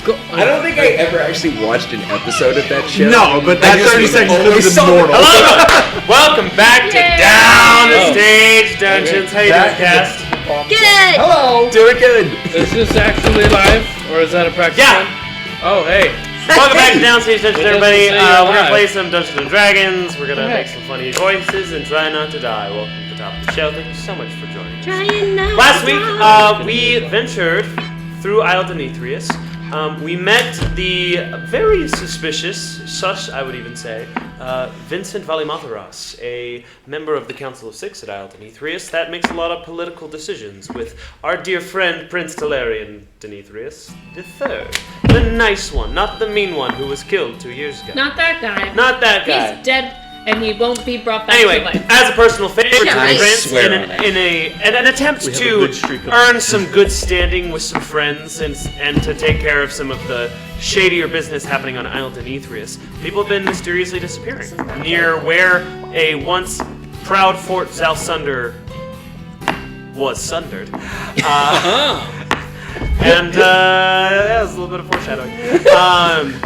I don't think I ever actually watched an episode of that show. No, but that 30 seconds is immortal. Welcome back to Downstage Dungeons. How you doing, Cast? Good! Hello! Doing good! Is this actually live, or is that a practice? Yeah! Run? Oh, hey. Welcome back to Downstage Dungeons, everybody. We're We're going to play some Dungeons & Dragons. We're going to make some funny voices and try not to die. Welcome to the top of the show. Thank you so much for joining us. Trying not Last to week, die. we ventured through Isle Demetrius. We met the very suspicious, I would even say, Vincent Valimatharas, a member of the Council of Six at Isle Demetrius that makes a lot of political decisions with our dear friend Prince Talarian Demetrius III. The nice one, not the mean one who was killed 2 years ago. Not that guy. Not that guy. He's dead, and he won't be brought back Anyway, to life. as a personal favor to the I Prince, swear in an attempt We have a to good streak of earn some good standing with some friends and to take care of some of the shadier business happening on Isle Demetrius, people have been mysteriously disappearing near where a once proud Fort Zalsunder was sundered. And that was a little bit of foreshadowing.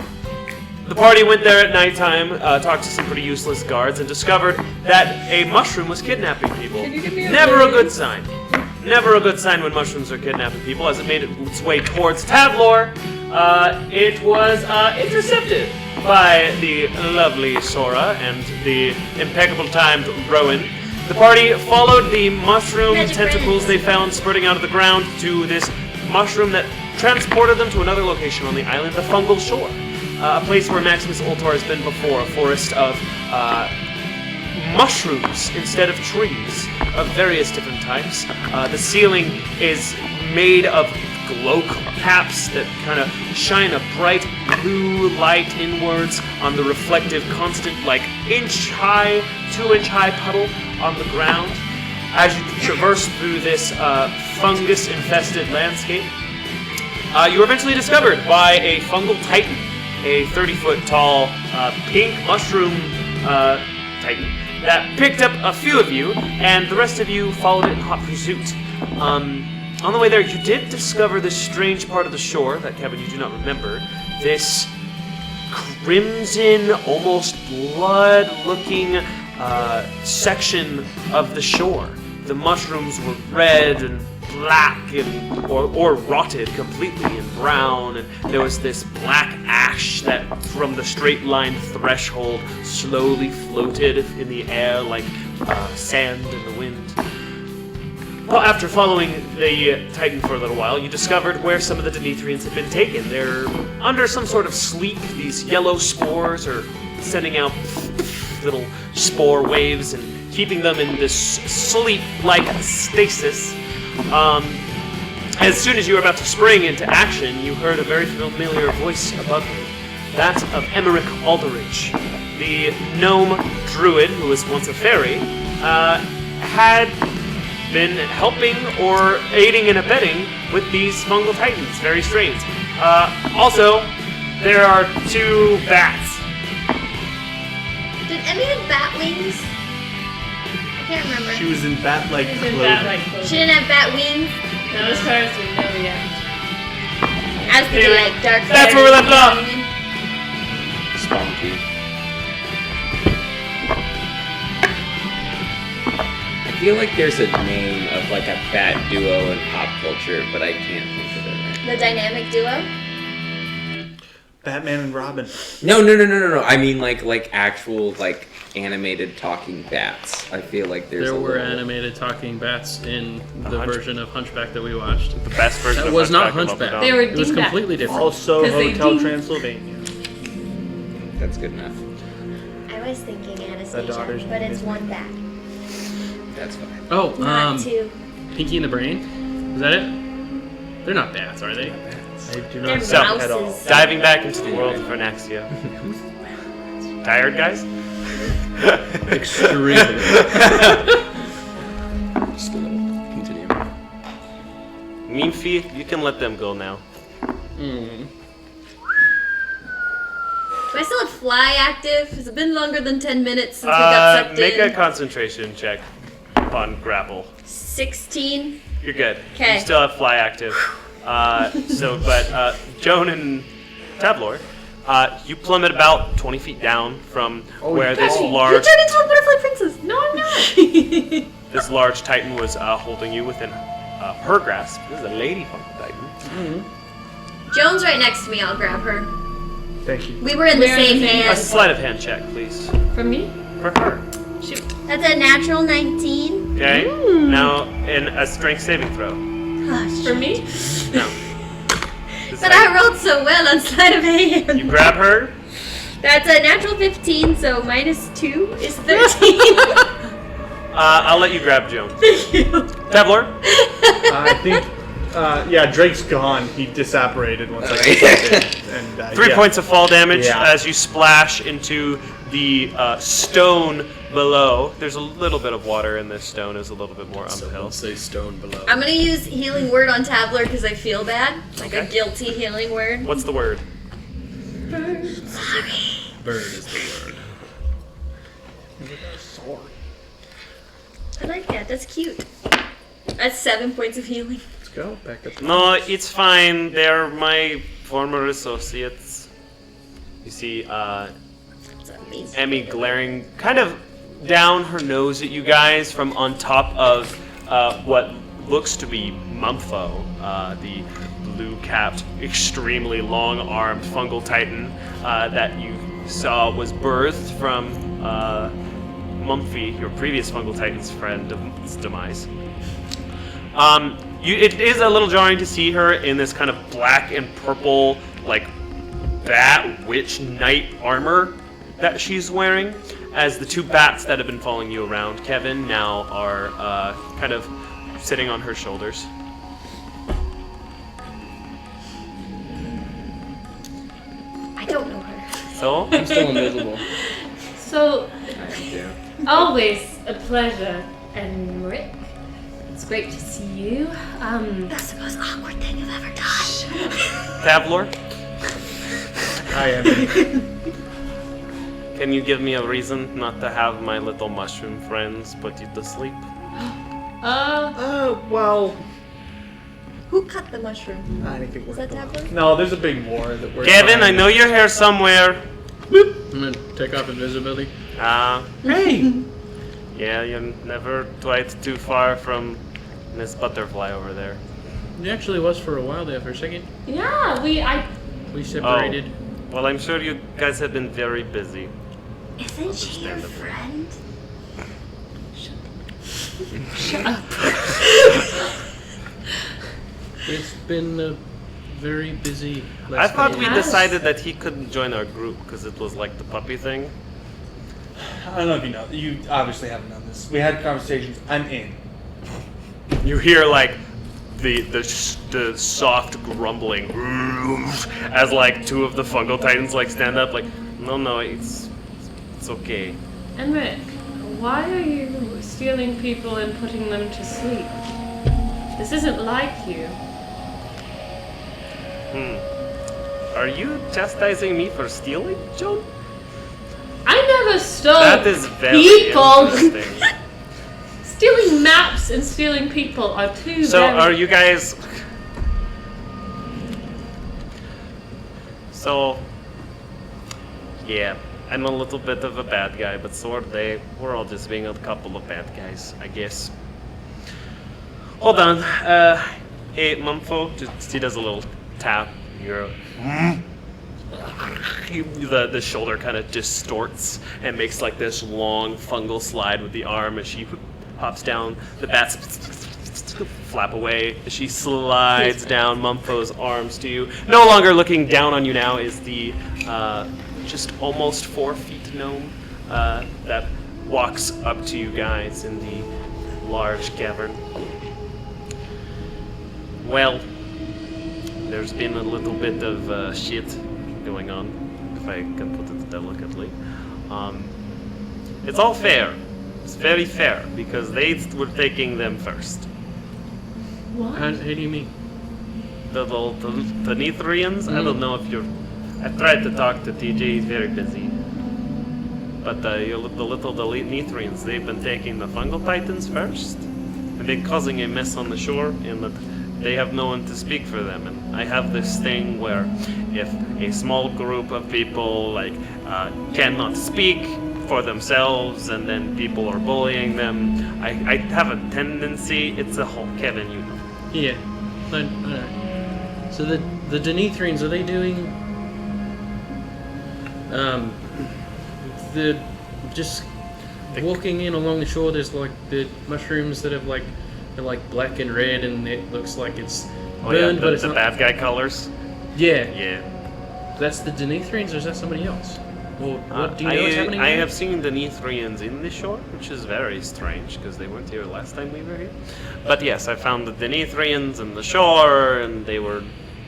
The party went there at nighttime, talked to some pretty useless guards, and discovered that a mushroom was kidnapping people. Never a good sign. Never a good sign when mushrooms are kidnapping people. As it made its way towards Tavlor, it was intercepted by the lovely Sora and the impeccable timed Rowan. The party followed the mushroom tentacles they found spreading out of the ground to this mushroom that transported them to another location on the island, the Fungal Shore. A place where Maximus Ultor has been before, a forest of mushrooms instead of trees of various different types. The ceiling is made of glow caps that kind of shine a bright blue light inwards on the reflective, constant, like inch-high, 2-inch-high puddle on the ground. As you traverse through this fungus-infested landscape, you are eventually discovered by a fungal titan. A 30-foot tall pink mushroom titan that picked up a few of you, and the rest of you followed it in hot pursuit. On the way there, you did discover this strange part of the shore that, Kevin, you do not remember. This crimson, almost blood-looking section of the shore. The mushrooms were red and black and or rotted completely and brown, and there was this black ash that from the straight line threshold slowly floated in the air like sand in the wind. Well, after following the Titan for a little while, you discovered where some of the Demetrians had been taken. They're under some sort of sleep. These yellow spores are sending out little spore waves and keeping them in this sleep-like stasis. As soon as you were about to spring into action, you heard a very familiar voice above you. That of Emmerich Alderidge, the gnome druid who was once a fairy, had been helping or aiding and abetting with these fungal titans. Very strange. Also, there are 2 bats. Did any of the bat wings? I can't remember. She was in bat-like clothing. She didn't have bat wings? No, as far as we know yet. I was thinking like dark. That's where we left off. Spunky. I feel like there's a name of like a bat duo in pop culture, but I can't think of it right now. The dynamic duo? Batman and Robin. No. I mean like actual like animated talking bats. I feel like there's There a were little... animated talking bats in the version of Hunchback that we watched. The best version That of was not Hunchback. Hunchback. They were It was dingbat. completely different. Also 'Cause they Hotel ding- Transylvania. That's good enough. I was thinking The Anastasia, daughter's but name it's is- one bat. That's fine. Oh, Not 2. Pinky and the Brain? Is that it? They're not bats, are they? I do They're not So, know at all. mouses. Diving back into the world of Ernaxia. Tired, guys? Extremely. Just a little. Continue. Mean Fee, you can let them go now. Mm. Do I still have fly active? Has it been longer than 10 minutes since we got sucked Make in? a concentration check on grapple. 16. You're good. Okay. You still have fly active. Joan and Tavlor, you plummet about 20 feet down from where this You large turned into a butterfly princess. No, I'm not. this large titan was holding you within her grasp. This is a lady fungal titan. Joan's right next to me. I'll grab her. Thank you. We were in the We're in same the same- A hand. sleight of hand check, please, For me? for her. Shoot. That's a natural 19. Okay. Now in a strength saving throw. Oh, For me? No. This But is- I rolled so well on sleight of hand. You grab her. That's a natural 15, so -2 is 13. I'll let you grab Joan. Thank you. Tavlor. I think, Drake's gone. He disapparated once I Alright. got and 3 points of fall damage Yeah. as you splash into the stone below. There's a little bit of water in this stone. Is a little bit more on the hill. Say stone below. I'm gonna use healing word on Tavler because I feel bad. Like a Okay. guilty healing word. What's the word? Bird is the word. I like that. That's cute. That's 7 points of healing. Let's go. Back up. No, it's fine. They're my former associates. You see, That's amazing. Emmy glaring kind of down her nose at you guys from on top of what looks to be Mumpho, the blue-capped, extremely long-armed fungal titan that you saw was birthed from Mumphy, your previous fungal titan's friend's demise. It is a little jarring to see her in this kind of black and purple, like, bat witch knight armor that she's wearing, as the two bats that have been following you around, Kevin, now are kind of sitting on her shoulders. I don't know her. So, I'm still invisible. So, Yeah. always a pleasure, Enric. It's great to see you. That's the most awkward thing you've ever done. Tavlor, I am. can you give me a reason not to have my little mushroom friends put you to sleep? Well, Who cut the mushroom? I think it Is worked. that Tavler? No, there's a big war that we're Kevin, trying I know you're here somewhere. I'm gonna take off invisibility. Hey! Yeah, you're never quite too far from this butterfly over there. It actually was for a while there. For a second, yeah, we separated. Well, I'm sure you guys have been very busy. Isn't she your friend? It's been a very busy. I last thought couple we of Yes. decided that he couldn't join our group because it was like the puppy thing. I don't know if you know. You obviously haven't done this. We had conversations. I'm in. You hear like the soft grumbling as like two of the fungal titans like stand up like no it's okay. Enric, why are you stealing people and putting them to sleep? This isn't like you. Are you chastising me for stealing, Joan? I never stole That is very people. interesting. Stealing maps and stealing people are two So very... are you guys? So yeah, I'm a little bit of a bad guy, but so are they. We're all just being a couple of bad guys, I guess. Hold on. Hey, Mumfo, he does a little tap. You're the shoulder kind of distorts and makes like this long fungal slide with the arm as she hops down. The bats flap away as she slides down Mumfo's arms to you. No longer looking down on you now is the just almost 4 feet gnome that walks up to you guys in the large cavern. Well, there's been a little bit of shit going on, if I can put it delicately. It's all fair. It's very fair, because they were taking them first. What? How do you mean? The Nethrians, I don't know if you're... I've tried to talk to TJ, he's very busy. But the little Nethrians, they've been taking the fungal titans first. And been causing a mess on the shore, and they have no one to speak for them. And I have this thing where if a small group of people cannot speak for themselves, and then people are bullying them, I have a tendency. It's a whole Kevin, you know. Yeah. So the Denethrians, are they doing the just walking in along the shore? There's like the mushrooms that have they're like black and red, and it looks like it's burned, but it's the not. bad guy colors. Yeah. Yeah. That's the Denethrians, or is that somebody else? Well, what do you know what's happening? I there? have seen the Denethrians in the shore, which is very strange because they weren't here last time we were here. But yes, I found the Denethrians in the shore, and they were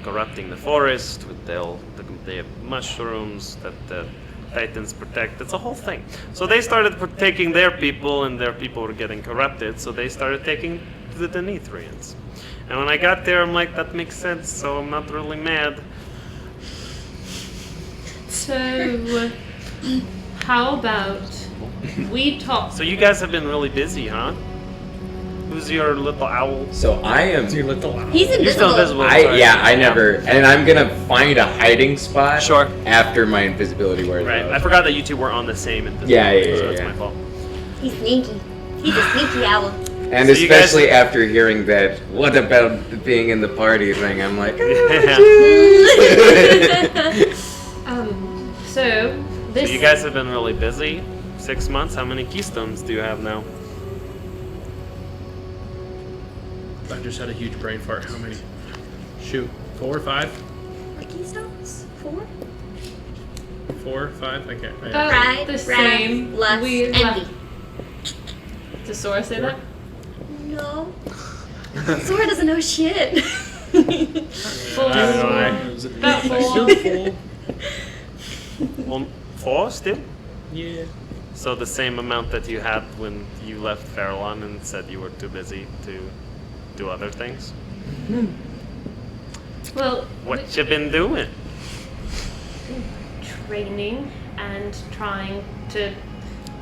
corrupting the forest with the mushrooms that the Titans protect. It's a whole thing. So they started taking their people, and their people were getting corrupted, so they started taking the Denethrians. And when I got there, I'm like, that makes sense, so I'm not really mad. So, how about we talk? So you guys have been really busy, huh? Who's your little owl? So I am. He's You're invisible. still invisible. I never. And I'm gonna find a hiding spot. Sure. After my invisibility wears Right. off. I forgot that you two were on the same invisible. Yeah, so it's yeah. my fault. He's sneaky. He's a sneaky owl. And So you guys- especially after hearing that, what about being in the party thing? I'm like, So this. So you guys have been really busy. 6 months. How many keystones do you have now? I just had a huge brain fart. How many? Shoot, 4 or 5? What keystones? 4? 4 or 5? I can't. Pride, the wrath, same. lust, We envy. Does Sora say that? No. Sora doesn't know shit. Four. About 4. Still full. Well, 4 still. Yeah. So the same amount that you had when you left Farallon and said you were too busy to do other things. Well, What you been doing? training and trying to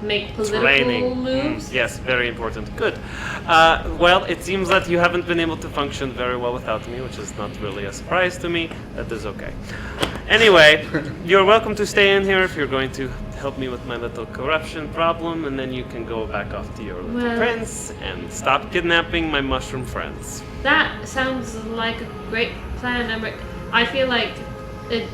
make political Training. moves. Yes, very important. Good. Well, it seems that you haven't been able to function very well without me, which is not really a surprise to me. That is okay. Anyway, you're welcome to stay in here if you're going to help me with my little corruption problem, and then you can go back off to your little Well- prince and stop kidnapping my mushroom friends. That sounds like a great plan, Emmerich. I feel like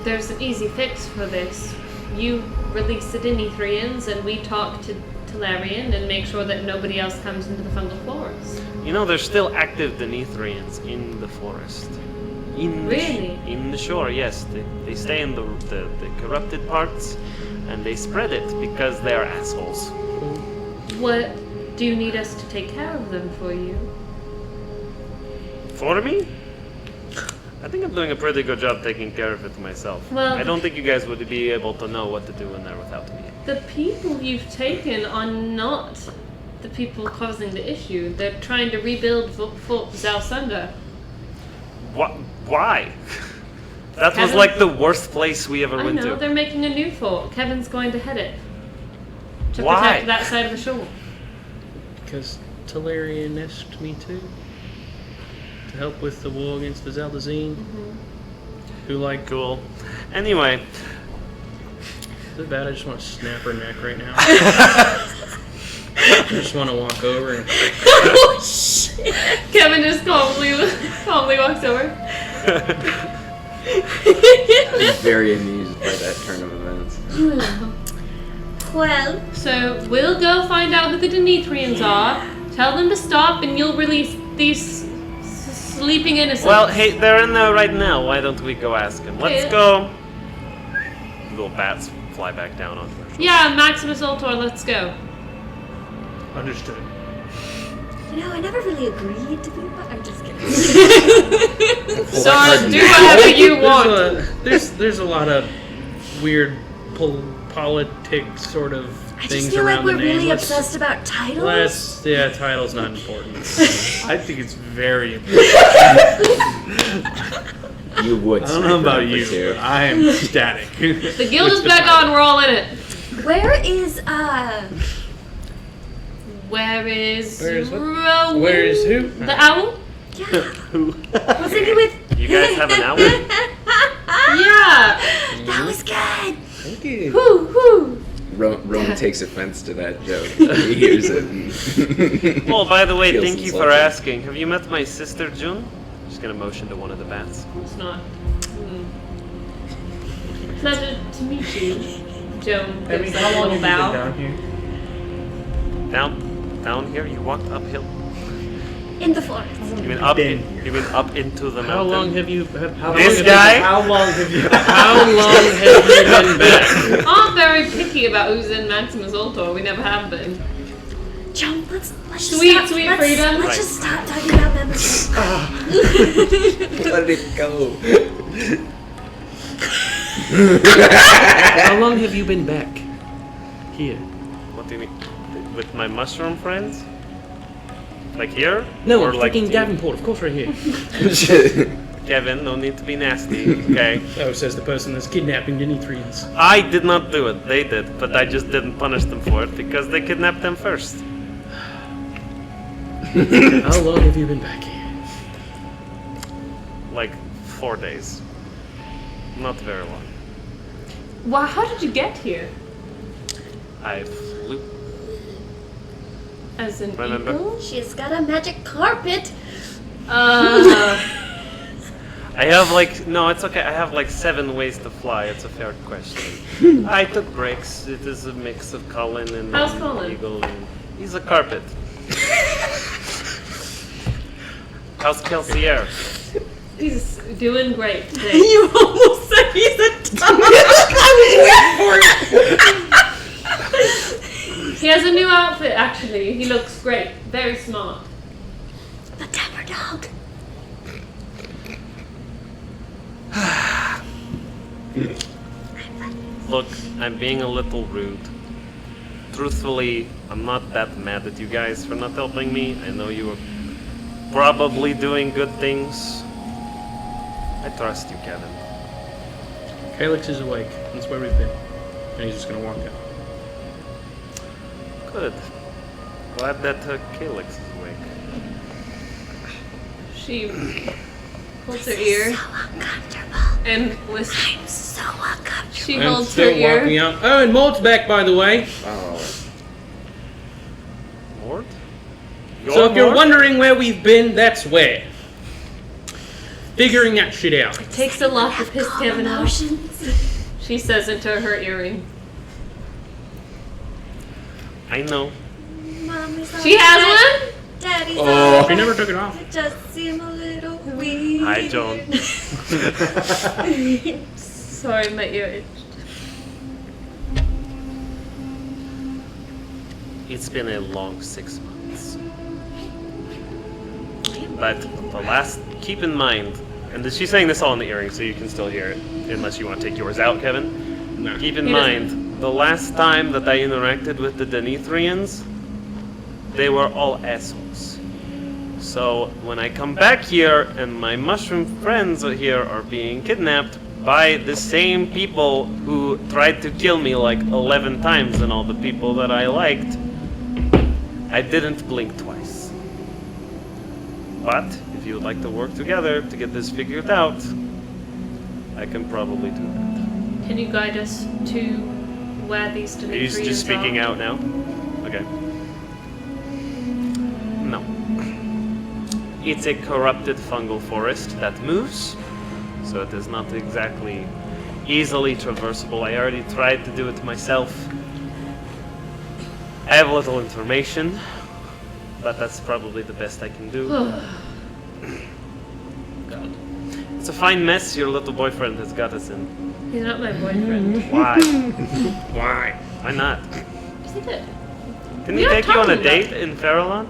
there's an easy fix for this. You release the Denethrians, and we talk to Talarian and make sure that nobody else comes into the fungal forest. You know, there's still active Denethrians in the forest. Really? In the shore, yes. They stay in the corrupted parts, and they spread it because they are assholes. What do you need us to take care of them for you? For me? I think I'm doing a pretty good job taking care of it myself. Well- I don't think you guys would be able to know what to do in there without me. The people you've taken are not the people causing the issue. They're trying to rebuild Fort Zalsunda. Why? That was Kevin? like the worst place we ever I went know, to. they're making a new fort. Kevin's going to head it. To Why? protect that side of the shore. Because Talarian asked me to help with the war against the Zaldazine. Who Cool. Anyway, is it bad? I just want to snap her neck right now. I just want to walk over and Oh shit! Kevin just calmly walks over. I'm very amused by that turn of events. Well, So we'll go find out who the Denethrians are. Tell them to stop, and you'll release these sleeping innocents. well, hey, they're in there right now. Why don't we go ask them? Let's Okay. go. Little bats fly back down onto their shoulders. Yeah, Maximus Ultor, let's go. Understood. you know, I never really agreed to be a I'm just kidding. Sora, do whatever you want. there's a lot of weird politics sort of I things just feel like around we're the name. really obsessed about titles. Title's not important. I think it's very important. You would. I don't know about sniper you, too. but I am ecstatic. The guild is back on, we're all in it. Where is Where is Where is what? Rowan? Where is who? The owl? Yeah. Who? Wasn't he with? You guys have an hour? Yeah. That was good. Thank you. Whoo, whoo. Roman takes offense to that joke. He hears it. And Oh, by the way, feels thank you for insulted. asking. Have you met my sister June? Just gonna motion to one of the bats. It's not. Pleasure to meet you, Joan. I mean, Gives how like a long little have you bow. been down here? Down here? You walked uphill. In the forest. You mean up? Been You mean up into the How mountain? long have you? How This long guy? How long have you? How long have you been back? I'm very picky about who's in Maximus Ultor. We never have been. Joan, let's just Sweet, stop. sweet let's, freedom. Let's Right. just stop talking about membership. Let it go. How long have you been back? Here. What do you mean? With my mushroom friends? Like here? No, or I'm like freaking Davenport. Of course, right here. Kevin, no need to be nasty. Okay. Oh, says the person that's kidnapping Denithrians. I did not do it. They did, but I just didn't punish them for it because they kidnapped them first. How long have you been back here? Like 4 days. Not very long. Wow, how did you get here? I flew. As an Remember? eagle? She's got a magic carpet. I have like no, it's okay. I have like 7 ways to fly. It's a fair question. I took breaks. It is a mix of Colin and How's Colin? Eagle. And he's a carpet. How's Kelsier? He's doing great today. You almost said he's a dog. He has a new outfit, actually. He looks great. Very smart. The dapper dog. Look, I'm being a little rude. Truthfully, I'm not that mad at you guys for not helping me. I know you were probably doing good things. I trust you, Kevin. Calyx is awake. That's where we've been. And he's just gonna walk out. Good. Glad that Calyx is awake. She holds her ear So uncomfortable. and whispers. I'm so uncomfortable. She I'm holds her still walking ear. out. Oh, and Maud's back, by the way. Oh. Mort? So if you're Mort? wondering where we've been, that's where. Figuring that shit out. It takes a lot to piss Calm Kevin off. emotions. She says into her earring. I know. Mommy's all She has upset. one? Daddy's Oh. all She never took it off. It just seemed a little weird. Hi, Joan. Sorry, my ear itched. It's been a long 6 months. But the last, keep in mind, and she's saying this all in the earring, so you can still hear it, unless you want to take yours out, Kevin. No. Keep in He doesn't. mind, the last time that I interacted with the Denithrians, they were all assholes. So when I come back here and my mushroom friends here are being kidnapped by the same people who tried to kill me like 11 times and all the people that I liked, I didn't blink twice. But if you would like to work together to get this figured out, I can probably do that. Can you guide us to where these He's Demetrians just speaking are? out now? Okay. No. It's a corrupted fungal forest that moves, so it is not exactly easily traversable. I already tried to do it myself. I have little information, but that's probably the best I can do. God. It's a fine mess your little boyfriend has got us in. He's not my boyfriend. Why? Why? Why not? Is he good? Didn't We he are take you on a talking date about- in Farallon?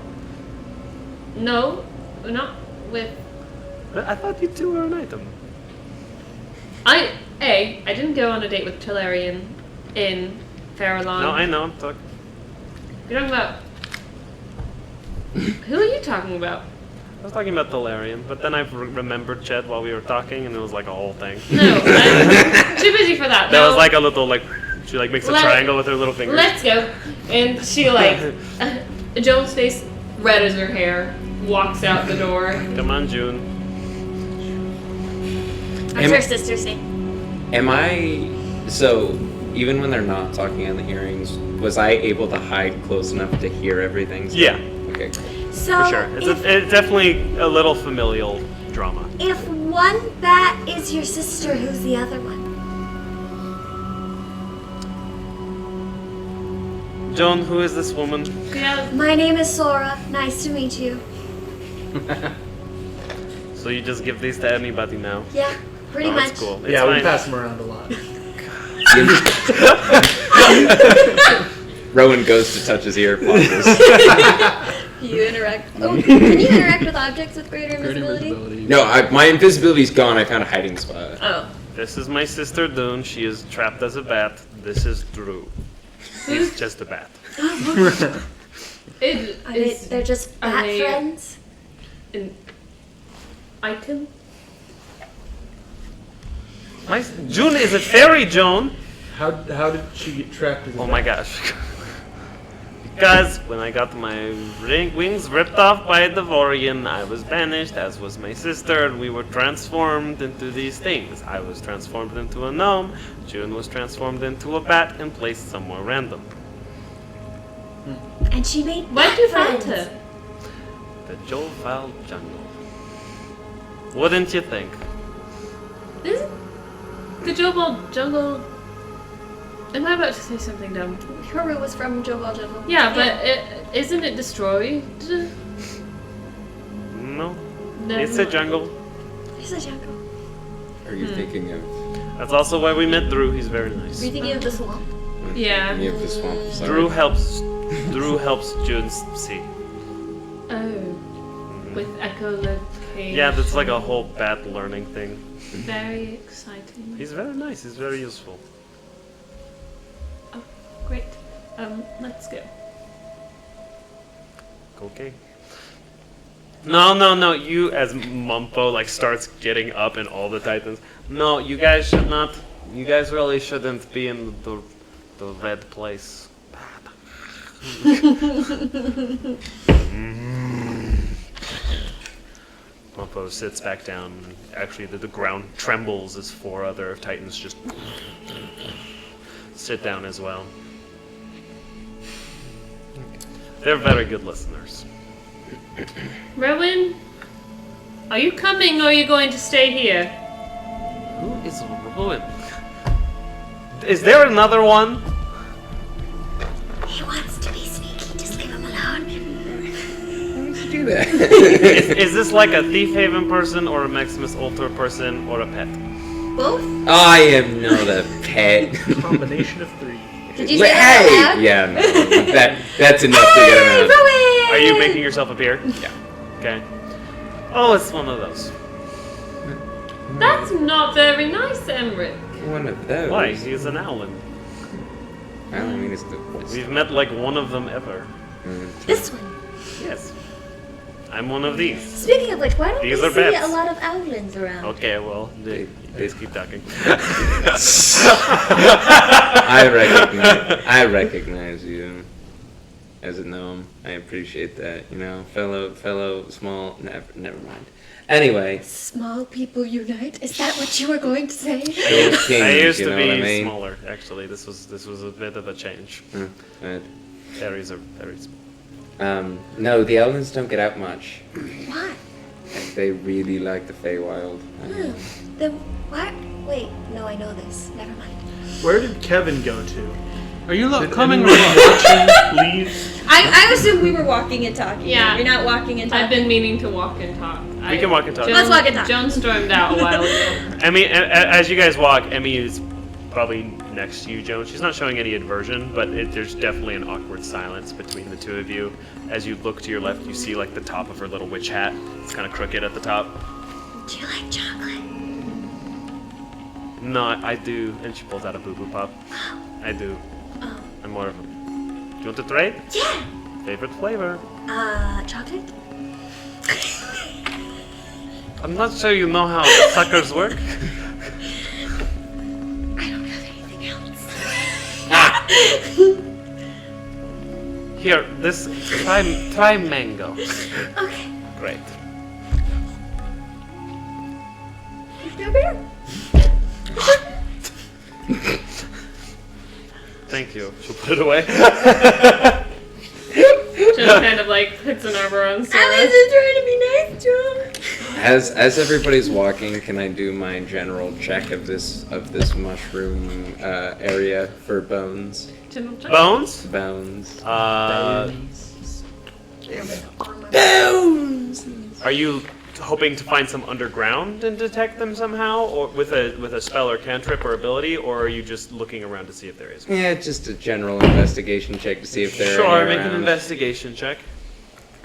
No, not with. I thought you two were an item. I didn't go on a date with Tolarian in Farallon. No, I know. I'm talking. You're talking about. Who are you talking about? I was talking about Tolarian, but then I remembered Chet while we were talking, and it was like a whole thing. No, I'm too busy for that. That No. was like a little like she like makes a Let- triangle with her little finger. Let's go. And she like, Joan's face red as her hair, walks out the door. Come on, June. What's your sister's name? Am I so? Even when they're not talking in the hearings, was I able to hide close enough to hear everything? Yeah. Okay. Cool. So, For sure. It's definitely a little familial drama. if one bat is your sister, who's the other one? Joan, who is this woman? Yeah. My name is Sora. Nice to meet you. So you just give these to anybody now? Yeah, pretty Oh, much. that's cool. It's Yeah, we fine. pass them around a lot. Rowan goes to touch his ear. Pauses. You interact. Oh, can you interact with objects with greater Great invisibility? invisibility. No, my invisibility's gone. I found a hiding spot. Oh. This is my sister Dune. She is trapped as a bat. This is Drew. He's just a bat. They're just are bat they- friends? an item. June is a fairy, Joan. How did she get trapped? As a Oh my bat? gosh. Because when I got my wings ripped off by a Devorian, I was banished, as was my sister, and we were transformed into these things. I was transformed into a gnome, June was transformed into a bat and placed somewhere random. And she made Why'd bat you find friends. her? The Joval jungle. Wouldn't you think? Isn't the Jobal jungle? Am I about to say something dumb? Huru was from Jobal Jungle. Yeah, but isn't it destroyed? No. No. It's a jungle. It's a jungle. Are you thinking of That's also where we met Drew. He's very nice. Are you thinking of the swamp? Yeah. any of the swamp? Sorry. Drew helps June see. Oh, with echolocation. Yeah, that's like a whole bat learning thing. Very exciting. He's very nice. He's very useful. Oh, great. Let's go. Okay. No. You, as Mumpo, like starts getting up in all the Titans. No, you guys should not. You guys really shouldn't be in the red place. Mumpo sits back down. Actually, the ground trembles as four other Titans just sit down as well. They're very good listeners. Rowan, are you coming or are you going to stay here? Who is Rowan? Is there another one? He wants to be sneaky. Just leave him alone. Do that. Is this like a Thief Haven person or a Maximus Ultor person or a pet? Both? I am not a pet. Combination of three. Did you say that Hey! out loud? Yeah, no, that's enough to get him out. Rowan! Are you making yourself appear? Yeah. Okay. Oh, it's one of those. That's not very nice, Emmerich. One of those. Why? He's an Owlin. I mean, it's We've met like one of them ever. This one. Yes. I'm one of these. Speaking of which, why don't These we are see bats. a lot of owlins around? Okay, well, they just keep talking. I recognize you as a gnome. I appreciate that. You know, fellow small. Never mind. Anyway, Small people unite? Is that what you were going to say? little kings, I used you to know be what I mean? smaller, actually. This was a bit of a change. Good. Fairies are very small. No, the Elvins don't get out much. Why? They really like the Feywild. Then why? Wait, no, I know this. Never mind. Where did Kevin go to? Are you Did coming or anyone what? watch him leave? I assume we were walking and talking. Yeah. You're not walking and talking. I've been meaning to walk and talk. We can walk and talk. Let's walk and talk. Joan stormed out a while ago. Emmy, as you guys walk, Emmy is probably next to you, Joan. She's not showing any aversion, but there's definitely an awkward silence between the two of you. As you look to your left, you see like the top of her little witch hat. It's kind of crooked at the top. Do you like chocolate? No, I do. And she pulls out a Boo Boo Pop. I do. Oh. I'm more of a... Do you want to trade? Yeah. Favorite flavor? Chocolate? I'm not sure you know how suckers work. I don't have anything else. Here, this... Try mango. Okay. Great. No beer? thank you. She'll put it away. Just kind of like puts an arm around I Sarah. was just trying to be nice, John. As everybody's walking, can I do my general check of this mushroom area for bones? General check. Bones? Bones. Are you hoping to find some underground and detect them somehow, or with a spell or cantrip or ability, or are you just looking around to see if there is one? Yeah, just a general investigation check to see if there are Sure, any make an around. investigation check.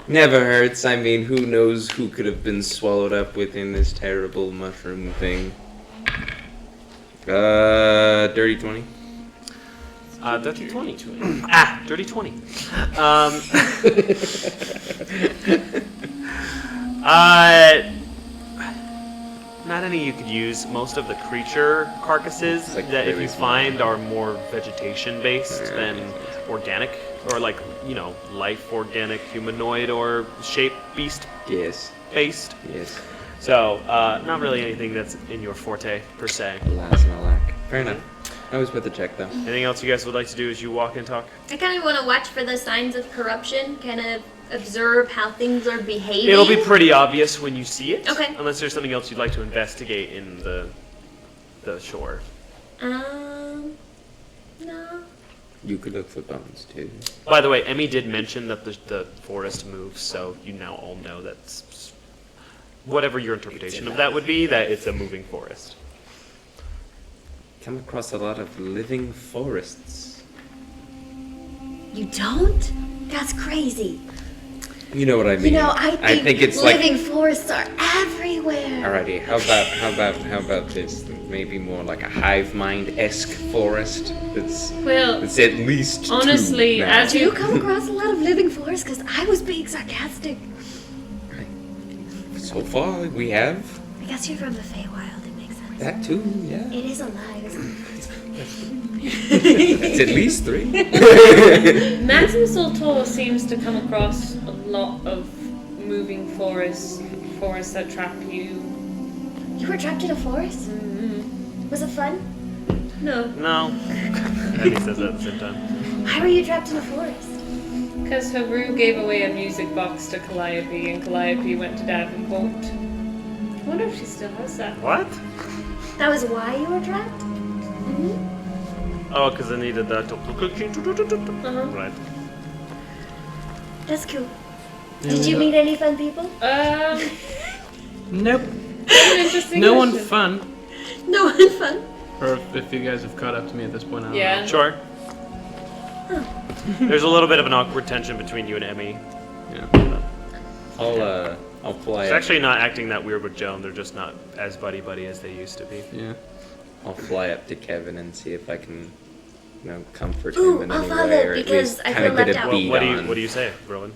Never hurts. I mean, who knows who could have been swallowed up within this terrible mushroom thing. Dirty 20. Dirty 20. Dirty 20. Not any you could use. Most of the creature carcasses Like that if really you small. find are more vegetation based Yeah, than makes sense. organic, or like, life organic humanoid or shape beast Yes. based. Yes. So, not really anything that's in your forte per se. Alas, no lack. Fair enough. I was with the check though. Anything else you guys would like to do as you walk and talk? I kind of want to watch for the signs of corruption, kind of observe how things are behaving. It'll be pretty obvious when you see it. Okay. Unless there's something else you'd like to investigate in the shore. No. You could look for bones too. By the way, Emmy did mention that the forest moves, so you now all know that whatever your interpretation of that would be, that it's a moving forest. Come across a lot of living forests. You don't? That's crazy. You know what I mean. I think it's living forests are everywhere. Alrighty, how about this? Maybe more like a hive mind-esque forest. Well, It's at least honestly, two now. as Do you come across a lot of living forests? Because I was being sarcastic. So far we have I guess you're from the Feywild. It makes sense. that too. Yeah, It is alive, isn't it? it's at least 3. Maximus Ultor seems to come across a lot of moving forests that trap you. You were trapped in a forest? Mm-hmm. Was it fun? No, No. Emmy says that at the same time. Why were you trapped in a forest? because Haru gave away a music box to Calliope, and Calliope went to Davenport. I wonder if she still has that. What? That was why you were trapped? Oh, because I needed that to... Right. That's cool. Did you meet any fun people? Nope. An interesting No one question. fun. No one fun. Or if you guys have caught up to me at this point, I don't Yeah. Sure. There's a little bit of an awkward tension between you and Emmy. know. I'll fly. It's Up, actually not acting that weird with Joan. They're just not as buddy-buddy as they used to be. Yeah. I'll fly up to Kevin and see if I can, comfort Ooh, him in I'll any follow way, or at because least I kind feel of get left a out. beat What on. do you say, Rowan?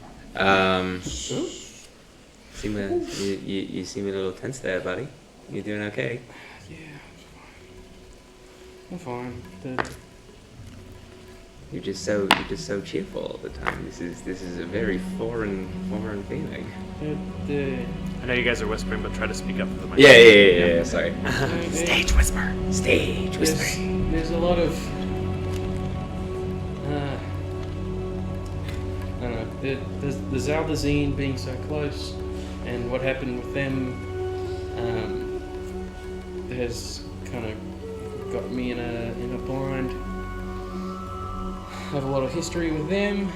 You seem a little tense there, buddy. You doing okay? I'm fine. You're just so cheerful all the time. This is a very foreign feeling. I know you guys are whispering, but try to speak up for the mic. Yeah. Sorry. Stage whisper. Stage whispering. There's a lot of I don't know. The Zaldazine being so close, and what happened with them has kind of got me in a bind. I have a lot of history with them.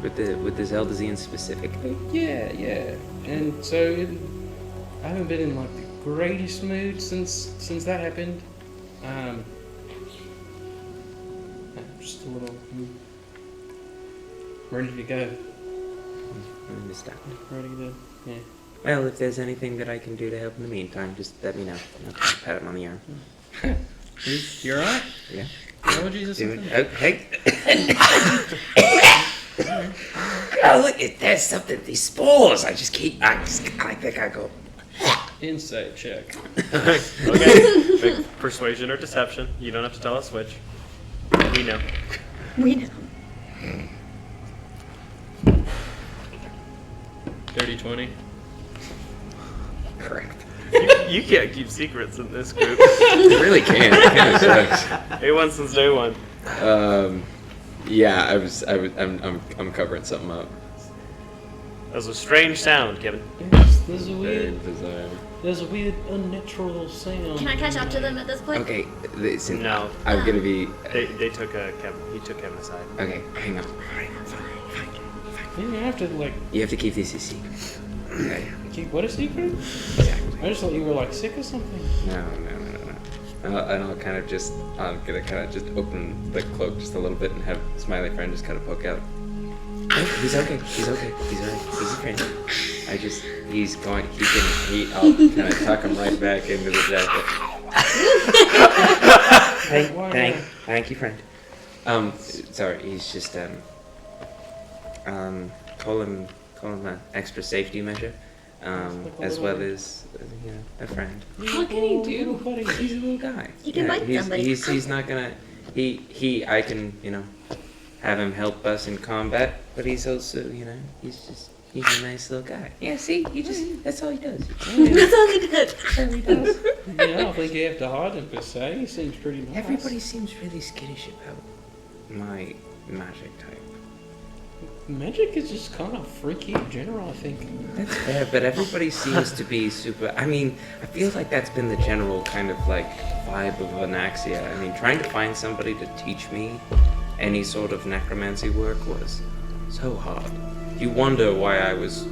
With the Zeldazine specifically. Yeah. And so I haven't been in like the greatest mood since that happened. Just a little ready to go. I understand. Ready to, yeah. Well, if there's anything that I can do to help in the meantime, just let me know. I'll pat him on the arm. You alright? Yeah. Allergies or Doing something? okay. Oh, look! There's something. These spores. I think I go. Insight check. Okay. Make persuasion or deception. You don't have to tell us which. We know. We know. Dirty 20. Correct. You can't keep secrets in this group. You really can't. It kind of sucks. A1 since day one. Yeah, I'm covering something up. That was a strange sound, Kevin. Yes, there's a Very weird, bizarre. there's a weird unnatural sound. Can I catch up to them at this point? Okay, listen. No. I'm gonna be. They took Kevin. He took Kevin aside. Okay, hang on. Alright, fine. You have to like You have to keep this a secret. Okay. keep what a secret? Exactly. I just thought you were like sick or something. No. And I'll kind of just, I'm gonna kind of just open the cloak just a little bit and have Smiley Friend just kind of poke out. No, he's okay. He's alright. He's a friend. I'll kind of tuck him right back into the jacket. Thank you, friend. Sorry, he's just, call him an extra safety measure. As well as, a friend. What can he do? He's a little guy. You can bite somebody. He's not gonna. I can, have him help us in combat, but he's also, he's a nice little guy. Yeah, see, that's all he does. That's all he did. That's all he does. Yeah, I don't think you have to hide him per se. He seems pretty nice. Everybody seems really skittish about my magic type. Magic is just kind of freaky in general, I think. That's fair, but everybody seems to be super. I mean, I feel like that's been the general kind of like vibe of Ernaxia. I mean, trying to find somebody to teach me any sort of necromancy work was so hard. You wonder why I was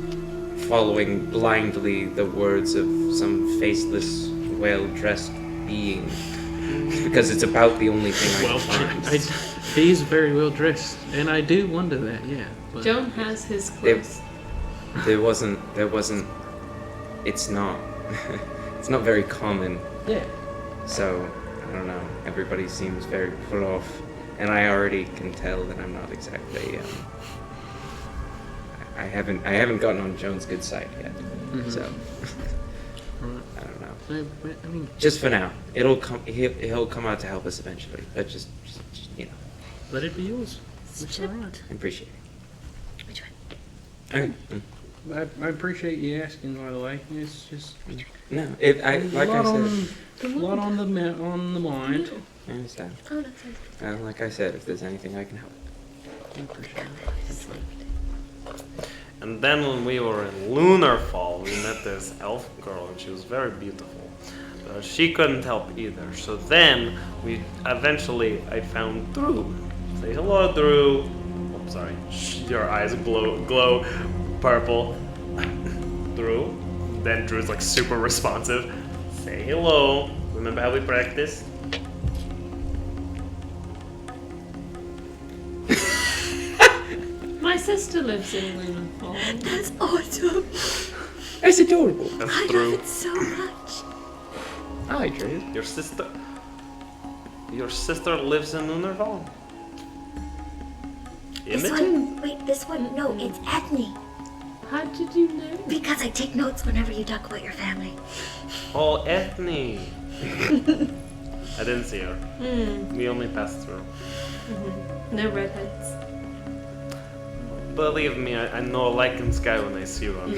following blindly the words of some faceless, well-dressed being. It's because it's about the only thing I can find. He's very well dressed, and I do wonder that, yeah. But Joan has his clothes. There wasn't. It's not. It's not very common. yeah. So I don't know. Everybody seems very put off, and I already can tell that I'm not exactly. I haven't gotten on Joan's good side yet. So Right. I don't know. I mean, Just for now, it'll come. He'll come out to help us eventually. But just let it be yours. It's alright. I appreciate Which one? it. Okay. I appreciate you asking, by the way. It's just No, like a I lot said, on the mind. I understand. Oh, that's nice. Like I said, if there's anything I can help. I appreciate it. And then when we were in Lunar Fall, we met this elf girl, and she was very beautiful. She couldn't help either. So then I found Drew. Say hello, Drew. Oh, sorry. Your eyes glow purple. Drew. Then Drew's like super responsive. Say hello. Remember how we practiced? My sister lives in Lunar Fall. That's awesome. That's adorable. That's I Drew. love it so much. Hi, Drew. Your sister lives in Lunar Fall. This Imogen? one, wait, this one, no, it's Ethne. How did you know? Because I take notes whenever you talk about your family. Oh, Ethne. I didn't see her. We only passed through. No redheads. Believe me, I know a lichen sky when I see one.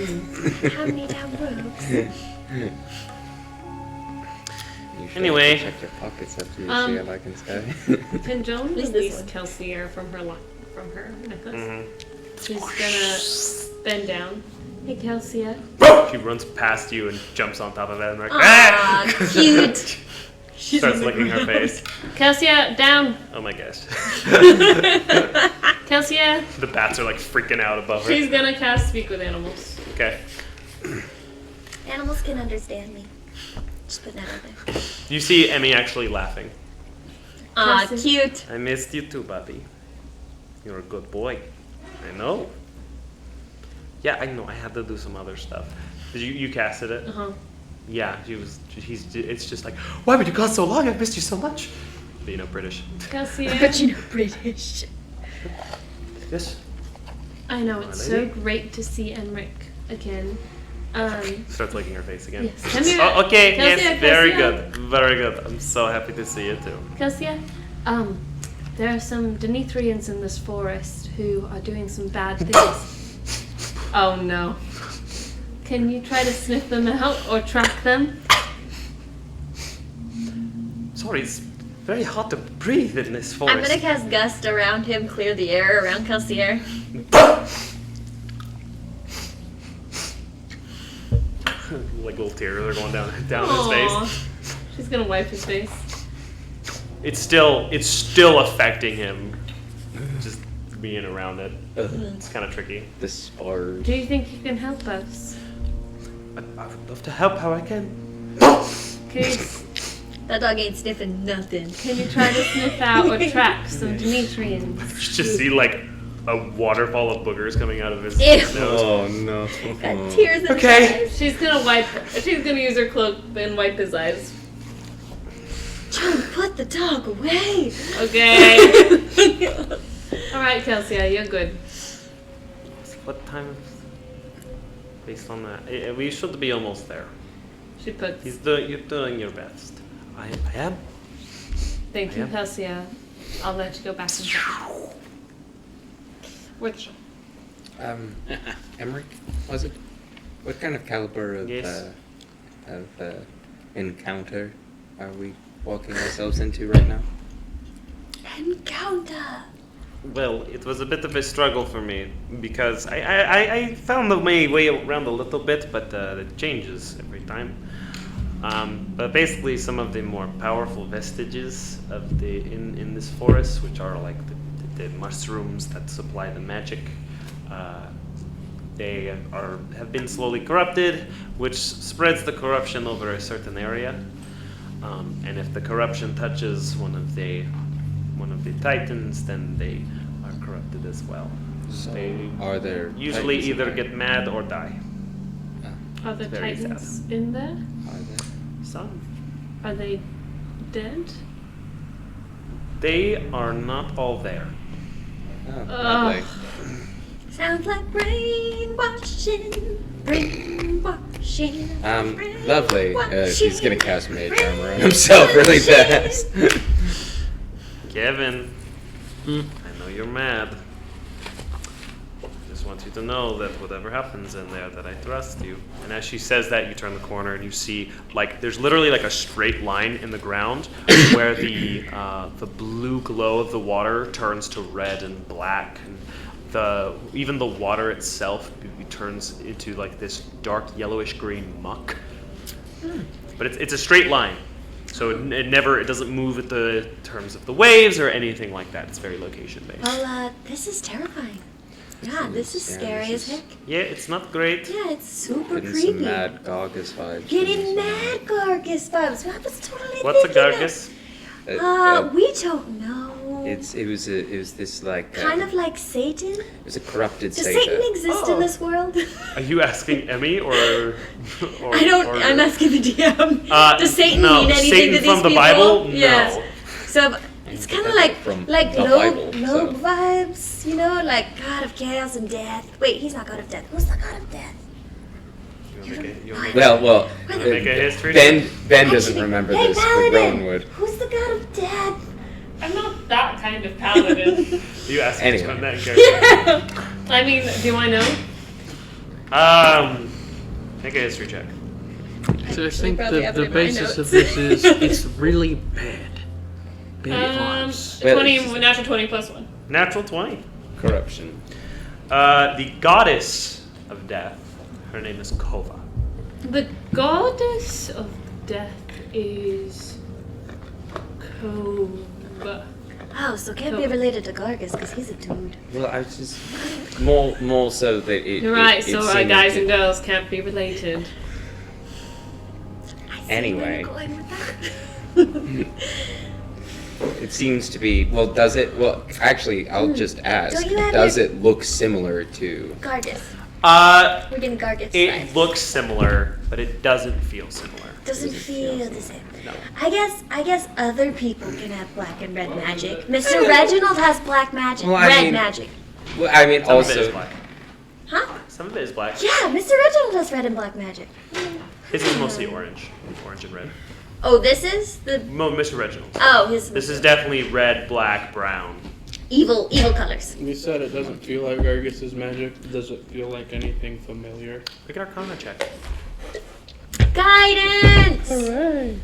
How many down rogues? You should Anyway. check your pockets after you Um, see a lichen sky. Can Joan Who's this release one? Kelsier from her necklace? Mhm. She's gonna bend down. Hey, Kelsier. She runs past you and jumps on top of it and like, Aw, cute. starts licking her face. Kelsier, down. Oh my gosh. Kelsier. The bats are like freaking out above her. She's gonna cast Speak with Animals. Okay. Animals can understand me. Just put that out there. You see Emmy actually laughing. Aw, Kelsey. cute. I missed you too, Bobby. You're a good boy. I know. Yeah, I know. I had to do some other stuff. Did you casted it? Uh-huh. Yeah, it's just like, why would you gone so long? I've missed you so much. But you know, British. Kelsier. But you know British. Yes. I know, My it's lady. so great to see Enric again. Starts licking her face again. Yes. Come here. Oh, okay, Kelsier, yes, very Kelsier. good. Very good. I'm so happy to see you too. Kelsier, there are some Denethrians in this forest who are doing some bad things. Oh no. Can you try to sniff them out or track them? Sorry, very hard to breathe in this forest. I'm gonna cast Gust around him, clear the air around Kelsier. Like little tears are going down his Aw. face. She's gonna wipe his face. It's still affecting him. Just being around it. It's kind of tricky. The spars. Do you think you can help us? I would love to help how I can. Can you, That dog ain't sniffing nothing. can you try to sniff out or track some Demetrians? Just see like a waterfall of boogers coming out of his Ew. nose. Oh no. Got tears in Okay. his eyes. She's gonna use her cloak and wipe his eyes. Joan, put the dog away. Okay. Alright, Kelsia, you're good. What time? Based on that, we should be almost there. She puts. You're doing your best. I am. Thank you, Yeah. Kelsia. I'll let you go back and Where's the shot? Emmerich, was it? What kind of caliber of Yes. encounter are we walking ourselves into right now? Encounter. Well, it was a bit of a struggle for me because I found my way around a little bit, but it changes every time. But basically, some of the more powerful vestiges of in this forest, which are like the mushrooms that supply the magic, they have been slowly corrupted, which spreads the corruption over a certain area. And if the corruption touches one of the titans, then they are corrupted as well. So They are there usually titans either in get mad or die. Are the Very titans in there? there? Are there? Some. Are they dead? They are not all there. Oh, lovely. Sounds like brainwashing. Brainwashing. Lovely. brainwashing, He's gonna cast mage armor on himself really fast. Kevin, I know you're mad. I just want you to know that whatever happens in there, that I trust you. And as she says that, you turn the corner and you see, like, there's literally like a straight line in the ground where the blue glow of the water turns to red and black, and even the water itself turns into like this dark yellowish green muck. But it's a straight line. So it doesn't move at the terms of the waves or anything like that. It's very location based. Well, this is terrifying. Yeah, this is scary as heck. Yeah, it's not great. Yeah, it's super Getting some creepy. mad Gargus vibes. Getting mad Gargus vibes. I was totally What's a thinking that. Gargus? We don't know. It was this like kind of like Satan. it was a corrupted Does Satan. Satan exist in this world? Are you asking Emmy or I don't. I'm asking the DM. Does Satan no, mean anything Satan to these from the people? Bible? No. Yes. So it's kind of like From like the lobe Bible, so. vibes, you know, like God of chaos and death. Wait, he's not God of death. Who's the God of death? You wanna make Well, make a history? Ben doesn't Actually, remember hey, this, but Paladin, Rowan would. Who's the God of death? I'm not that kind of paladin. You asked Anyway. which one that character. I mean, do I know? Make a history check. So I think probably have it the in my basis of notes. this is it's really bad. Bad vibes. Well, 20, it's- natural 20 plus 1. Natural 20. Corruption. The goddess of death, her name is Kova. The goddess of death is Kova. Oh, so can't be related to Gargus because he's a dude. Well, I was just more so that it. You're right, it so our seemed guys to- and girls can't be related. I see Anyway. where you're going with that. It seems to be. Well, does it? Well, actually, I'll just ask. Don't you have Does your- it look similar to? Gargus. We're getting Gargus It vibes. looks similar, but it doesn't feel similar. Doesn't feel the same. No. I guess other people can have black and red magic. Mr. Reginald has black magic. Well, I red mean- magic. Well, I mean, Some of it is also. black. Huh? Some of it is black. Yeah, Mr. Reginald has red and black magic. His is mostly orange and red. Oh, this is the. Mr. Reginald. Oh, his. This is definitely red, black, brown. evil colors. You said it doesn't feel like Gargus's magic. Does it feel like anything familiar? Quick Arcana check. Guidance. Hooray!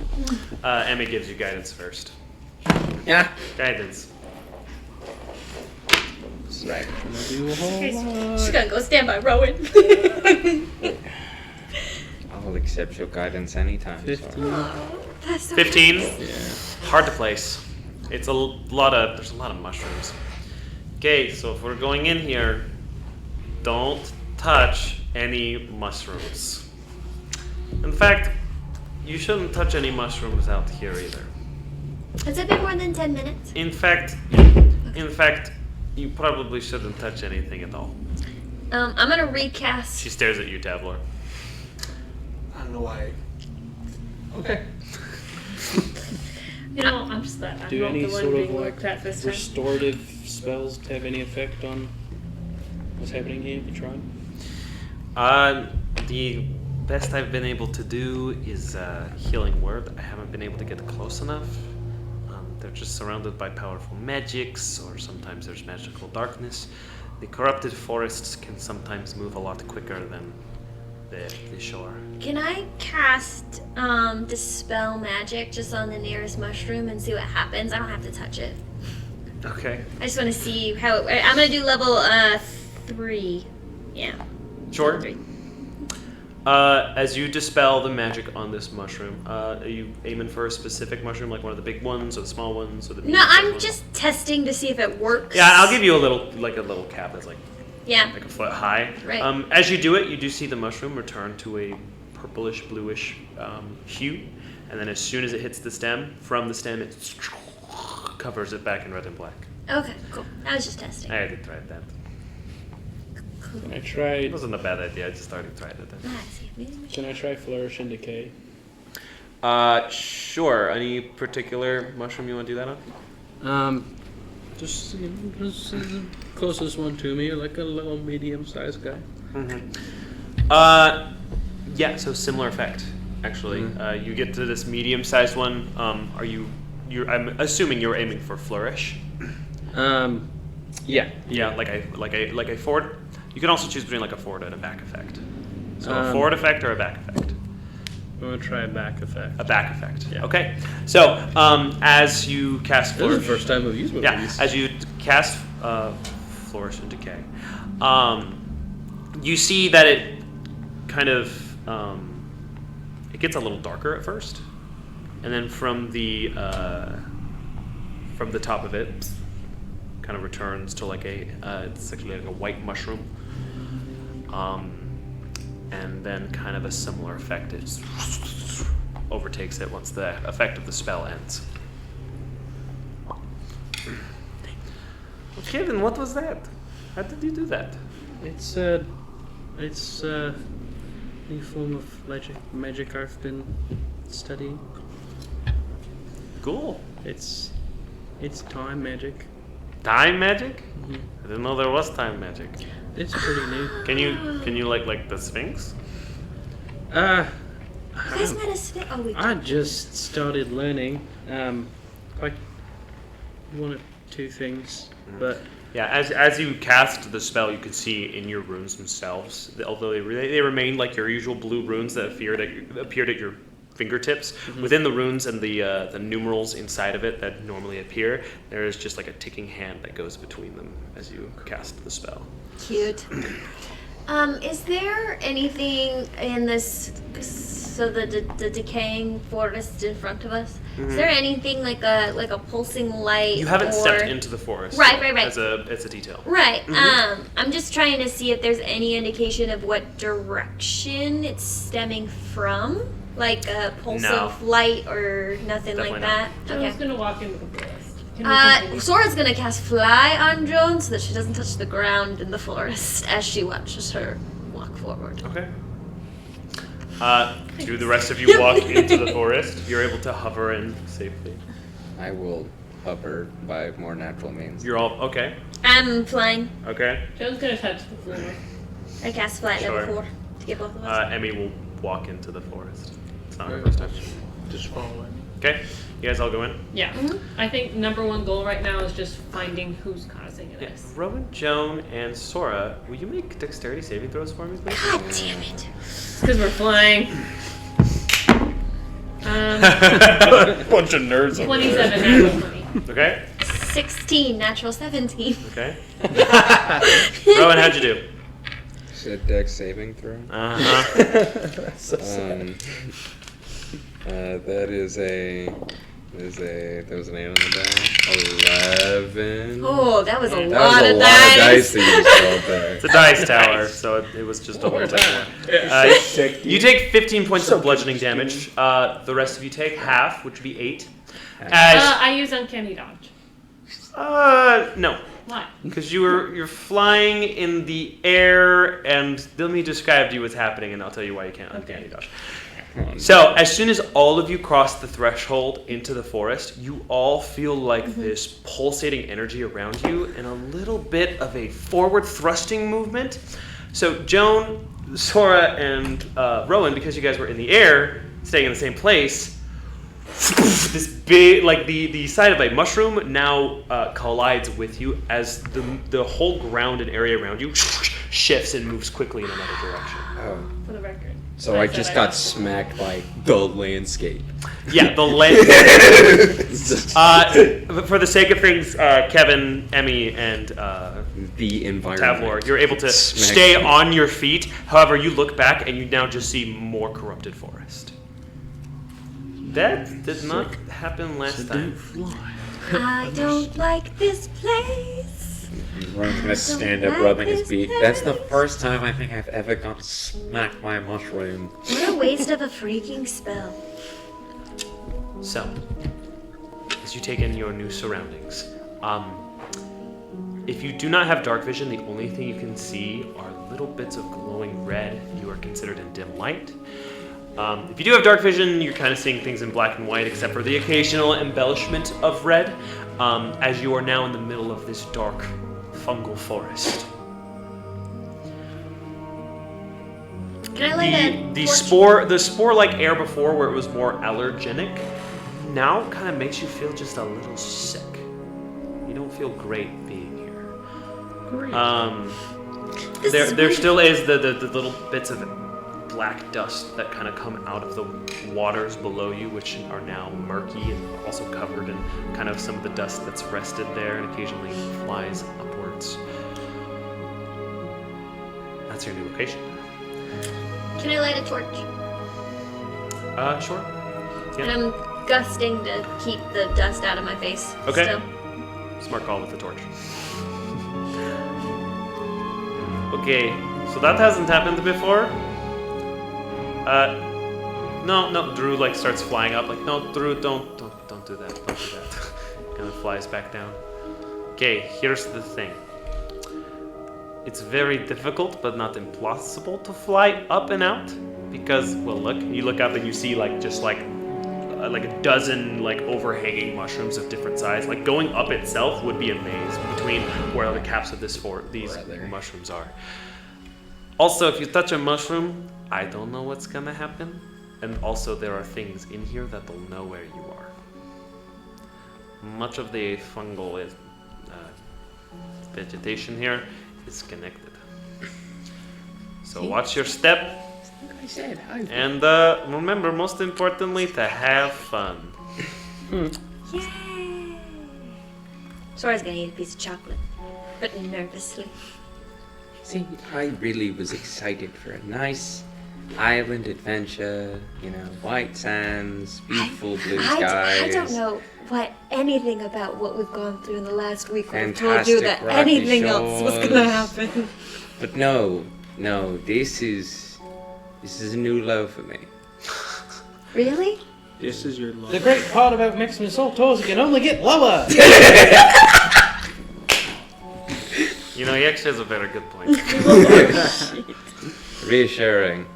Emmy gives you guidance first. Yeah. Guidance. Right. Gonna do a whole lot. She's gonna go stand by Rowan. I'll accept your guidance anytime. 15. Sora. That's so 15. nice. Yeah. Hard to place. It's a lot of. There's a lot of mushrooms. Okay, so if we're going in here, don't touch any mushrooms. In fact, you shouldn't touch any mushrooms out here either. Has it been more than 10 minutes? In fact, you probably shouldn't touch anything at all. I'm gonna recast. She stares at you, Tabler. I don't know why. Okay. You know, I'm just that. I'm Do not any the one sort of being like looked at this time. restorative spells have any effect on what's happening here? You tried? The best I've been able to do is healing word. I haven't been able to get close enough. They're just surrounded by powerful magics, or sometimes there's magical darkness. The corrupted forests can sometimes move a lot quicker than the shore. Can I cast dispel magic just on the nearest mushroom and see what happens? I don't have to touch it. Okay. I just want to see how. I'm gonna do level 3. Yeah. Sure. Level 3. As you dispel the magic on this mushroom, are you aiming for a specific mushroom, like one of the big ones, or the small ones, or the No, medium-sized I'm ones? just testing to see if it works. Yeah, I'll give you a little cap that's like Yeah. a foot high. Right. As you do it, you do see the mushroom return to a purplish bluish hue, and then as soon as it hits the stem, from the stem it covers it back in red and black. Okay, cool. I was just testing. I already tried that. Can I It try? wasn't a bad idea. I just already tried it. Ah, see, maybe we should- Can I try Flourish and Decay? Sure. Any particular mushroom you want to do that on? Just, you know, just the closest one to me, like a little medium-sized guy. Yeah. So similar effect, actually. You get to this medium-sized one. I'm assuming you're aiming for flourish. Yeah. Yeah, like a forward. You can also choose between like a forward and a back effect. So a Um, forward effect or a back effect. I'm gonna try a back effect. A back effect. Yeah. Okay. So as you cast This is the flourish, first time I've used one of yeah, these. as you cast flourish and decay, you see that it kind of it gets a little darker at first, and then from the top of it, kind of returns to like it's actually like a white mushroom, and then kind of a similar effect is overtakes it once the effect of the spell ends. Okay, then what was that? How did you do that? It's a new form of magic I've been studying. Cool. It's time magic. Time magic? I didn't know there was time magic. It's pretty new. Can you like the Sphinx? You guys met a spit. Oh, we I just started learning, like one or two things, but Yeah, as you cast the spell, you can see in your runes themselves, although they remain like your usual blue runes that appeared at your fingertips. Within the runes and the numerals inside of it that normally appear, there is just like a ticking hand that goes between them as you cast the spell. Cute. Is there anything in this? So the decaying forest in front of us. Is there anything like a pulsing light? You haven't or... stepped into the forest. Right. As a detail. Right. I'm just trying to see if there's any indication of what direction it's stemming from, like a pulse No. of light or nothing Definitely like that. Joan's Okay. gonna walk into the forest. Can we continue? Sora's gonna cast Fly on Joan so that she doesn't touch the ground in the forest as she watches her walk forward. Okay. Do the rest of you walk into the forest? You're able to hover in safely. I will hover by more natural means. You're all okay. I'm flying. Okay. Joan's gonna touch the floor. I cast Fly at Sure. level 4 to get both of us. Emmy will walk into the forest. It's not her Right. first time. Just follow it. Okay. You guys all go in. Yeah. I think number one goal right now is just finding who's causing this. Rowan, Joan, and Sora, will you make dexterity saving throws for me, please? God damn it. It's because we're flying. Bunch of nerds. 27 out of 20. Okay. 16, natural 17. Okay. Rowan, how'd you do? Said dex saving throw. Uh-huh. So sad. That is a. There was an 8 on the die. 11. Oh, that was a That lot was a of lot dice. of dice that you just rolled there. It's a dice tower, so it was just a weird one. You take 15 points of bludgeoning damage. The rest of you take half, which would be 8. I use uncanny dodge. No. Why? Because you're flying in the air, and let me describe to you what's happening, and I'll tell you why you can't uncanny dodge. So, as soon as all of you cross the threshold into the forest, you all feel like this pulsating energy around you and a little bit of a forward thrusting movement. So, Joan, Sora, and Rowan, because you guys were in the air, staying in the same place, this big, like the side of a mushroom now collides with you as the whole ground and area around you shifts and moves quickly in another direction. Oh. For the record. So I just got smacked by the landscape. Yeah, the landscape. For the sake of things, Kevin, Emmy, and The environment. Tavlor, you're able to stay on your feet. However, you look back and you now just see more corrupted forest. That did not happen last time. I don't like this place. Ron's gonna stand up, rubbing his beak. That's the first time I think I've ever gotten smacked by a mushroom. What a waste of a freaking spell. So, as you take in your new surroundings, if you do not have dark vision, the only thing you can see are little bits of glowing red. You are considered in dim light. If you do have dark vision, you're kind of seeing things in black and white, except for the occasional embellishment of red, as you are now in the middle of this dark fungal forest. Can I light a The torch? spore-like air before, where it was more allergenic, now kind of makes you feel just a little sick. You don't feel great being here. Great. There still is the little bits of black dust that kind of come out of the waters below you, which are now murky and also covered in kind of some of the dust that's rested there and occasionally flies upwards. That's your new location. Can I light a torch? Sure. And Yeah. I'm gusting to keep the dust out of my face. Okay. Still. Smart call with the torch. Okay, so that hasn't happened before. No, Drew like starts flying up, like, no, Drew, don't do that, don't do that. Kind of flies back down. Okay, here's the thing. It's very difficult, but not impossible to fly up and out, because, well, look, you look up and you see like a dozen like overhanging mushrooms of different size. Like going up itself would be a maze between where the caps of these mushrooms are. Also, if you touch a mushroom, I don't know what's gonna happen. And also there are things in here that will know where you are. Much of the fungal vegetation here is connected. So watch your step. Like I said, And remember, most importantly, to have fun. Yay! Sora's gonna eat a piece of chocolate, but nervously. See, I really was excited for a nice island adventure, white sands, beautiful blue skies. I don't know anything about what we've gone through in the last week. I've told you that Fantastic rocky anything else was gonna happen. But no, this is a new low for me. Really? This is your love. the great part about Maximus Ultor is it can only get lower. You know, he actually has a very good point. Reassuring.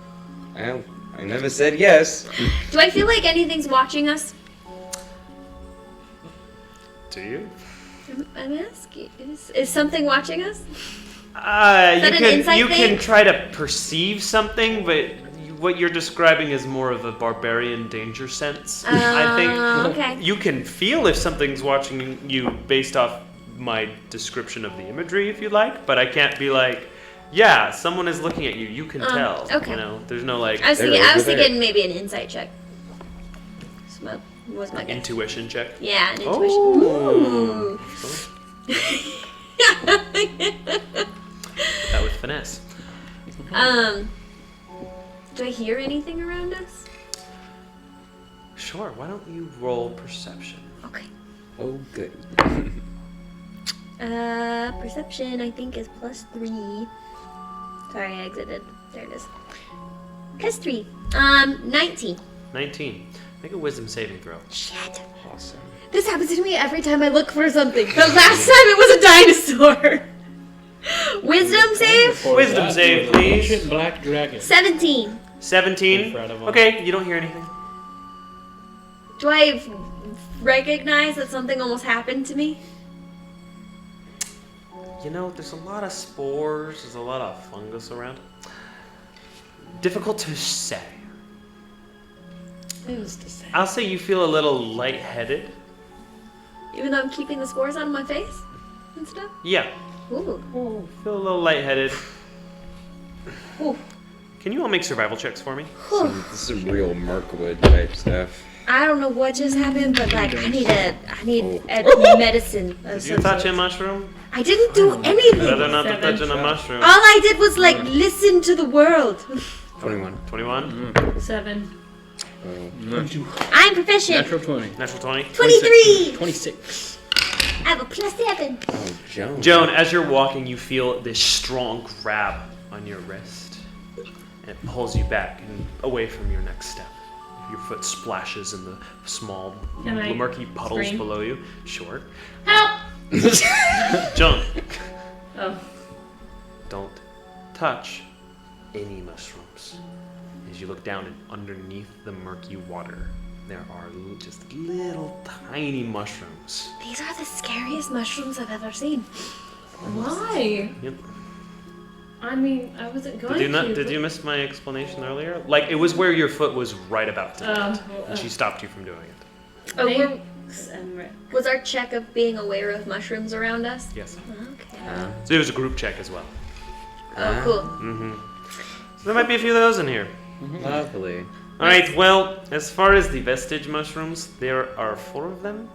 Well, I never said yes. Do I feel like anything's watching us? Do you? I'm asking. Is something watching us? You can try to perceive something, but what you're describing is more of a barbarian danger sense. I think Okay. you can feel if something's watching you based off my description of the imagery, if you like, but I can't be like, yeah, someone is looking at you. You can tell. Okay. There's no like. I was They're over thinking there. maybe an insight check. Smoke. was my guess. Intuition check. Yeah, an intuition. Oh. Ooh. That with finesse. Do I hear anything around us? Sure. Why don't you roll perception? Okay. Oh, good. Perception I think is +3. Sorry, I exited. There it is. +3. 19. 19. Make a wisdom saving throw. Shit. Awesome. This happens to me every time I look for something. The last time it was a dinosaur. Wisdom save? Before Wisdom that, save, there was an please. ancient black dragon. 17. 17. Incredible. Okay, you don't hear anything. Do I recognize that something almost happened to me? You know, there's a lot of spores, there's a lot of fungus around. Difficult to say. Who's to say? I'll say you feel a little lightheaded. Even though I'm keeping the spores out of my face and stuff? Yeah, Ooh. feel a little lightheaded. Ooh. Can you all make survival checks for me? This is real Mirkwood type stuff. I don't know what just happened, but like I need a medicine. Of Did you some touch a sort. mushroom? I didn't do anything. Better not to Seven. touch a mushroom. All I did was like listen to the world. 21. 21? 7. Oh. I'm proficient. Natural 20. Natural 20? 23. 26. I have a +7. Oh, Joan. Joan, as you're walking, you feel this strong grab on your wrist. And it pulls you back and away from your next step. Your foot splashes in the small, Can I murky puddles scream? below you. Sure. Help! Joan, Oh. don't touch any mushrooms. As you look down and underneath the murky water, there are just little tiny mushrooms. These are the scariest mushrooms I've ever seen. Why? Yep. I mean, I wasn't going Did you not? to. Did you miss my explanation earlier? Like it was where your foot was right about to land, and she stopped you from doing it. Oh, Thanks, Emmerich. was our check of being aware of mushrooms around us? Yes. Okay. So it was a group check as well. Oh, cool. Mm-hmm. So there might be a few of those in here. Lovely. All right. Well, as far as the vestige mushrooms, there are 4 of them,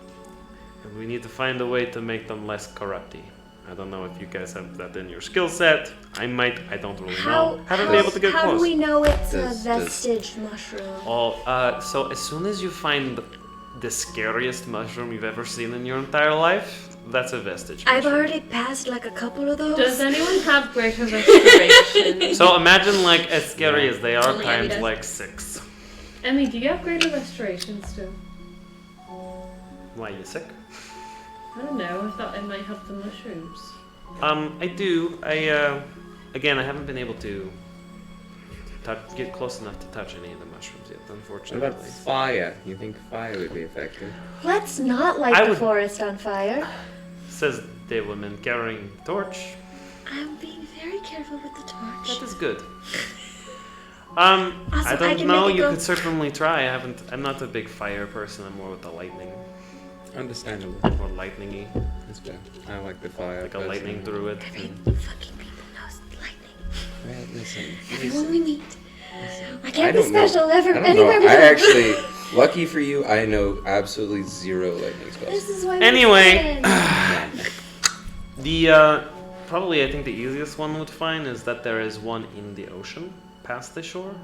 and we need to find a way to make them less corrupty. I don't know if you guys have that in your skill set. I might. I don't really know. Haven't been able to get how close. do we know it's Does- a vestige mushroom? So as soon as you find the scariest mushroom you've ever seen in your entire life, that's a vestige I've mushroom. already passed like a couple of those. Does anyone have greater restoration? So imagine like as scary as they are Only Abby times does. like 6. Emmy, do you have greater restoration still? Why, you sick? I don't know. I thought it might help the mushrooms. I do. Again, I haven't been able to get close enough to touch any of the mushrooms yet, What unfortunately. about fire? You think fire would be effective? Let's not light I the would- forest on fire. Says the woman carrying the torch. I'm being very careful with the torch. That is good. I I don't can know. make it You go- could certainly try. I'm not a big fire person. I'm more with the lightning, Understandable. more lightningy, That's good. I like the fire. like a lightning druid. Every fucking people knows lightning. Well, listen. Everyone we meet. I I can't be don't know. special ever I don't anywhere know. we I go. actually, lucky for you, I know absolutely 0 lightning spells. This is why Anyway. we're friends. The probably I think the easiest one would find is that there is one in the ocean past the shore.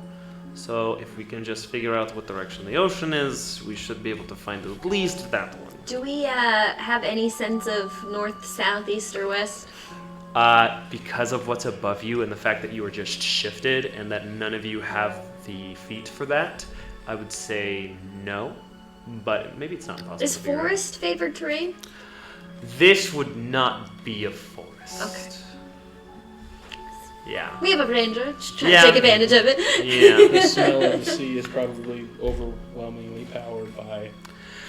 So if we can just figure out what direction the ocean is, we should be able to find at least that one. Do we have any sense of north, south, east, or west? Because of what's above you and the fact that you are just shifted and that none of you have the feet for that, I would say no. But maybe it's not impossible. Is to figure out. forest favored terrain? This would not be a forest. Okay. Yeah. We have a ranger. Just try Yeah. to take advantage of it. Yeah. The smell of the sea is probably overwhelmingly powered by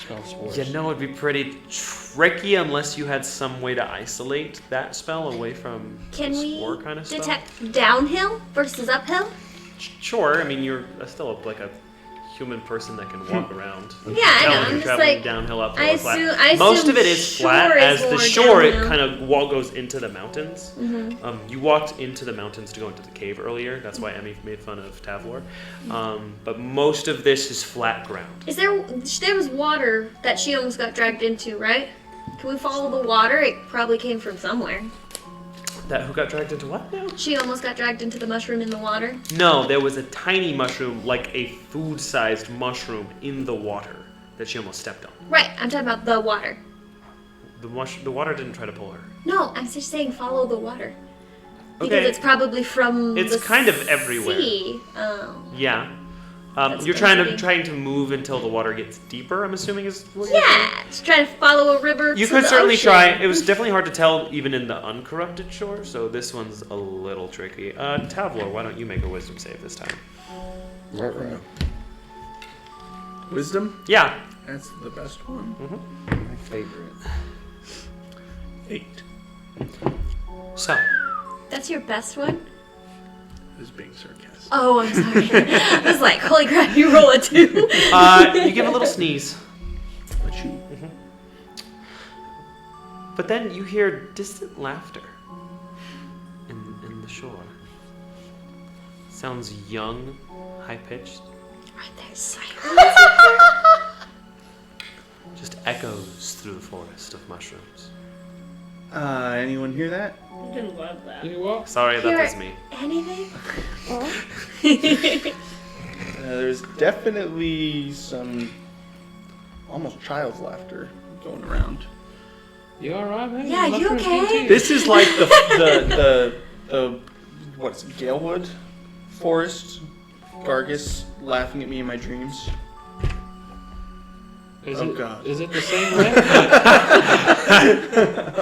smell spores. You know, it'd be pretty tricky unless you had some way to isolate that spell away from Can the we spore kind of stuff. detect downhill versus uphill? Sure. I mean, you're still like a human person that can walk around. Yeah, I Tell know. when I'm you're just traveling like, downhill, uphill, I or flat. assume Most of it is flat. shore is As the more shore, it downhill. kind of wall goes into the mountains. Mm-hmm. You walked into the mountains to go into the cave earlier. That's why Emmy made fun of Tavlor. But most of this is flat ground. There was water that she almost got dragged into, right? Can we follow the water? It probably came from somewhere. That who got dragged into what now? She almost got dragged into the mushroom in the water. No, there was a tiny mushroom, like a food-sized mushroom, in the water that she almost stepped on. Right, I'm talking about the water. The water didn't try to pull her. No, I'm just saying follow the water. Because Okay. it's probably from It's the kind of everywhere. sea. Oh. Yeah. That's You're comforting. trying to move until the water gets deeper, I'm assuming is what you're saying? Yeah, just trying to follow a river You to could the certainly ocean. try. It was definitely hard to tell even in the uncorrupted shore, so this one's a little tricky. Tavlor, why don't you make a wisdom save this time? Ruh-roh. Wisdom? Yeah. That's the best one. My favorite. 8. So, That's your best one? Is being sarcastic. Oh, I'm sorry. I was like, holy crap, you roll a 2. you give a little sneeze. But you. But then you hear distant laughter in the shore. Sounds young, high-pitched, Are there sirens? just echoes through the forest of mushrooms. Anyone hear that? I didn't love that. You what? Sorry, that Hear was me. Anything? There's definitely some almost child's laughter going around. You alright, man? Yeah, you Mushrooms okay? good too. This is like the what's it, Galewood forest. Gargus laughing at me in my dreams. Is Oh, it, God. Is it the same laugh?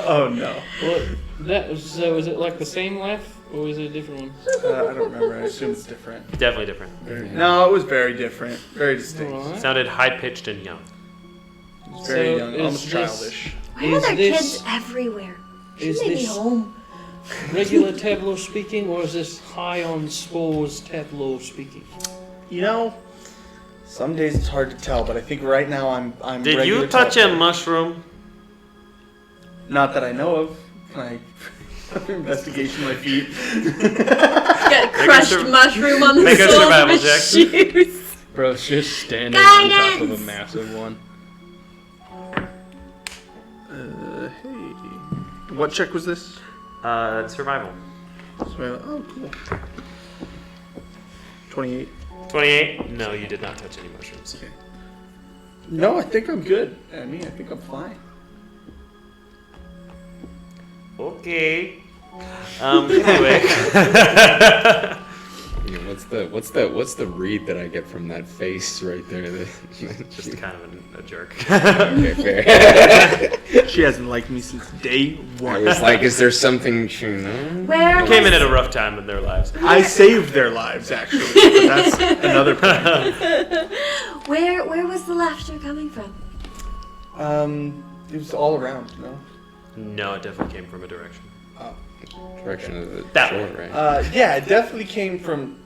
Oh no. Well, so is it like the same laugh, or is it a different one? I don't remember. I assume it's different. Definitely different. No, it was very different. Very distinct. Alright. Sounded high-pitched and young. It was very So young, is almost this- childish. Why are Is there this- kids everywhere? is Should they be this- home? Regular Tavlor speaking, or is this high on spores Tavlor speaking? You know, some days it's hard to tell, but I think right now I'm. Did regular you touch a Tavlor. mushroom? Not that I know of. Can I investigation my feet? Got a crushed sur- mushroom on the make a soles of survival his check. shoes. Bro, it's just standing on top of a Guidance! massive one. Hey. What check was this? Survival. Oh, cool. 28. 28? No, you did not touch any mushrooms. Okay. No, I think I'm good. I think I'm fine. Okay. Anyway. Yeah, what's the read that I get from that face right there? Just kind of a jerk. Okay, fair. She hasn't liked me since day I one. was like, is there something she knows? Where Came in was- at a rough time in their lives. I saved their lives, actually. But that's another point. Where was the laughter coming from? It was all around, no? No, it definitely came from a direction. Direction of the That shore, way. right? Yeah, it definitely came from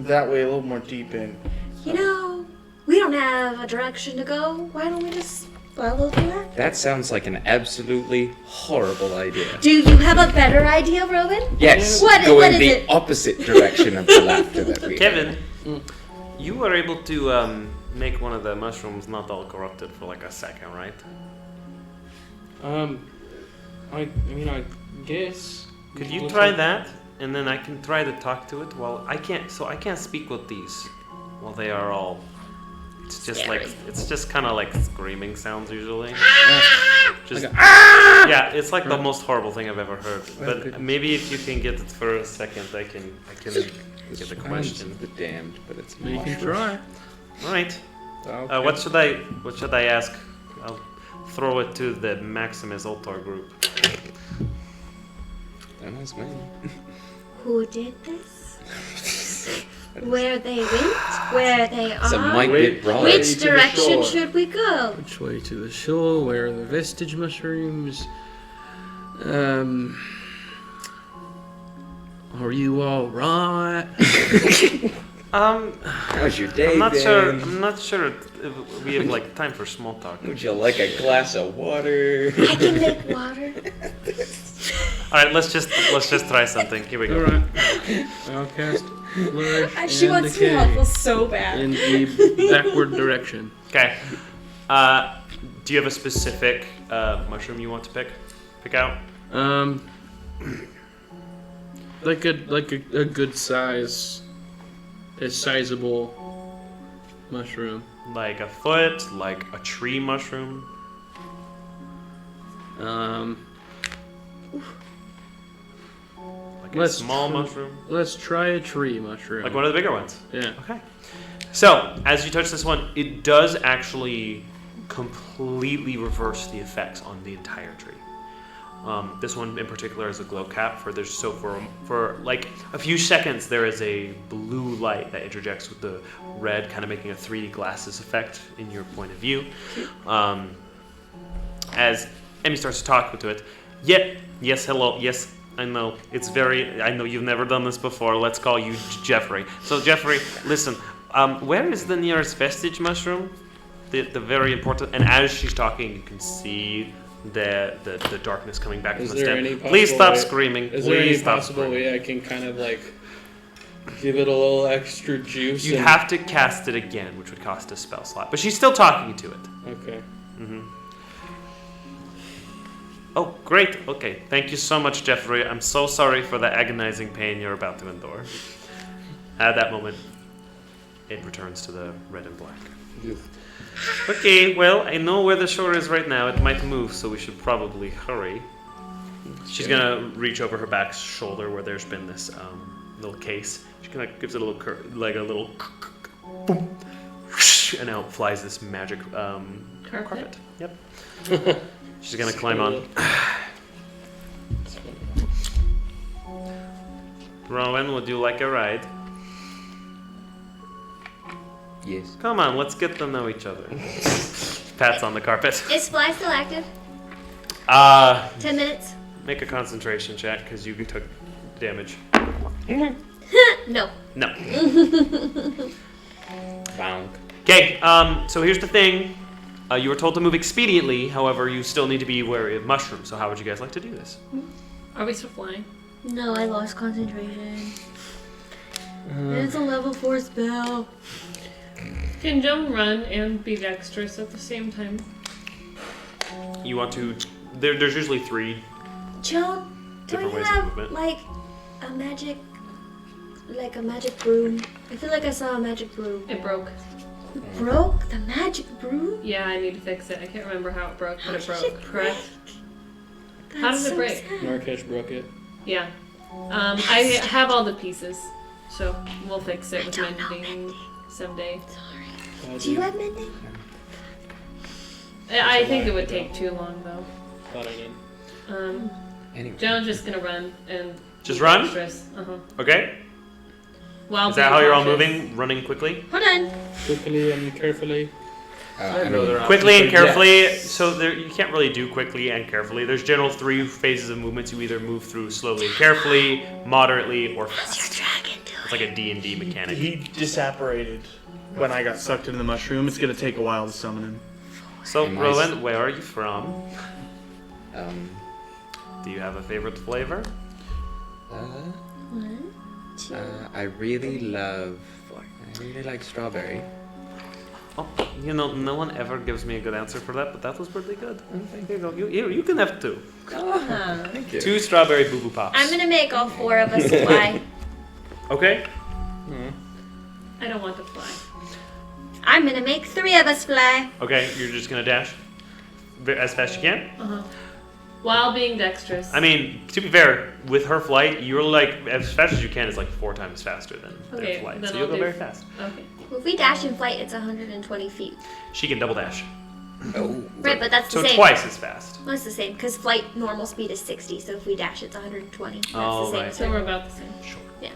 that way, a little more deep in. You know, we don't have a direction to go. Why don't we just follow the laughter? That sounds like an absolutely horrible idea. Do you have a better idea, Robin? Yes, What going is the it? opposite direction of the laughter that we Kevin, you were able to make one of the mushrooms not all corrupted for like a second, right? I mean, I guess. Could you Looks try like- that, and then I can try to talk to it? Well, I can't speak with these while they are all. It's just Scary. like it's just kind of like screaming sounds usually. Just Like yeah, it's like the most horrible thing I've ever heard. Well, But goodness. maybe if you can get it for a second, I can get the Signs question. of the damned, but it's You can mushroom. try. All right. Okay. What should I ask? I'll throw it to the Maximus Ultor group. Don't ask me. Who did this? Where they went? Where they It's a are? might bit broad. to Which the direction shore. should we go? Which way to the shore? Where are the vestige mushrooms? Are you all right? How's your day I'm not been? sure. I'm not sure if we have like time for small talk. Would you like a glass of water? I can make water. All right, let's just try something. Here we go. Alright. I'll cast Flourish She and wants to be Decay helpful so bad. in the backward direction. Okay. Do you have a specific mushroom you want to pick out? Like a good size, a sizable mushroom. Like a foot, like a tree mushroom. Like a Let's small try- mushroom. Let's try a tree mushroom. Like one of the bigger ones. Yeah. Okay. So, as you touch this one, it does actually completely reverse the effects on the entire tree. This one in particular is a glow cap. For like a few seconds, there is a blue light that interjects with the red, kind of making a 3D glasses effect in your point of view. As Emmy starts to talk to it, yes, hello, yes, I know. I know you've never done this before. Let's call you Jeffrey. So Jeffrey, listen, where is the nearest vestige mushroom? The very important, and as she's talking, you can see the darkness coming back Is from the there stem. any possible Please stop way- screaming. Is there any Please stop possible screaming. way I can kind of like give it a little extra juice? You and- have to cast it again, which would cost a spell slot. But she's still talking to it. Okay. Oh, great. Okay. Thank you so much, Jeffrey. I'm so sorry for the agonizing pain you're about to endure. At that moment, it returns to the red and black. Okay, well, I know where the shore is right now. It might move, so we should probably hurry. She's gonna reach over her back shoulder where there's been this little case. She kind of gives it a little like a little boom, and out flies this magic carpet. Yep. She's gonna climb on. Rowan, would you like a ride? Yes. Come on, let's get to know each other. Pats on the carpet. Is Fly still active? 10 minutes? Make a concentration check because you took damage. No. No. Bound. Okay, so here's the thing. You were told to move expediently, however, you still need to be wary of mushrooms. So how would you guys like to do this? Are we still flying? No, I lost concentration. It's a level 4 spell. Can Joan run and be dexterous at the same time? You want to... There's usually 3. Joan, don't Different you ways of have movement. like a magic broom? I feel like I saw a magic broom. It broke. You broke the magic broom? Yeah, I need to fix it. I can't remember how it broke, How but it did broke. it Correct? break? How did it That's break? so sad. Marrakesh broke it. Yeah. I have all the pieces, so we'll fix it with don't know mending someday. Sorry. Do you have mending? I think it would take too long though. Thought I did. Anyway. Joan's just gonna run and Just be run? dexterous. Okay? While Is that being how you're all cautious. moving? Running quickly? Hold on. Quickly and carefully. I mean, Quickly and Yeah. carefully. So you can't really do quickly and carefully. There's general 3 phases of movements. You either move through slowly and carefully, moderately, or fast. It's like a D&D mechanic. He disapparated when I got sucked into the mushroom. It's gonna take a while to summon him. So, Am I Roland, where are you from? um, Do you have a favorite flavor? I really like strawberry. Oh, you know, no one ever gives me a good answer for that, but that was pretty good. Here you go. You can have 2. Thank you. 2 strawberry boo-boo pops. I'm gonna make all 4 of us fly. Okay. I don't want to fly. I'm gonna make 3 of us fly. Okay, you're just gonna dash as fast as you can. While being dexterous. I mean, to be fair, with her flight, you're like as fast as you can is like 4 times faster than Okay, their flight, then so you'll I'll go do- very fast. Okay. Well, if we dash in flight, it's 120 feet. She can double dash, Oh. Right, but that's so the same. twice as fast. Well, it's the same, because flight normal speed is 60, so if we dash, it's 120. That's Oh, the same. right. So we're about the same. Sure. Yeah.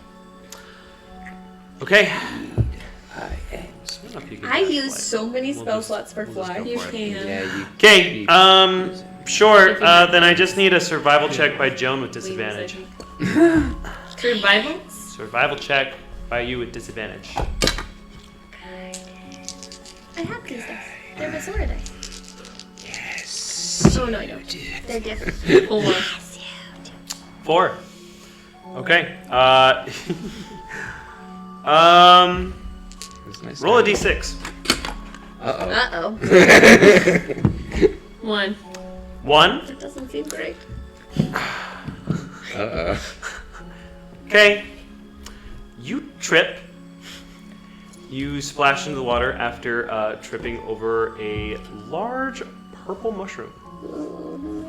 Okay. I am. I use so many We'll spell just- slots for we'll just fly. go You for it. can. Yeah, you. Okay. Sure. Then I just need a survival check by Joan with Please, disadvantage. I think. Survival? Survival check by you at disadvantage. I have these dice. They're my sword dice. Yes. Oh no, I don't. They're different. 4. 4. Okay. That's nice. Roll a d6. Uh-oh. 1. 1. That doesn't seem great. Uh-oh. Okay. You trip. You splash into the water after tripping over a large purple mushroom. Oh,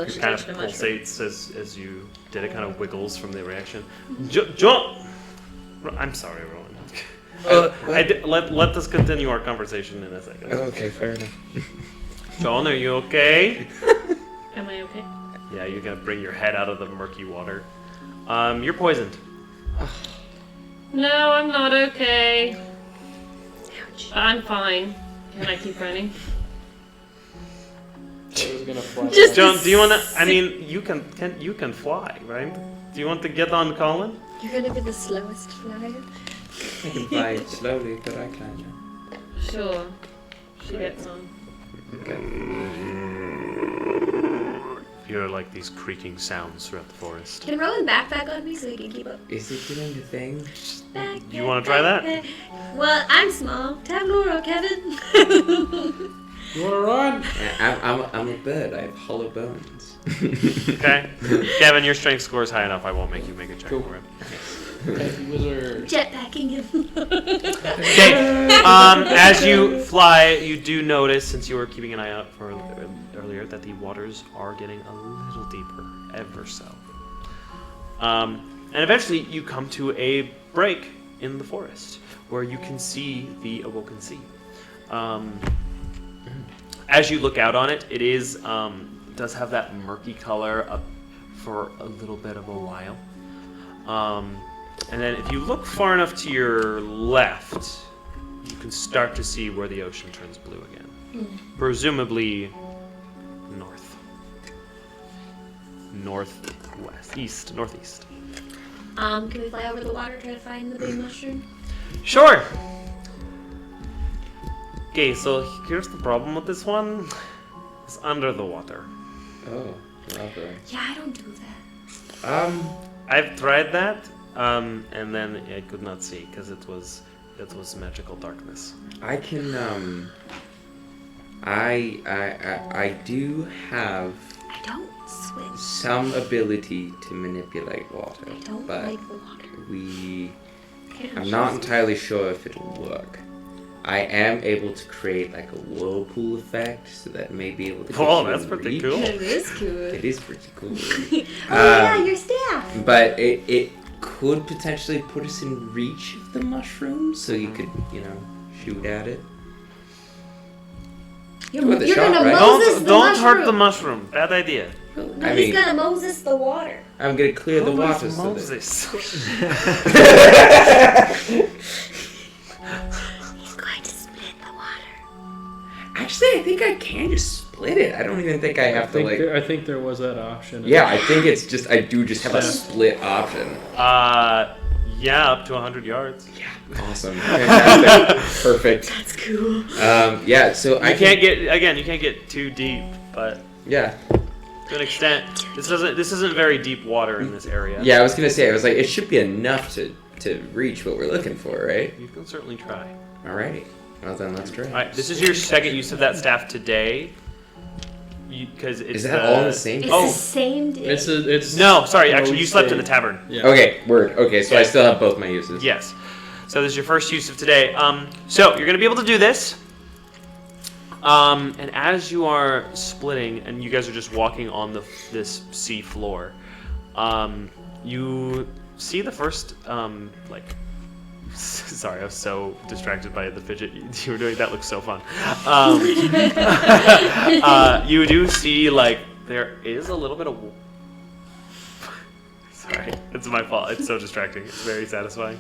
she It kind of touched a mushroom. pulsates as you did. It kind of wiggles from the reaction. Jump! I'm sorry, Rowan. Let us continue our conversation in a second. Okay, fair enough. John, are you okay? Am I okay? Yeah, you're gonna bring your head out of the murky water. You're poisoned. No, I'm not okay. Ouch. I'm fine. Can I keep running? I was gonna fly. Just- John, do you wanna? I mean, you can fly, right? Do you want to get on Colin? You're gonna be the slowest flyer. I can fly slowly, but I can. Sure. She gets on. Hear like these creaking sounds throughout the forest. Can Rowan backpack on me so he can keep up? Is it doing the thing? Backpack, You wanna try that? backpack. Well, I'm small. Tab Laura, Kevin. You wanna run? I'm a bird. I have hollow bones. Okay, Kevin, your strength score is high enough. I won't make you make a check Cool. for it. Heavy wizard. Jetpacking him. Okay. As you fly, you do notice, since you were keeping an eye out for earlier, that the waters are getting a little deeper, ever so. And eventually, you come to a break in the forest where you can see the Awoken Sea. As you look out on it, it is does have that murky color up for a little bit of a while. And then if you look far enough to your left, you can start to see where the ocean turns blue again. Presumably north. Northeast. Can we fly over the water, try to find the big mushroom? Sure! Okay, so here's the problem with this one. It's under the water. Oh, lovely. Yeah, I don't do that. I've tried that, and then I could not see because it was magical darkness. I can I do have I don't swim. some ability to manipulate water, I don't but like the water. I'm not entirely sure if it'll work. I am able to create like a whirlpool effect, so that may be able to. Oh, get that's you pretty reach. cool. It is cool. It is pretty cool. Oh yeah, your staff. But it could potentially put us in reach of the mushroom, so you could, shoot at it. You're Worth a you're shot, gonna right? Moses the Don't hurt the mushroom. mushroom. Bad idea. No, I he's mean- gonna Moses the water. I'm gonna clear the Who water is so that. Moses? He's going to split the water. Actually, I think I can just split it. I don't even think I have to like. I think there was that option. Yeah, I think it's just I do just have a split option. Yeah, up to 100 yards. Yeah, awesome, fantastic, perfect. That's cool. Yeah, so You can't get too deep, but Yeah, to an extent, this isn't very deep water in this area. yeah. I was gonna say, I was like, it should be enough to reach what we're looking for, right? You can certainly try. Alrighty. Well then, let's try. All right, this is your second use of that staff today. Because it's Is that all in the same? It's Oh. the same day. It's No, sorry. Actually, you slept in the Downstage. tavern. Yeah. Okay, word. Okay, so I still have both my uses. Yes. So this is your first use of today. So you're gonna be able to do this. And as you are splitting, and you guys are just walking on this sea floor, you see the first Sorry, I was so distracted by the fidget you were doing. That looks so fun. You do see there is a little bit of. Sorry, it's my fault. It's so distracting. It's very satisfying.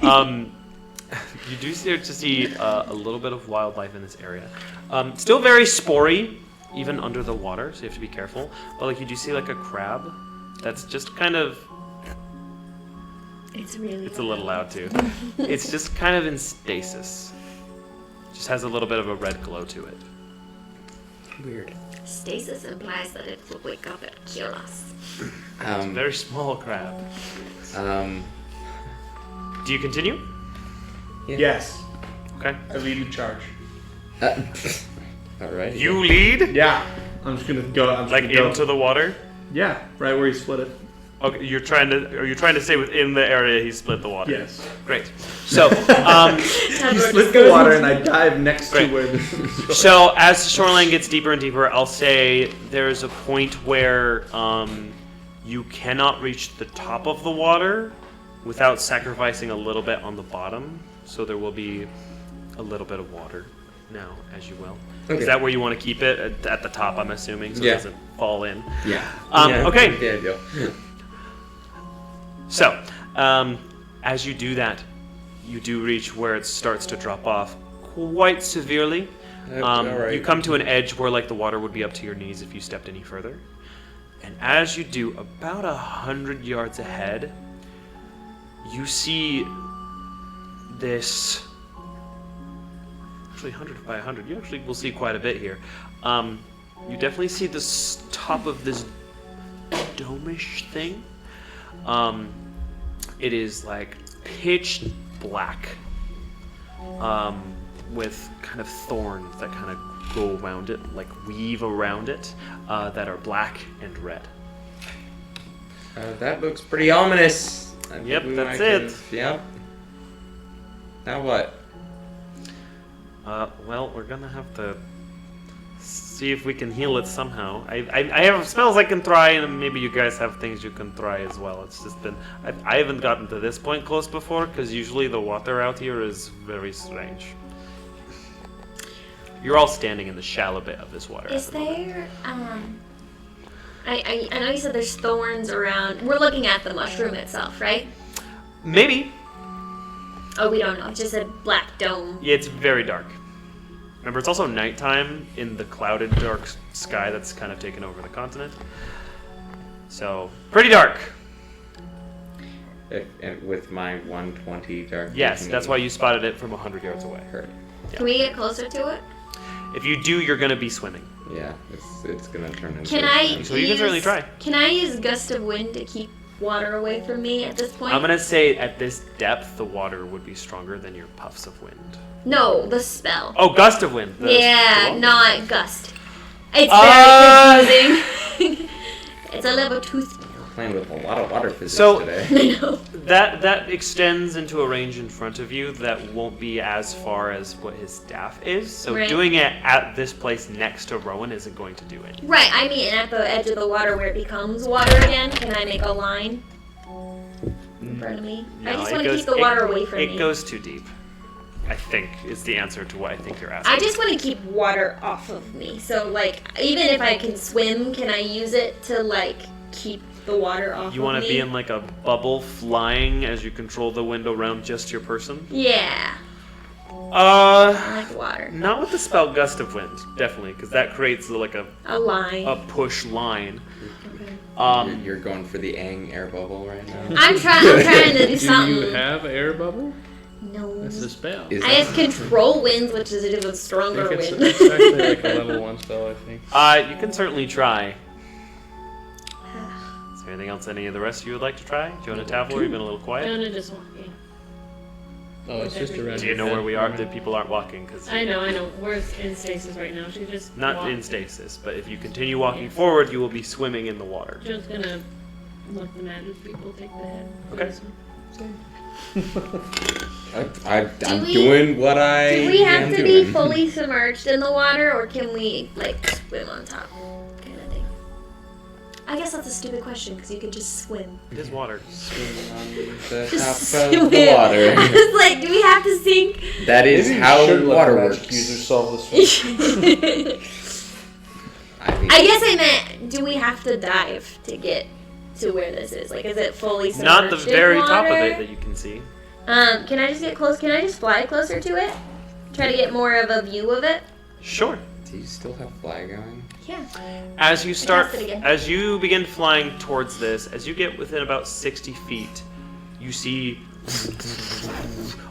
You do start to see a little bit of wildlife in this area. Still very spory, even under the water, so you have to be careful. But you do see a crab that's just kind of It's really. It's a little loud too. It's just kind of in stasis. Just has a little bit of a red glow to it. Weird. Stasis implies that it will wake up and kill us. It's a very small crab. Do you continue? Yes. Okay. I lead the charge. All right. You lead? Yeah. I'm just gonna go. Into the water? Yeah, right where he split it. Okay, are you trying to stay within the area he split the water? Yes. Great. So, You split the water and I dive next Great. to where the so as the shoreline gets deeper and deeper, I'll say there's a point where you cannot reach the top of the water without sacrificing a little bit on the bottom. So there will be a little bit of water now, as you will. Okay. Is that where you want to keep it? At the top, I'm assuming, so it doesn't fall in. Yeah. Okay. Yeah, ideal. So, as you do that, you do reach where it starts to drop off quite severely. All right. You come to an edge where like the water would be up to your knees if you stepped any further. And as you do, about 100 yards ahead, you see this. Actually, 100 by 100. You actually will see quite a bit here. You definitely see the top of this dome-ish thing. It is like pitch black, with kind of thorns that kind of go around it, like weave around it, that are black and red. That looks pretty ominous. I Yep, think that's I it. Yep. Now what? Well, we're gonna have to see if we can heal it somehow. I have spells I can try, and maybe you guys have things you can try as well. It's just been I haven't gotten to this point close before, because usually the water out here is very strange. You're all standing in the shallow bit of this water. Is there, I know you said there's thorns around. We're looking at the mushroom itself, right? Maybe. Oh, we don't know. It's just a black dome. Yeah, it's very dark. Remember, it's also nighttime in the clouded, dark sky that's kind of taken over the continent. So, pretty dark. With my 120 dark. Yes, vision. that's why you spotted it from 100 yards away. Heard. Can we get closer to it? If you do, you're going to be swimming. Yeah, it's gonna turn into. Can I? So you can certainly try. Can I use gust of wind to keep water away from me at this point? I'm going to say at this depth, the water would be stronger than your puffs of wind. No, the spell. Oh, gust of wind. Yeah, not gust. It's very confusing. It's a level 2 spell. Playing with a lot of water physics So- today. I know. That extends into a range in front of you that won't be as far as what his staff is. So Right. doing it at this place next to Rowan isn't going to do it. Right, I mean at the edge of the water where it becomes water again, can I make a line in front of me? I just want to keep the water away from me. It goes too deep, I think, is the answer to what I think you're asking. I just want to keep water off of me. So, like, even if I can swim, can I use it to, like, keep the water off You of want me? to be in like a bubble flying as you control the wind around just your person? Yeah, I like water. Not with the spell Gust of Wind, definitely, because that creates like a line. push line. You're going for the Aang air bubble right now. I'm trying to do Do something. you have air bubble? No. That's a spell. Is I have control winds, which is an even stronger it's wind. actually like a level 1 spell, I think. You can certainly try. Is there anything else any of the rest of you would like to try? Jonah Tavler, you've been a little quiet. Jonah just walking. Oh, it's just around Do you know where we are? The people aren't walking because I know. We're in stasis right now. She just not walked. in stasis, but if you continue walking forward, you will be swimming in the water. Joe's gonna let the magic people take the head. Okay. I'm doing what I Do we have am to doing. be fully submerged in the water, or can we, like, swim on top? Kind of thing. I guess that's a stupid question, because you could just swim. It is water. The Just top of the swim. water. I was like, do we have to sink? That is Maybe you how should let water the magic works. users solve this one. I guess I meant, do we have to dive to get to where this is? Like, is it fully submerged Not the very in top of water? it that you can see. Can I just get close? Can I just fly closer to it? Try to get more of a view of it? Sure. Do you still have flag going? Yeah. As you start, cast it again. as you begin flying towards this, as you get within about 60 feet, you see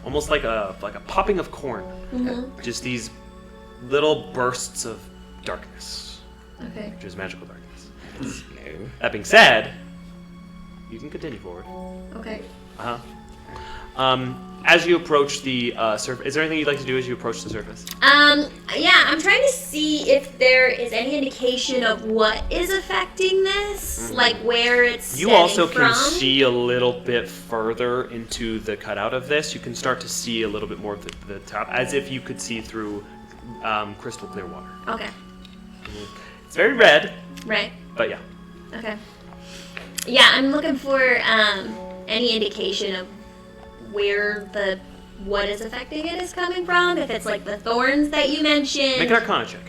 almost like a popping of corn. Just these little bursts of darkness. Okay. Which is magical darkness. No. That being said, you can continue forward. Okay. As you approach the surface, is there anything you'd like to do as you approach the surface? Yeah, I'm trying to see if there is any indication of what is affecting this, like where it's You also from. can see a little bit further into the cutout of this. You can start to see a little bit more of the top, as if you could see through crystal clear water. Okay. It's very red, Right. but yeah. Okay. Yeah, I'm looking for any indication of where what is affecting it is coming from. If it's like the thorns that you mentioned. Make an Arcana check.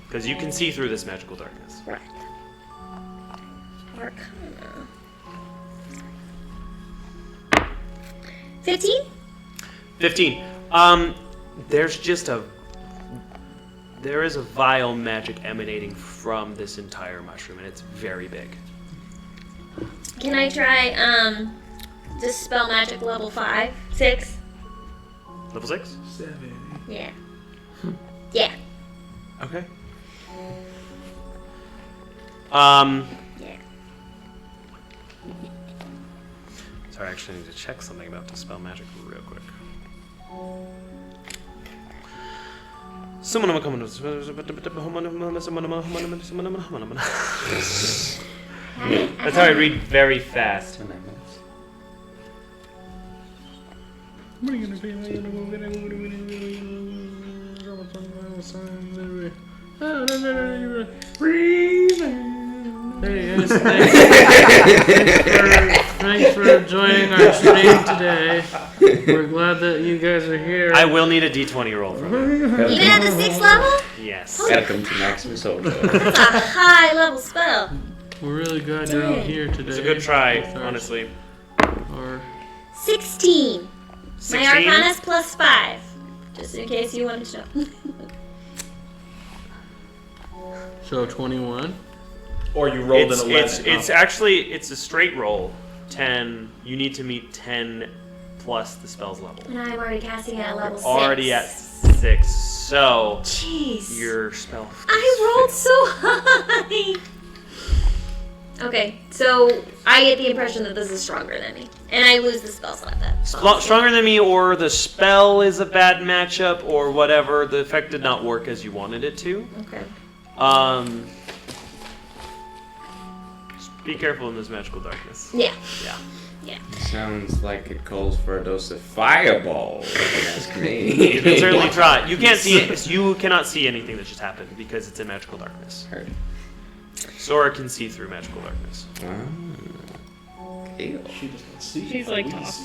Because you can see through this magical darkness. Right. Arcana. 15? 15. There is a vile magic emanating from this entire mushroom, and it's very big. Can I try dispel magic level 5? 6? Level 6? 7. Yeah. Yeah. Okay. Yeah. Sorry, I actually need to check something about dispel magic real quick. That's how I read very fast. Hey guys, thanks for joining our stream today. We're glad that you guys are here. I will need a d20 roll from you. Even at the 6th level? Yes. Welcome to Maximus Ultor. That's a high level spell. We're really glad you're out here today. It's a good try, with our- honestly. Our 16. 16? My Arcana's plus 5. Just in case you wanted to know. show 21. Or you rolled an 11. It's actually a straight roll. 10. You need to meet 10 plus the spell's level. And I'm already casting it at level 6. Already at 6. So Jeez. your spell. I rolled so high. Okay, so I get the impression that this is stronger than me, and I lose the spell slot. That Stronger than me, or the spell is a bad matchup, or whatever. The effect did not work as you wanted it to. Okay. Just be careful in this magical darkness. Yeah. Yeah. Yeah. Sounds like it calls for a dose of fireball. If you ask me. You can certainly try. You can't see it. You cannot see anything that just happened because it's in magical darkness. Heard. Sora can see through magical darkness. Ew. She doesn't see. She's like tough.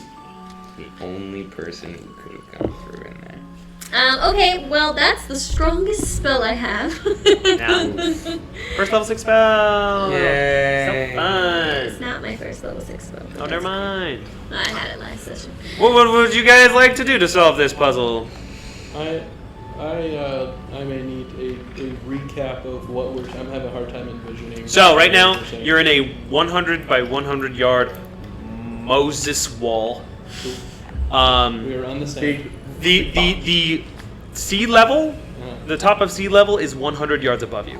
The only person who could have gone through in there. Okay, well, that's the strongest spell I have. Now, first level 6 spell. Yay. So fun. It's not my first level 6 spell. Oh, never mind. I had it last session. What would you guys like to do to solve this puzzle? I may need a recap of what we're. I'm having a hard time envisioning. So right now what saying. you're in a 100 by 100 yard Moses wall. We are on the same. The sea level, the top of sea level is 100 yards above you.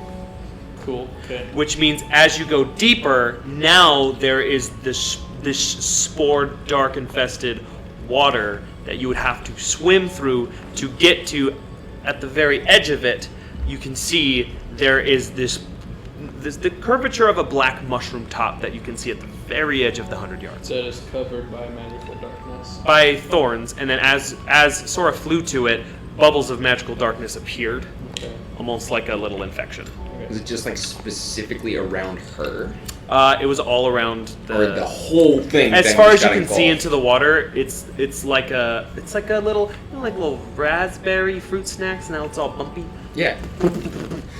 Cool. Okay. Which means as you go deeper, now there is this spore dark infested water that you would have to swim through to get to. At the very edge of it, you can see there is the curvature of a black mushroom top that you can see at the very edge of the 100 yards. That is covered by magical darkness. By thorns, and then as Sora flew to it, bubbles of magical darkness appeared, Okay. almost like a little infection. Was it just like specifically around her? It was all around Or the whole thing? As then far just as you got can see engulfed? into the water, it's like a little like little raspberry fruit snacks. Now it's all bumpy. Yeah.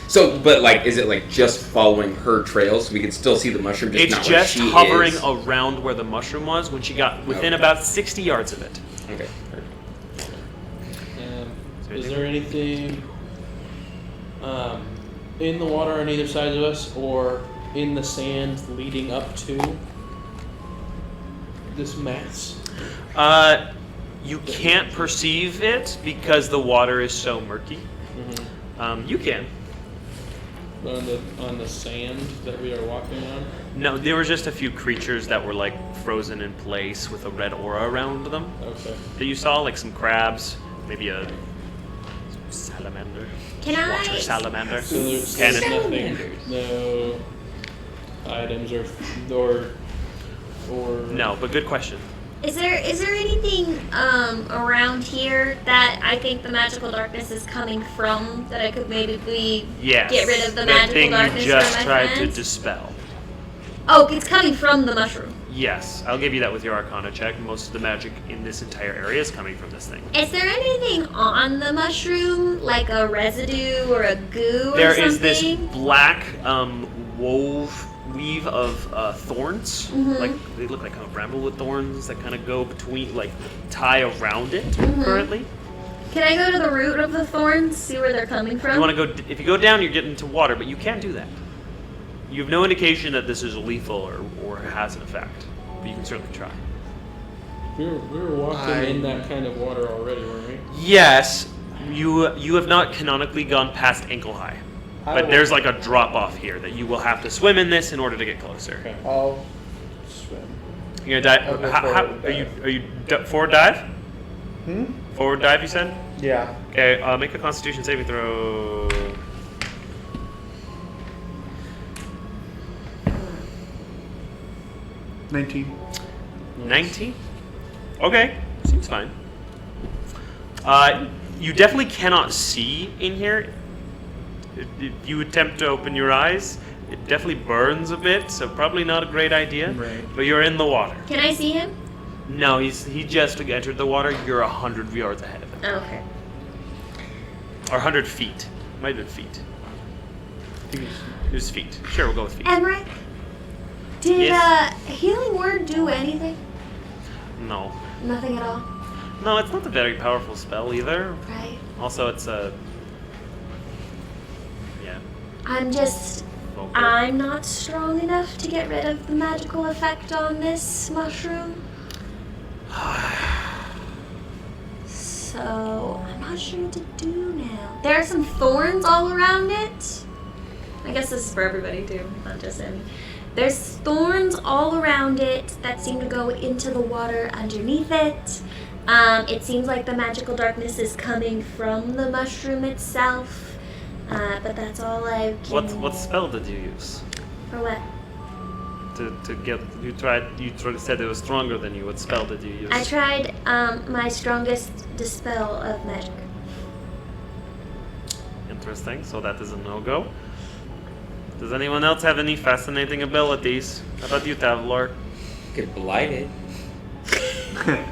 So, but like, is it like just following her trail so we can still see the mushroom? Just It's not where just she hovering is? around where the mushroom was when she got within Okay. about 60 yards of it. Okay. Is there anything in the water on either side of us, or in the sand leading up to? this mass? You can't perceive it because the water is so murky. You can. On the sand that we are walking on? No, there were just a few creatures that were like frozen in place with a red aura around them. Okay. That you saw, like some crabs, maybe a salamander. Water salamander. So there's Cannon. nothing, no items or No, but good question. Is there anything around here that I think the magical darkness is coming from that I could maybe Yes. get rid of the that magical thing darkness you just from my tried friends? to dispel. Oh, it's coming from the mushroom. Yes, I'll give you that with your Arcana check. Most of the magic in this entire area is coming from this thing. Is there anything on the mushroom, like a residue or a goo or There something? is this black weave of thorns. Like they look like kind of bramblewood thorns that kind of go between, like tie around it currently. Can I go to the root of the thorns, see where they're coming from? You want to go? If you go down, you're getting into water, but you can't do that. You have no indication that this is lethal or has an effect, but you can certainly try. We were walking in that kind of water already, weren't we? Yes, you have not canonically gone past ankle high, but there's like a drop off here that you will have to swim in this in order to get closer. Okay. I'll swim. You're gonna dive. I'll go forward Are you forward dive? Hmm? Forward dive, you said? Yeah. Okay, make a Constitution saving throw. 19. 19? Okay, seems fine. You definitely cannot see in here. If you attempt to open your eyes, it definitely burns a bit, so probably not a great idea. Right. But you're in the water. Can I see him? No, he just entered the water. You're 100 yards ahead of him. Oh, okay. Or 100 feet. Might have been feet. It was feet. Sure, we'll go with feet. Emmerich, did Yes? Healing Word do anything? No. Nothing at all. No, it's not a very powerful spell either. Right. Also, it's a... Yeah. I'm not strong enough to get rid of the magical effect on this mushroom. So, I'm not sure what to do now. There are some thorns all around it. I guess this is for everybody too, not just him. There's thorns all around it that seem to go into the water underneath it. It seems like the magical darkness is coming from the mushroom itself. But that's all I can... What spell did you use? For what? To get... You said it was stronger than you. What spell did you use? I tried my strongest dispel of magic. Interesting. So that is a no-go. Does anyone else have any fascinating abilities? How about you, Tavlor? Get blighted.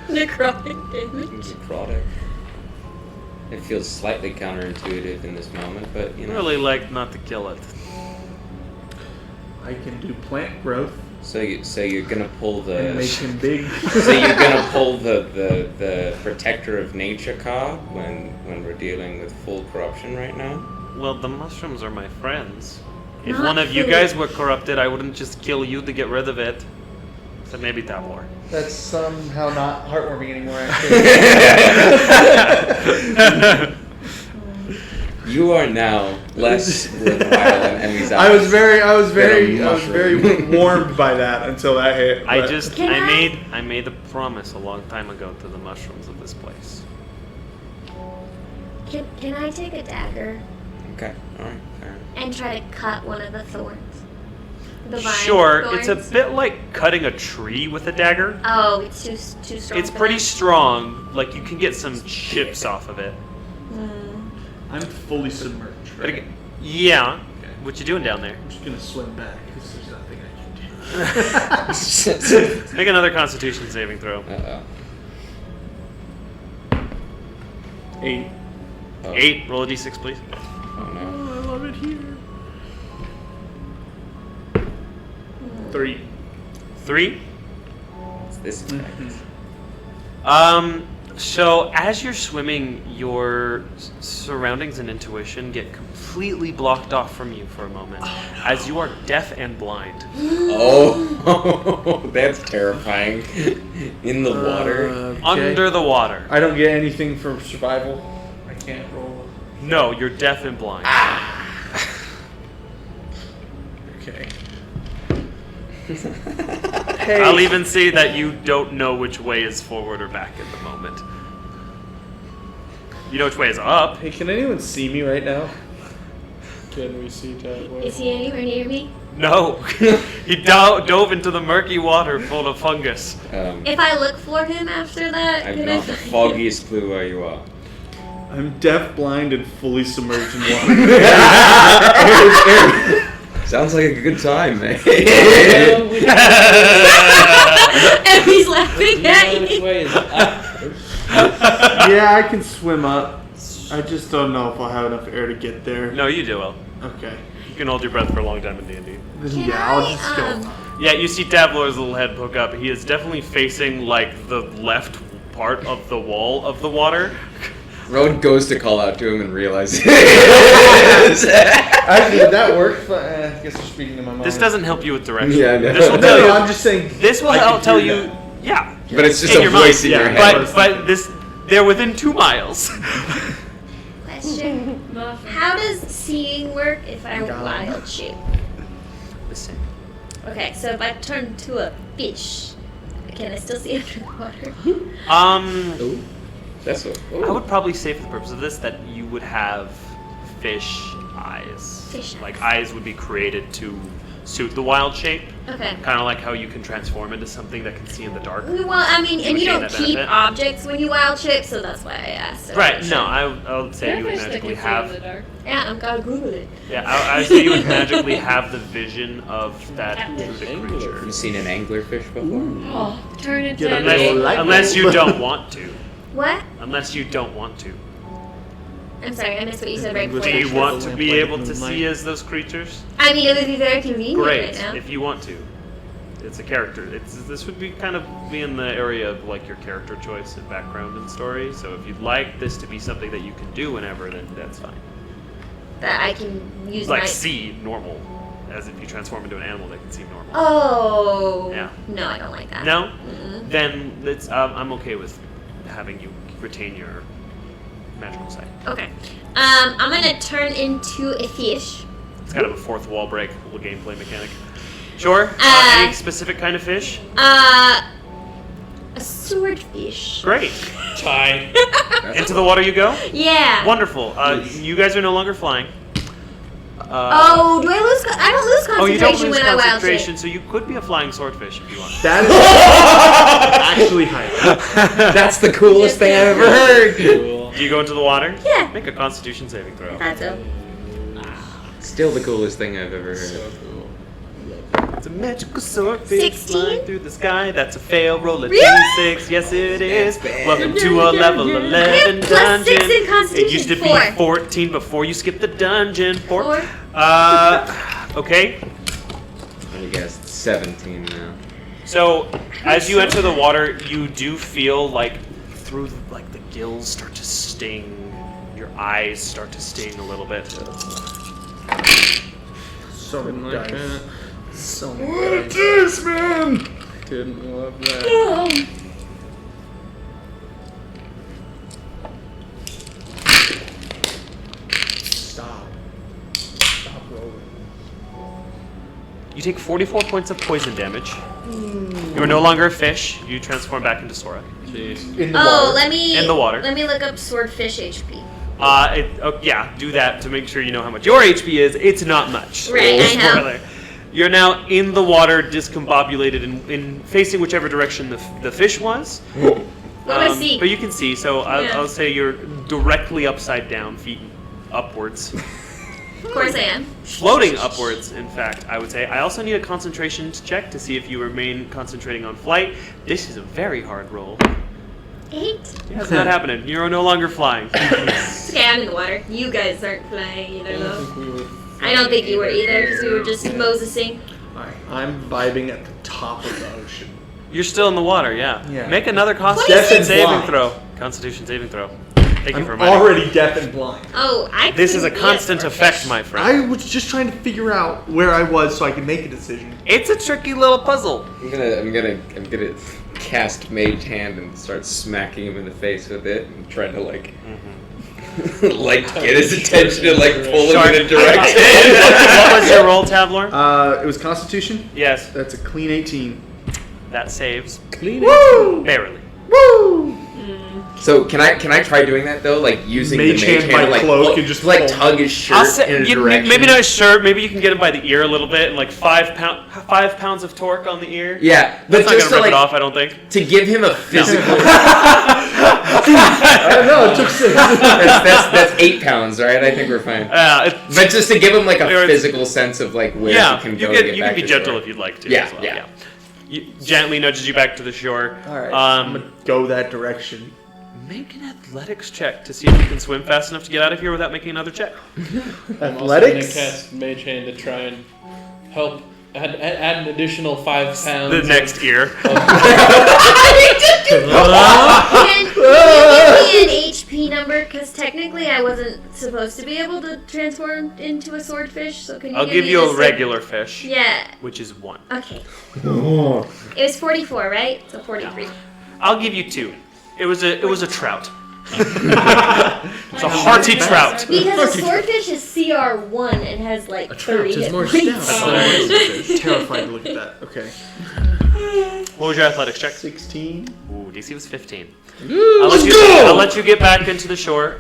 Necrotic damage. Necrotic. It feels slightly counterintuitive in this moment, but you know. Really like not to kill it. I can do plant growth So you're gonna pull and make the. him big. So you're gonna pull the protector of nature card when we're dealing with full corruption right now. Well, the mushrooms are my friends. If Not one of you food. guys were corrupted, I wouldn't just kill you to get rid of it. So maybe Tavlor. That's somehow not heartwarming anymore, actually. You are now less worthwhile than Emmy's I was very mushroom. warmed by that until that hit. I but- just Can I made a promise a long time ago to the mushrooms of this place. Can I take a dagger Okay, alright, fair enough. and try to cut one of the thorns? The vine Sure, thorns? it's a bit like cutting a tree with a dagger. Oh, it's too strong. It's for pretty that? strong. Like you can get some chips off of it. I'm fully submerged, But right? again, yeah. Okay. What you doing down there? I'm just gonna swim back because there's nothing I can do. Make another Constitution saving throw. Uh-oh. 8. Oh. 8. Roll a d6, please. Oh no. I love it here. 3. 3. It's this Mm-hmm. effect. So, as you're swimming, your surroundings and intuition get completely blocked off from you for a moment, as you are deaf and blind. Oh, that's terrifying. In the water. Okay. Under the water. I don't get anything for survival. I can't roll. No, you're deaf and blind. Okay. I'll even say that you don't know which way is forward or back at the moment. You know which way is up. Hey, can anyone see me right now? Can we see that way? Is he anywhere near me? No. He dove into the murky water full of fungus. If I look for him after that, I've can not I the find foggiest clue where you are. I'm deaf, blind, and fully submerged in water. Sounds like a good time, man. And he's laughing at Which me. way is up? Yeah, I can swim up. I just don't know if I'll have enough air to get there. No, you do well. Okay. You can hold your breath for a long time in D&D. Then Can yeah, I'll I, just go. Yeah, you see Davlor's little head poke up. He is definitely facing, like, the left part of the wall of the water. Road goes to call out to him and realizes. Actually, would that work? I guess you're speaking to my mom. This doesn't help you with direction. Yeah, no. This will No, tell no, you. I'm just saying. This will I help can tell do you. that. Yeah. But it's just In a your voice mind. in your Yeah, head. But this, they're within 2 miles. Question. How does seeing work if I'm wild shape? Listen. Okay, so if I turn to a fish, can I still see under the water? Ooh, that's what. Ooh. I would probably say for the purpose of this that you would have fish eyes. Fish Like eyes would be created to suit the wild shape. Okay. Kind of like how you can transform into something that can see in the dark. Well, I mean, and you gain don't that keep benefit. objects when you wild shape, so that's why I asked. Right, no, I would say you would Fish that magically can see in the have. dark. Yeah, I'm gonna Google it. Yeah, I would say you would magically have the vision of that through the creature. Have you seen an anglerfish before? Oh, turn into Get a Unless, little light unless you bulb. don't want to. What? Unless you don't want to. I'm sorry, I missed what you said right before Do you that. want to be able to see as those creatures? I mean, it would be very convenient Great, right now. if you want to. It's a character. This would be kind of be in the area of like your character choice and background and story. So if you'd like this to be something that you can do whenever, then that's fine. That I can use Like my. see normal, as if you transform into an animal, they can see normal. Oh. Yeah. No, I don't like that. No, Mm-mm. then it's I'm okay with having you retain your magical sight. Okay. I'm gonna turn into a fish. It's kind of a fourth wall break, little gameplay mechanic. Sure. Any specific kind of fish? A swordfish. Great. Tie. Into the water you go. Yeah. Wonderful. You guys are no longer flying. Oh, do I lose? I don't lose concentration Oh, you don't lose when I wild concentration, shape. so you could be a flying swordfish if you want. That is actually high. That's the coolest thing I've ever heard. Cool. Do you go into the water? Yeah. Make a Constitution saving throw. That's it. Still the coolest thing I've ever heard. So cool. It's a magical swordfish 16? flying through the sky. That's a fail. Roll a Really? d6. Yes, it is. Welcome to a level 11 I have plus dungeon. 6 in Constitution. It used to be 4. 14 before you skipped the dungeon. 4. 4. Okay. Let me guess, 17 now. So, as you enter the water, you do feel like through like the gills start to sting. Your eyes start to sting a little bit. So Didn't many like dice. that. So many dice, man. Didn't love that. Stop. Stop rolling. You take 44 points of poison damage. You are no longer a fish. You transform back into Sora. Jeez. In the Oh, water. let me. In the water. Let me look up swordfish HP. Yeah, do that to make sure you know how much your HP is. It's not much. Right, I know. Spoiler. You're now in the water, discombobulated, in facing whichever direction the fish was. What do I see? But you can see, so Yeah. I'll say you're directly upside down, feet upwards. Of course I am. Floating upwards, in fact, I would say. I also need a concentration check to see if you remain concentrating on flight. This is a very hard roll. 8. That's not happening. You're no longer flying. It's okay, I'm in the water. You guys aren't flying either, I don't though. think we were. I don't think you were either, because we were just Mosesing. Alright, I'm vibing at the top of the ocean. You're still in the water, yeah. Yeah. Make another constitution That's saving flying. throw. Constitution saving throw. Thank you for I'm reminding me. already deaf and blind. Oh, I. This is a couldn't be constant effect, swordfish. my friend. I was just trying to figure out where I was so I could make a decision. It's a tricky little puzzle. I'm gonna cast Mage Hand and start smacking him in the face with it and try to like get his attention and like pull him in a direction. What was your roll, Tavlor? It was Constitution. Yes, That's a clean 18. that saves. Clean Woo! Barely. Woo! So can I try doing that though? Like using Mage the hand Mage by Hand to, like, cloak and just like pull. tug his I'll shirt say, in a you- direction. maybe not his shirt. Maybe you can get him by the ear a little bit, and like 5 pounds of torque on the ear. Yeah, but That's not just gonna to rip like it off, I don't think. to give him a physical. I don't know, it took 6. that's 8 pounds, right? I think we're fine. But just to give him like a It's- physical sense of like where Yeah, he can you go. can to get you back can be to gentle shore. if you'd like to. Yeah, as well, yeah. You gently nudges you back to the shore. Alright. I'm gonna go that direction. Make an athletics check to see if you can swim fast enough to get out of here without making another check. I'm also gonna Athletics? cast Mage Hand to try and help add an additional 5 pounds. The next ear. Can you give me an HP number? Because technically I wasn't supposed to be able to transform into a swordfish. So can you I'll give give me you a sword- regular fish, Yeah. which is 1. Okay. It was 44, right? So 43. I'll give you 2. It was a trout. It's a hearty trout. Because a swordfish is CR1 and has like 30 is hit more points. stout. Terrified to look at that. Okay. What was your athletics check? 16. Ooh, DC was 15. I'll let you get back into the shore.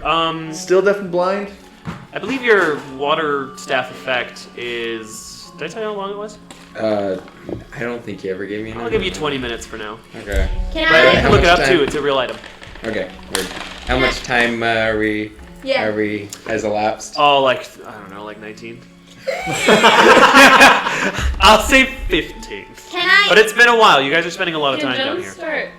Still deaf and blind? I believe your water staff effect is. Did I tell you how long it was? I don't think you ever gave me. I'll give you 20 minutes for now. Okay. Can But you I? can look it up much too. time? It's a real item. Okay. Weird. How much time are we has elapsed? Oh, like I don't know, like 19. I'll say 15. Can I? But it's been a while. You guys are spending a lot of Can time down Jones here. start?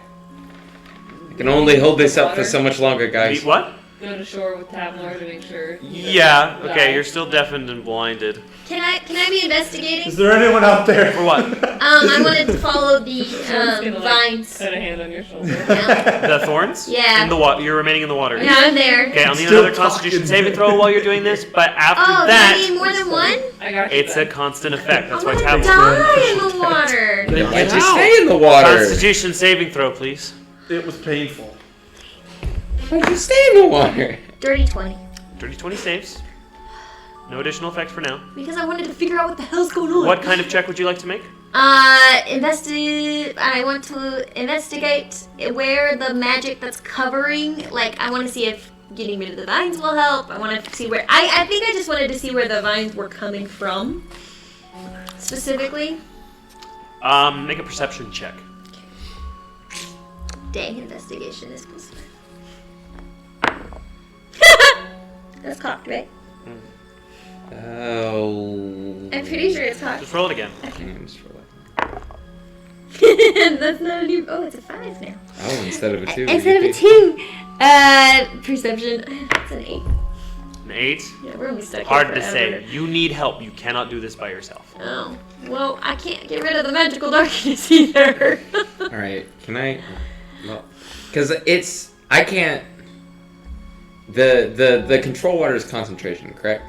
I can only hold this up for so much longer, guys. What? Go to shore with Tavlor to make sure. Yeah. Okay. You're still deafened and blinded. Can I be investigating? Is there anyone out there? For what? I wanted to follow the gonna, like, vines. Put a hand on your shoulder. Yeah. The thorns? Yeah. In the water. You're remaining in the water. Yeah, I'm there. Okay, I'll need Still another Constitution talking. saving throw while you're doing this, but after Oh, do I that, need more than one? I got you. it's a constant effect. That's why I'm Tablet. gonna die in the water. Then why'd you stay in the water? Constitution saving throw, please. It was painful. Why'd you stay in the water? Dirty 20. Dirty 20 saves. No additional effect for now. Because I wanted to figure out what the hell's going on. What kind of check would you like to make? I want to investigate where the magic that's covering, like, I want to see if getting rid of the vines will help. I want to see where, I think I just wanted to see where the vines were coming from, specifically. Make a perception check. Dang, investigation is plus 5. That's cocked, right? Oh. I'm pretty sure it's cocked. Just roll it again. That's not a new, oh, it's a 5 now. Oh, instead of a 2. Instead of a 2, perception, it's an 8. An 8. Yeah, we're gonna be stuck Hard here to forever. say. You need help. You cannot do this by yourself. Oh, well, I can't get rid of the magical darkness either. Alright, can I? Well, because I can't. The control water is concentration, correct?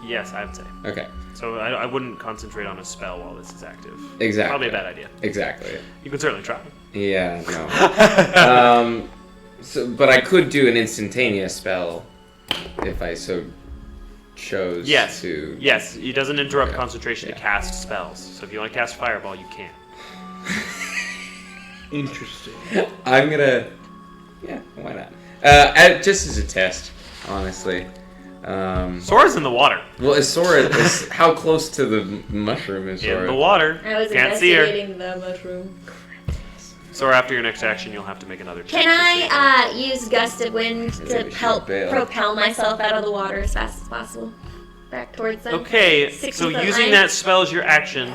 Yes, I would say. Okay, So I wouldn't concentrate on a spell while this is active. exactly. Probably a bad idea. Exactly. You can certainly try. Yeah, no. But I could do an instantaneous spell if I so chose Yes. to. Yes, it doesn't interrupt Yeah. concentration to Yeah. cast spells. So if you want to cast Fireball, you can. Interesting. I'm gonna. Yeah, why not? Just as a test, honestly. Sora's in the water. Well, is Sora? How close to the mushroom is In Sora? the water. I was Can't see her. investigating the mushroom. Sora, after your next action, you'll have to make another check. Can I use gust of wind Maybe to we should help bail. propel myself out of the water as fast as possible? Back towards them? Okay, 60 so foot using line? that spell as your action,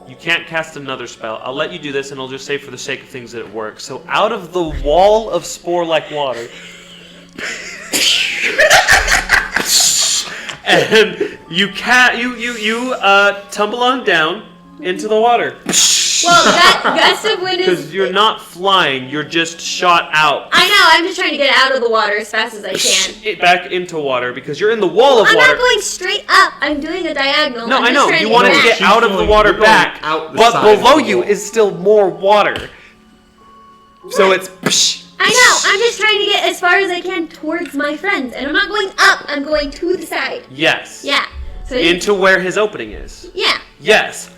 you can't cast another spell. I'll let you do this, and I'll just say for the sake of things that it works. So out of the wall of spore-like water, and you tumble on down into the water. Well, gust of wind Because is. you're not flying, you're just shot out. I know. I'm just trying to get out of the water as fast as I can. Back into water because you're in the wall of I'm water. not going straight up. I'm doing a diagonal. No, I'm I just know. trying You to wanted to back. get out of the water you're going back, out the but side below of the you wall. is still more water. So it's. I know. I'm just trying to get as far as I can towards my friends, and I'm not going up. I'm going to the side. Yes. Yeah. So Into where his opening is. yeah. Yes.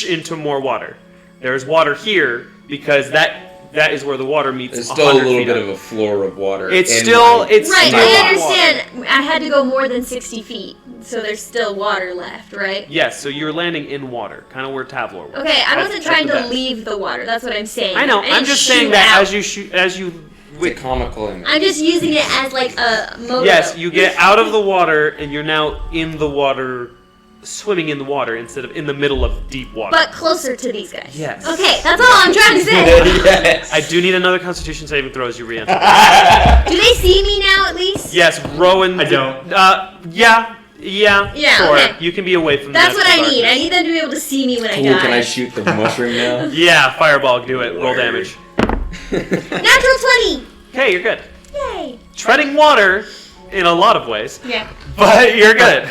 Into more water. There's water here because that is where the water meets. There's still a 100 little feet bit up. of a floor of water. It's in still. my- It's Right. still I water. understand. I had to go more than 60 feet, so there's still water left, right? Yes. So you're landing in water, kind of where Tavlor was. Okay, I At- wasn't at trying the to best. leave the water. That's what I'm saying. I know. didn't I'm just shoot saying that out. as you shoot, as you. It's a comical image. I'm just using it as like a motor. Yes, you get out of the water and you're now in the water, swimming in the water instead of in the middle of deep water. But closer to these guys. Yes. Okay, that's all I'm trying to say. Yes. I do need another Constitution saving throw as you re-enter. Do they see me now at least? Yes, Rowan. I don't. Yeah. Yeah, Sure. okay. You can be away from. That's the what I magical need. I darkness. need them to be able to see me when I Cool, die. can I shoot the mushroom now? Yeah, fireball. Do it. Roll Word. damage. Natural 20! Okay, you're good. Yay! Treading water, in a lot of ways, Yeah. but you're good.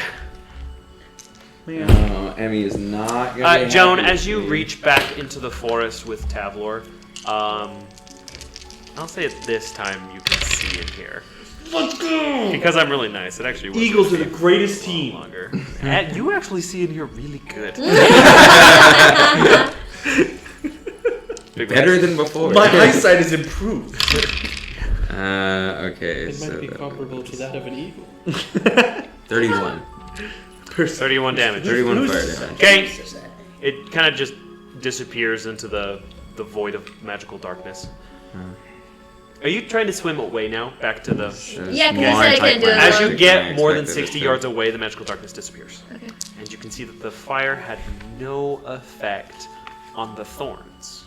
Emmy is not gonna be Joan, happy as you with me. reach back into the forest with Tavlor, I'll say at this time you can see in here. Let's go! Because I'm really nice, it actually was Eagles are gonna the be greatest a team. lot longer. And you actually see in here really good. Big Better than before. My eyesight is improved. Okay, It so might be comparable to that of an eagle. 31. 31 damage. 31 fire damage. Okay, it kind of just disappears into the void of magical darkness. Are you trying to swim away now, back to the... Yeah, 'cause I said I couldn't do it As you alone. get more than 60 yards away, the magical darkness disappears. Okay. And you can see that the fire had no effect on the thorns.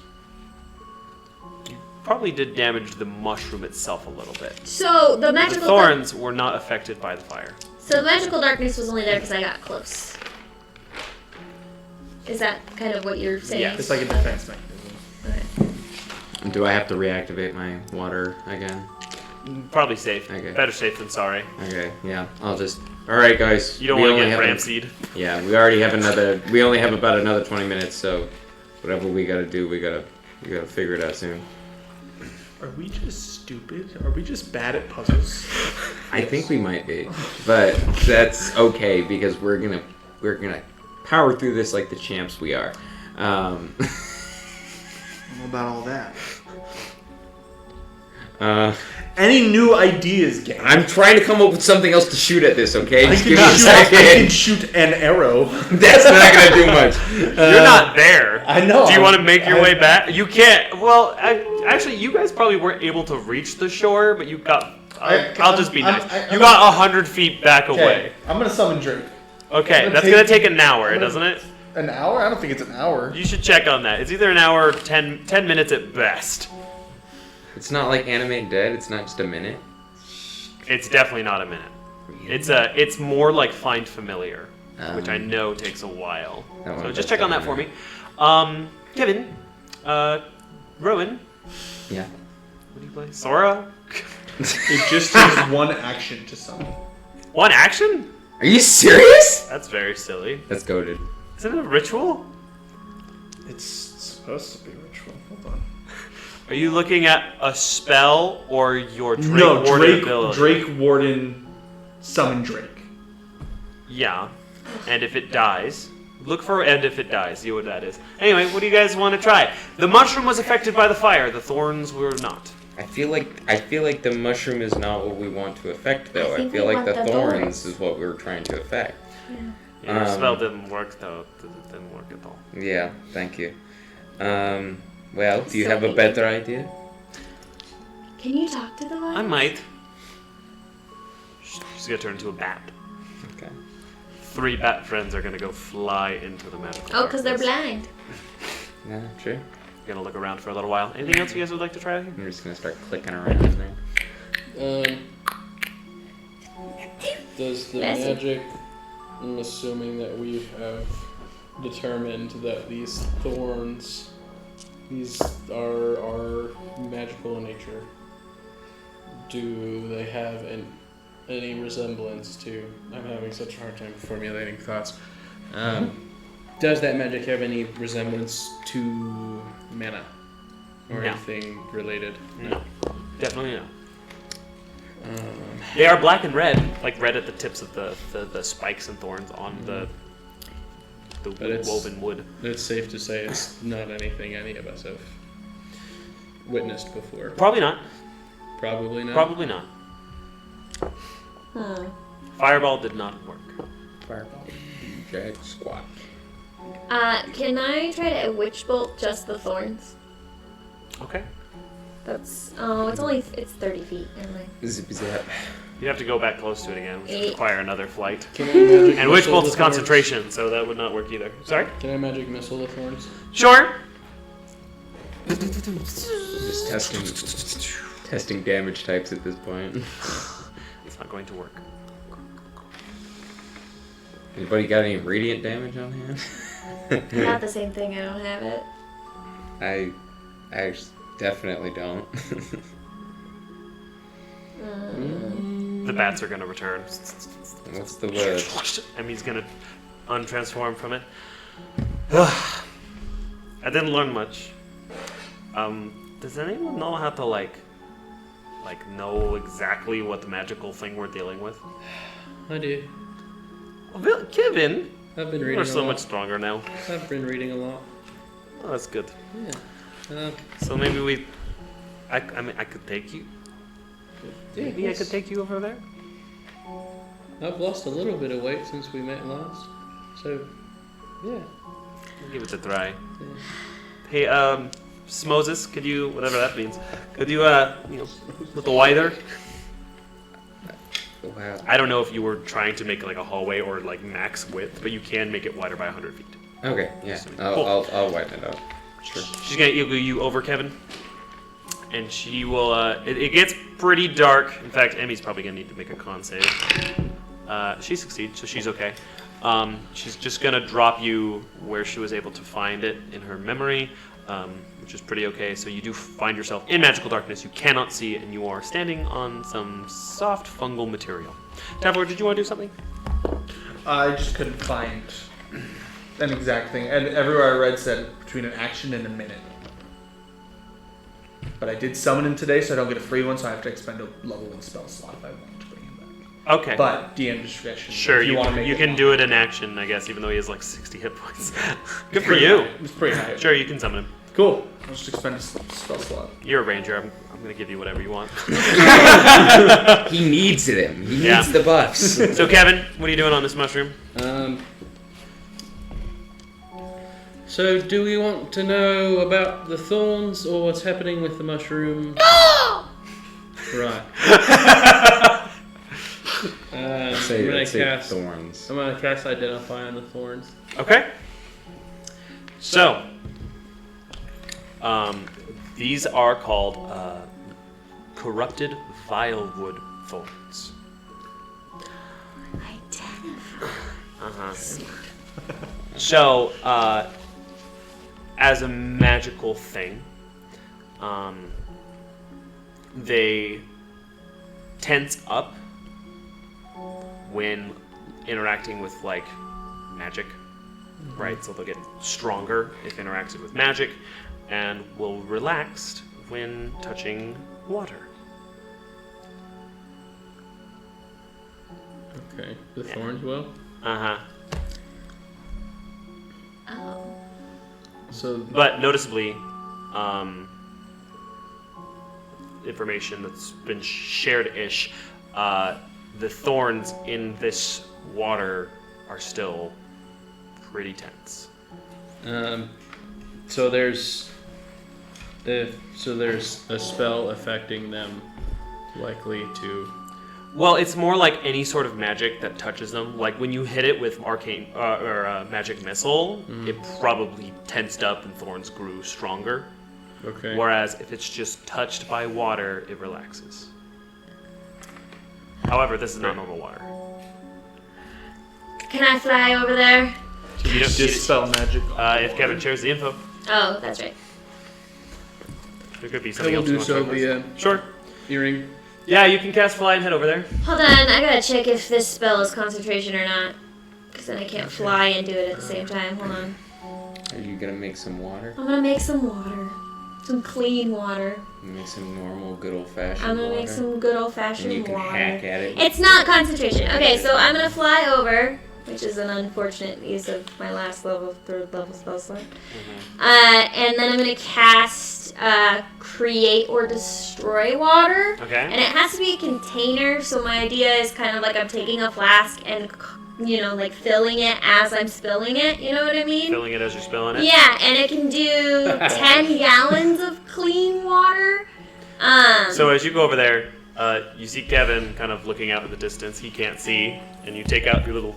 You probably did damage the mushroom itself a little bit. So the The magical thorns were not affected by the fire. So the magical darkness was only there because I got close. Is that kind of what you're saying? Yeah, It's like a defense mechanism. Okay. Do I have to reactivate my water again? Probably safe. Okay. Better safe than sorry. Okay, yeah. I'll just. All right, guys. You don't we want to only get have Ramseed. Yeah, we already have another. We only have about another 20 minutes, so whatever we gotta do, we gotta figure it out soon. Are we just stupid? Are we just bad at puzzles? I think we might be, but that's okay because we're gonna power through this like the champs we are. I don't know about all that. Any new ideas, gang? I'm trying to come up with something else to shoot at this. Okay, I just can, give me a shoot, I can second. shoot an arrow. That's not gonna do much. You're not there. I know. Do you want to make your I- way back? You can't. Well, actually, you guys probably weren't able to reach the shore, but you got. I'll just be nice. You got 100 feet back away. Okay, I'm gonna summon Drake. Okay, I'm that's gonna gonna take- take an hour, I'm gonna- doesn't it? An hour? I don't think it's an hour. You should check on that. It's either an hour or 10 minutes at best. It's not like Animate Dead. It's not just a minute. It's definitely not a minute. It's more like Find Familiar, which I know takes a while. That one So just does check on take that a for me. minute. Kevin, Rowan, Yeah. what do you play? Sora? It just takes one action to summon. One action? Are you serious? That's very silly. That's goaded. Isn't it a ritual? It's supposed to be ritual. Hold on. Are you looking at a spell or your Drake No, Warden ability? Drake Warden summon Drake. Yeah. And if it dies, look for and if it dies. See what that is. Anyway, what do you guys want to try? The mushroom was affected by the fire. The thorns were not. I feel like the mushroom is not what we want to affect, though. I think feel we like want the the thorns thorns. is what we're trying to affect. Yeah, your spell didn't work though. It didn't work at all. Yeah, thank you. Well, do you So have a thank better idea? Can you talk to the lion? I might. She's gonna turn into a bat. Okay. 3 bat friends are gonna go fly into the magical Oh, because they're darkness. blind. Yeah, true. Gonna look around for a little while. Anything else you guys would like to try out here? I'm just gonna start clicking around in there. Does the Messy. magic? I'm assuming that we have determined that these thorns, these are magical in nature. Do they have any resemblance to? I'm having such a hard time formulating thoughts. Does that magic have any resemblance to mana or anything related? No, definitely no. They are black and red, like red at the tips of the spikes and thorns on the woven wood. It's safe to say it's not anything any of us have witnessed before. Probably not. Probably not. Probably not. Fireball did not work. Fireball. Jack squat. Can I try to witch bolt just the thorns? Okay. It's 30 feet. Never mind. Zip zap. You have to go back close to it again, which would 8. require another flight. Can I magic And witch missile bolt the is thorns? concentration, so that would not work either. Sorry? Can I magic missile the thorns? Sure. Just testing damage types at this point. It's not going to work. Anybody got any radiant damage on hand? Not the same thing. I don't have it. I actually definitely don't. The bats are going to return. What's the word? And he's going to untransform from it. I didn't learn much. Does anyone know how to like know exactly what the magical thing we're dealing with? I do. Well, Kevin, I've been reading you're a so lot. much stronger now. I've been reading a lot. Oh, that's good. Yeah. So maybe I mean, I could take you. Maybe I could take you over there. I've lost a little bit of weight since we met last. So, yeah. Give it a try. Hey, Smoses, could you, whatever that means, could you, a little wider? Wow. I don't know if you were trying to make like a hallway or like max width, but you can make it wider by 100 feet. Okay, yeah. Cool. I'll widen it up. Sure. She's gonna eagle you over, Kevin, and she will. It gets pretty dark. In fact, Emmy's probably gonna need to make a con save. She succeeds, so she's okay. She's just gonna drop you where she was able to find it in her memory, which is pretty okay. So you do find yourself in magical darkness. You cannot see, and you are standing on some soft fungal material. Tavor, did you want to do something? I just couldn't find an exact thing, and everywhere I read said between an action and a minute. But I did summon him today, so I don't get a free one, so I have to expend a level 1 spell slot if I want to bring him back. Okay. But DM discretion. Sure, if you want to make you it can longer. do it in action, I guess, even though he has like 60 hit points. Good for Pretty you. high. It's pretty high. Sure, you can summon him. Cool. I'll just expend a spell slot. You're a ranger. I'm going to give you whatever you want. He needs them. He Yeah. needs the buffs. So, Kevin, what are you doing on this mushroom? So, do we want to know about the thorns or what's happening with the mushroom? Right. Say, I'm gonna let's say cast. thorns. I'm gonna cast Identify on the thorns. Okay. So, these are called corrupted vilewood thorns. Uh-huh. So, as a magical thing, they tense up when interacting with like magic, right? So they'll get stronger if interacted with magic, and will relax when touching water. Okay. The thorns will. Uh-huh. Oh. So. But noticeably, information that's been shared-ish, the thorns in this water are still pretty tense. So there's a spell affecting them, likely to. Well, it's more like any sort of magic that touches them. Like when you hit it with arcane or magic missile, it probably tensed up and thorns grew stronger. Okay. Whereas if it's just touched by water, it relaxes. However, this is not normal water. Can I fly over there? You don't dispel magic. if Kevin shares the info, Oh, that's right. there could be I something will else. you do want so to via Sure. earring. Yeah, you can cast fly and head over there. Hold on, I gotta check if this spell is concentration or not. Because then I can't fly and do it at the same time. Hold on. Are you gonna make some water? I'm gonna make some water. Some clean water. Make some normal, good old fashioned I'm water. gonna make some good old fashioned And you can water. hack at it. It's not concentration. Okay, so I'm gonna fly over, which is an unfortunate use of my last level, 3rd level spell slot. And then I'm gonna cast create or destroy water. Okay. And it has to be a container, so my idea is kind of like I'm taking a flask and, like filling it as I'm spilling it, you know what I mean? Filling it as you're spilling it. Yeah, and it can do 10 gallons of clean water. So as you go over there, you see Kevin kind of looking out in the distance. He can't see, and you take out your little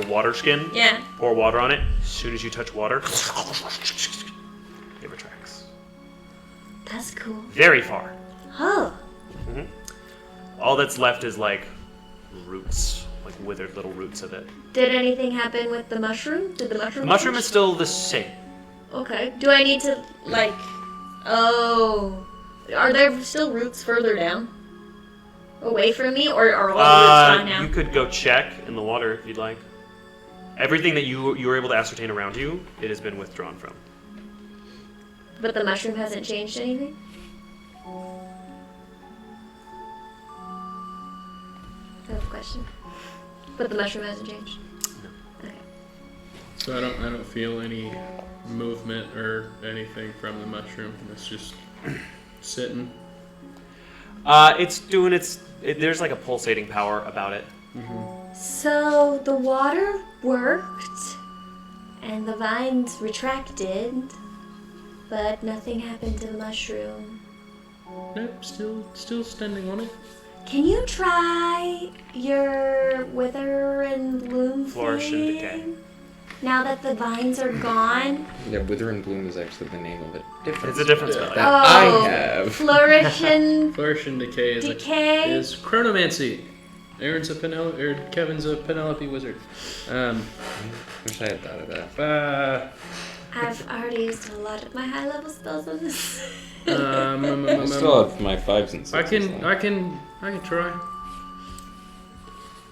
water skin. Yeah. Pour water on it. As soon as you touch water, it retracts. That's cool. Very far. Oh. All that's left is like roots, like withered little roots of it. Did anything happen with the mushroom? Did the mushroom? The mushroom change? is still the same. Okay. Do I need to Oh. Are there still roots further down? Away from me, or are all the roots gone now? You could go check in the water if you'd like. Everything that you were able to ascertain around you, it has been withdrawn from. But the mushroom hasn't changed anything? I have a question. But the mushroom hasn't changed? No. Okay. So I don't feel any movement or anything from the mushroom. It's just sitting. It's doing there's like a pulsating power about it. So the water worked, and the vines retracted, but nothing happened to the mushroom. Nope, still standing on it. Can you try your wither and bloom Flourish and thing? decay. Now that the vines are gone? Yeah, Wither and Bloom is actually the name of it. It's a different spell. That Oh. I have. Flourish and Flourish and decay is decay? is chronomancy. Aaron's a Penelope, or Kevin's a Penelope wizard. Wish I had thought of that. I've already used a lot of my high level spells on this. I still have my 5s and 6s. I can try.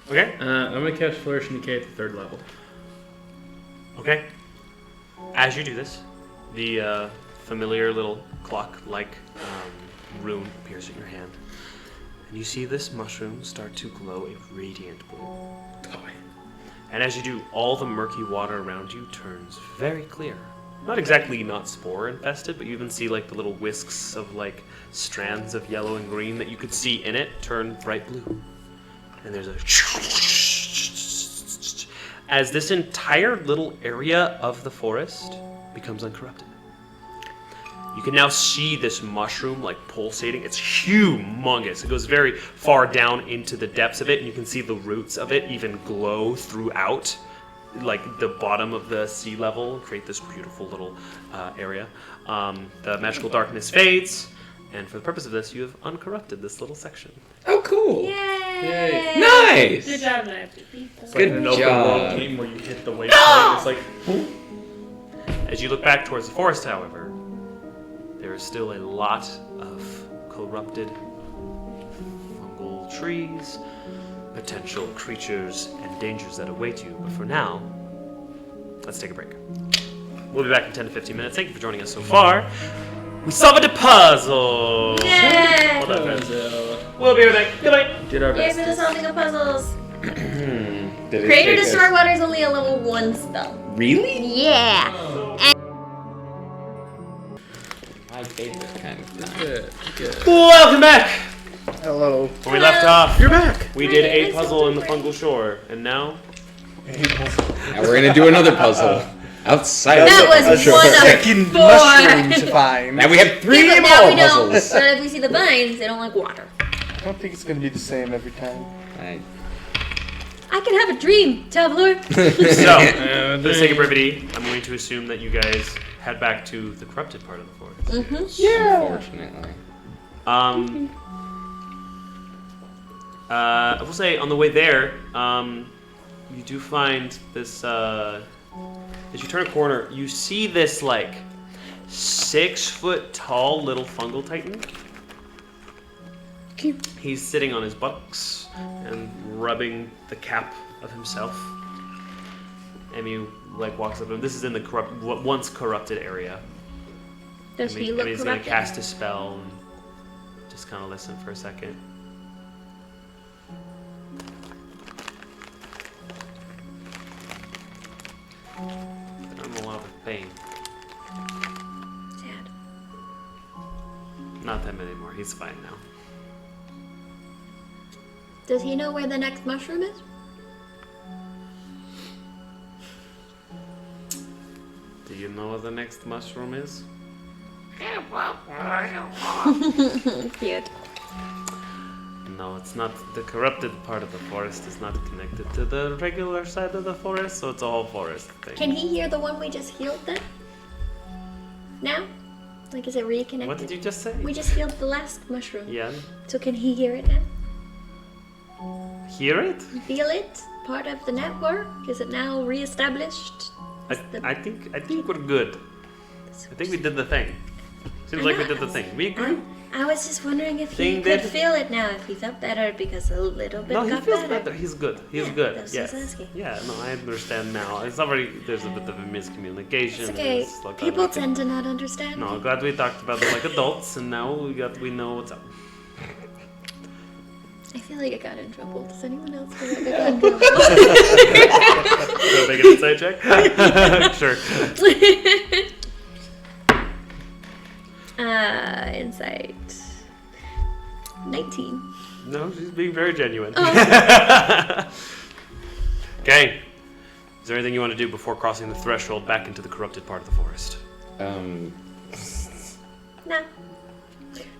Okay. I'm gonna cast Flourish and Decay at the 3rd level. Okay. As you do this, the familiar little clock-like rune appears in your hand. And you see this mushroom start to glow a radiant blue. And as you do, all the murky water around you turns very clear. Not exactly not spore infested, but you even see like the little whisks of like strands of yellow and green that you could see in it turn bright blue. And there's a as this entire little area of the forest becomes uncorrupted. You can now see this mushroom like pulsating. It's humongous. It goes very far down into the depths of it, and you can see the roots of it even glow throughout like the bottom of the sea level, create this beautiful little area. The magical darkness fades, and for the purpose of this, you have uncorrupted this little section. Oh, cool. Yay! Nice. Good job, Nat. It's Good like an open job. world game where you hit the waypoint. It's like As you look back towards the forest, however, there is still a lot of corrupted fungal trees, potential creatures, and dangers that await you. But for now, let's take a break. We'll be back in 10 to 15 minutes. Thank you for joining us so far. We solved a puzzle! Yay! Well done, guys. We'll be right back. Goodbye! Did our Yay best. for the solving of puzzles. Did it Create or take us- destroy water is only a level 1 spell. Really? Yeah. My favorite kind of time. Good. Welcome back! Hello. Where we left off, You're back. we did a puzzle in the fungal shore, and now Now we're gonna do another puzzle outside That of the was puzzle. one of Second 4. mushroom to find. Now we have 3 Yeah, but more now we don't. puzzles. But if we see the vines, they don't like water. I don't think it's gonna be the same every time. I can have a dream, Traveler. So, for the sake of brevity, I'm going to assume that you guys head back to the corrupted part of the forest. Unfortunately. I will say, on the way there, you do find this As you turn a corner, you see this like 6 foot tall little fungal titan. He's sitting on his buttocks and rubbing the cap of himself. Emu like walks up to him. This is in the once corrupted area. Does he look Emmy's gonna corrupted? cast a spell and just kind of listen for a second. I'm a lot of pain. Sad. Not that many more. He's fine now. Does he know where the next mushroom is? Do you know what the next mushroom is? Cute. No, it's not. The corrupted part of the forest is not connected to the regular side of the forest, so it's a whole forest thing. Can he hear the one we just healed then? Now? Like, is it reconnected? What did you just say? We just healed the last mushroom. Yeah. So can he hear it now? Hear it? Feel it? Part of the network? Is it now reestablished? I think we're good. I think we did the thing. Seems like we did the thing. We agree. I was just wondering if he Thing could did. feel it now, if he felt better because a little bit No, he got feels better. better. He's good. He's Yeah, good. that's Yes. what I was asking. Yeah. No, I understand now. It's already there's a bit of a miscommunication. It's okay. It's like, People we can- tend to not understand. No, glad we talked about it like adults, and now we know what's up. I feel like I got in trouble. Does anyone else feel like I got in trouble? So make an insight check. Sure. Insight. 19. No, she's being very genuine. Oh. Okay. Is there anything you want to do before crossing the threshold back into the corrupted part of the forest? No.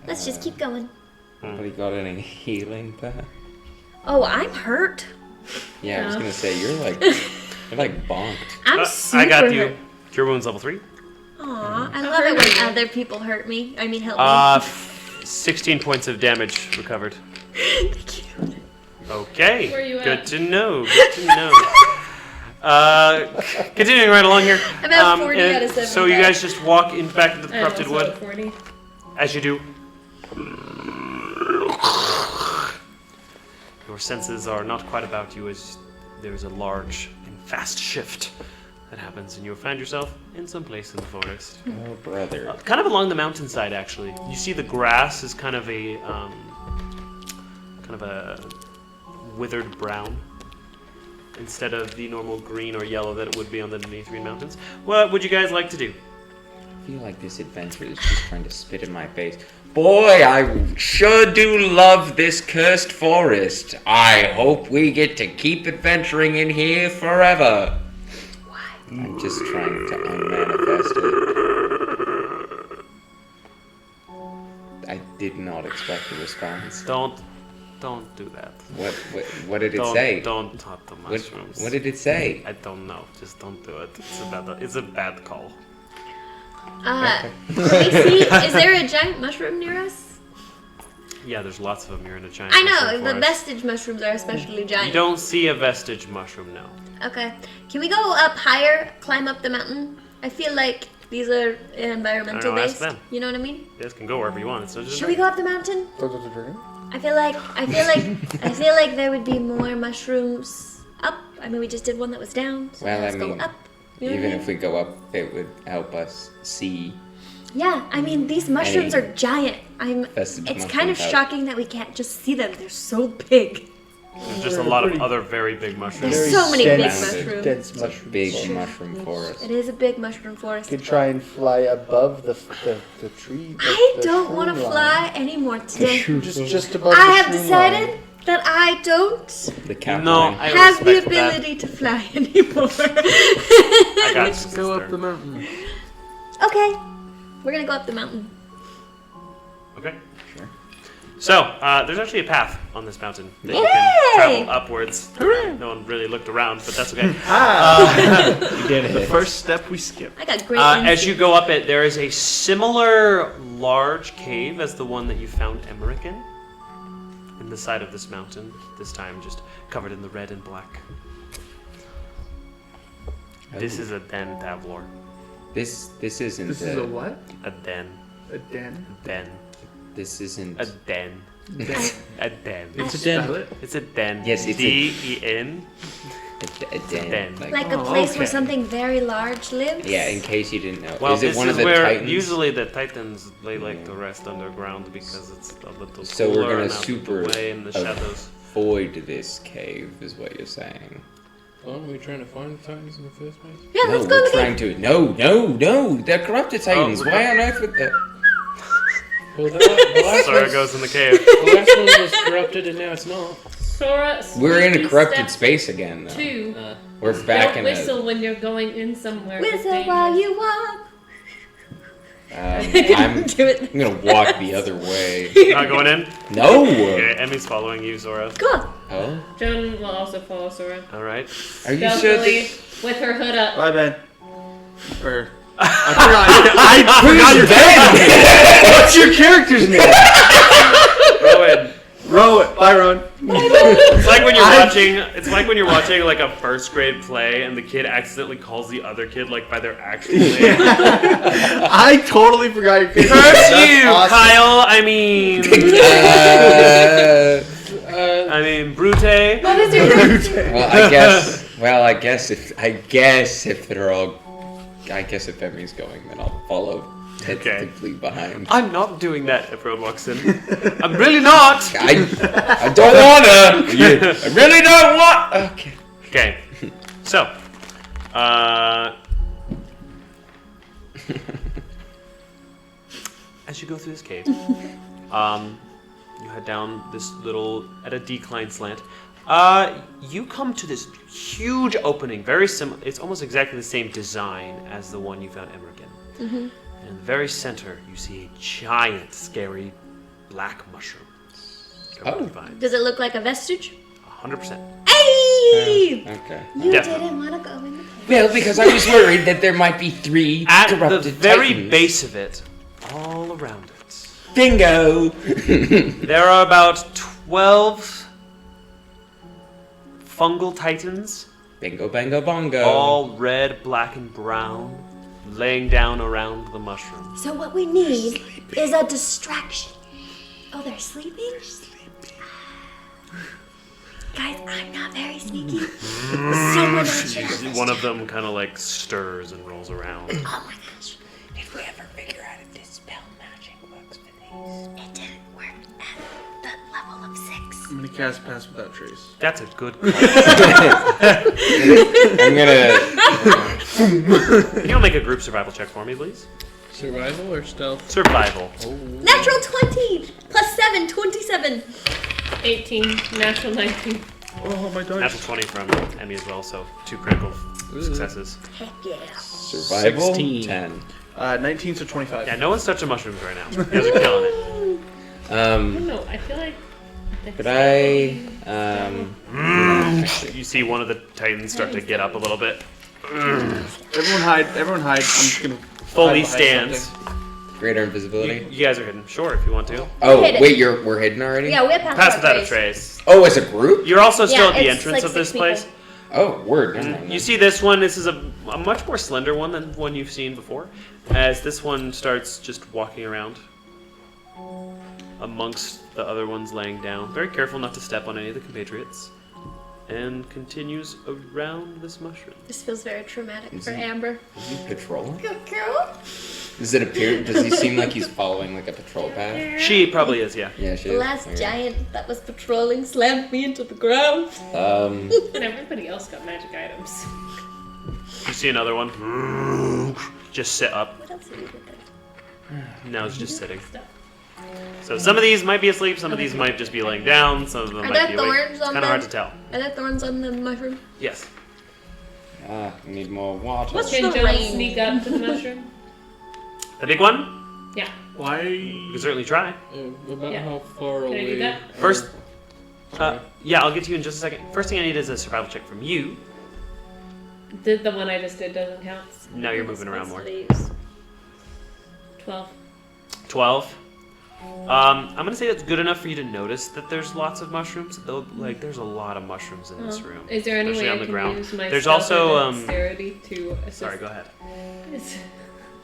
Let's just keep going. Nobody got any healing there? Oh, I'm hurt. Yeah, I was No. gonna say you're like bonked. I'm super I got you. hurt. Cure wounds level 3. Aw, I love it when other people hurt me. I mean, help me. 16 points of damage recovered. Thank you. Okay. Where you Good at? to know. Good to know. Continuing right along here. I'm at 40 and out of 70. So you guys just walk in back into the I'm corrupted also wood. at 40. As you do. Your senses are not quite about you as there's a large and fast shift that happens, and you'll find yourself in some place in the forest. Oh, brother. Kind of along the mountainside, actually. You see the grass is kind of a withered brown instead of the normal green or yellow that it would be on the Green Mountains. What would you guys like to do? I feel like this adventure is just trying to spit in my face. Boy, I sure do love this cursed forest. I hope we get to keep adventuring in here forever. I'm just trying to unmanifest it. I did not expect a response. Don't do that. What did it Don't, say? Don't touch the What, mushrooms. what did it say? I don't know. Just don't do it. It's a bad call. Can we see? Is there a giant mushroom near us? Yeah, there's lots of them here in a giant I know, mushroom the forest. vestige mushrooms are especially giant. You don't see a vestige mushroom, no. Okay. Can we go up higher, climb up the mountain? I feel like these are environmental I don't know, based. ask them. You know what I mean? You guys can go wherever you want. It's just Should we go up the mountain? Go to the dragon? I feel like there would be more mushrooms up. I mean, we just did one that was down. So Well, let's I go mean, up. You know what I Even mean? if we go up, it would help us see. Yeah, I mean, these mushrooms Any are giant. vestige It's kind of mushrooms out. shocking that we can't just see them. They're so big. There's just a lot of other very big mushrooms. There's so many big dense- mushrooms. Dense It's a mushroom. big forest. mushroom forest. It is a big mushroom forest. You could try and fly above the tree. I don't want to fly anymore today. Just above I the have tree decided line. that I don't The cap No, line. I have the respect that. ability to fly anymore. I got you, Let's go up sister. the mountain. Okay, we're gonna go up the mountain. Okay. Sure. So, there's actually a path on this mountain that you Yay! can travel upwards. No one really looked around, but that's okay. You did The it. first step we skip. I got great As instinct. you go up it, there is a similar large cave as the one that you found Emmerich in the side of this mountain, this time just covered in the red and black. This is a den, Tavlor. This isn't. This is a what? A den. A den? Den. This isn't. A den. A den. It's a den. It's a den. Yes, it's a- D-E-N. a den. den. Like a Oh, place where okay. something very large lives? Yeah, in case you didn't know. Well, is it this one is of the where titans? usually the titans they like to rest underground because it's a little So we're cooler gonna and out of super the way in the shadows. avoid this cave, is what you're saying. Well, are we trying to find the Titans in the first place? Yeah, No, let's go we're to the trying to. No, they're corrupted titans. we're Why on earth would that? Well, the last Sora one- goes in the cave. the last one was corrupted and now it's not. Sora, We're in a sneaky corrupted step space again, though. 2. We're back Don't in whistle when you're going in somewhere. it's Whistle while dangerous. you walk. I'm Do it. gonna walk the other way. Not going in? No. Okay, Emmy's following you, Sora. Cool. Oh, Joan will also follow Sora. Alright. are you sure? Stealthily, with her hood up. Bye, Ben. Or I forgot your name. What's your character's name? Rowan. Rowan. Bye, Rowan. It's like when you're watching. It's like when you're watching like a first grade play, and the kid accidentally calls the other kid like by their actual name. I totally forgot your character. Curse That's you, awesome. Kyle. I mean, Brute. What is your character? Well, I guess if they're all, I guess if Emmy's going, then I'll follow tentatively behind. I'm not doing that. Everyone walks in. I'm really not. I don't wanna. I really don't want. Okay. Okay. So, as you go through this cave, you head down this little, at a decline slant. You come to this huge opening, very similar. It's almost exactly the same design as the one you found Emmerich in. And in the very center, you see a giant, scary black mushroom. Covered in vines. Does it look like a vestige? 100%. Hey! Okay. You Definitely. didn't want to go in the cave. Well, because I was worried that there might be 3 At the corrupted very titans. base of it, all around it, Bingo. there are about 12 fungal titans, Bingo, bango, bongo. all red, black, and brown, laying down around the mushroom. So what we need is a distraction. Oh, they're sleeping? Guys, I'm not very sneaky. Someone else. One of them kind of like stirs and rolls around. Oh my gosh. Did we ever figure out if this spell magic works for these? It didn't work at the level of 6. I'm gonna cast Pass Without Trace. That's a good call. I'm gonna. Can you all make a group survival check for me, please? Survival or stealth? Survival. Natural 20 plus 7, 27. 18, natural 19. Oh my god. Natural 20 from Emmy as well, so 2 critical successes. Heck yeah. Survival 16. 10. 19 to 25. Yeah, no one's touching mushrooms right now. You guys are killing it. I don't know, I feel like... Could I? You see one of the titans start to get up a little bit. Everyone hide. Everyone hide. I'm just gonna Fully hide behind stands. something. Greater invisibility. You guys are hidden. Sure, if you want to. Oh hidden. wait, we're hidden already. Yeah, we're past Pass that without a trace. trace. Oh, as a group. You're also still Yeah, at the it's entrance like of this 6 place. people. Oh, word. Never mind You then. see this one. This is a much more slender one than one you've seen before. As this one starts just walking around amongst the other ones laying down. Very careful not to step on any of the compatriots. And continues around this mushroom. This feels very traumatic Is for he- Amber. Is he patrolling? Cuckoo. Does it appear? Does he seem like he's following like a patrol path? She probably is, yeah. Yeah, she The is. last Okay. giant that was patrolling slammed me into the ground. Um. And everybody else got magic items. You see another one. Just sit up. What else did we do there? Now it's just sitting. So some of these might be asleep, some of these might just be laying down, some of them Are might there be awake. thorns It's on kind of hard them? to tell. Are there thorns on the mushroom? Yes. We need more water. What's Can the Joan range? sneak up to the mushroom? The big one? Yeah. Why? You can certainly try. About Yeah. how far Can I away? do that? First, Sorry. yeah, I'll get to you in just a second. First thing I need is a survival check from you. The one I just did doesn't count. Now you're moving around more. What did I use? 12. 12. I'm gonna say that's good enough for you to notice that there's lots of mushrooms. Though, like, there's a lot of mushrooms in this room. Is there any especially way on I the can ground. use my There's stealth also or dexterity to assist? Sorry, go ahead. Is,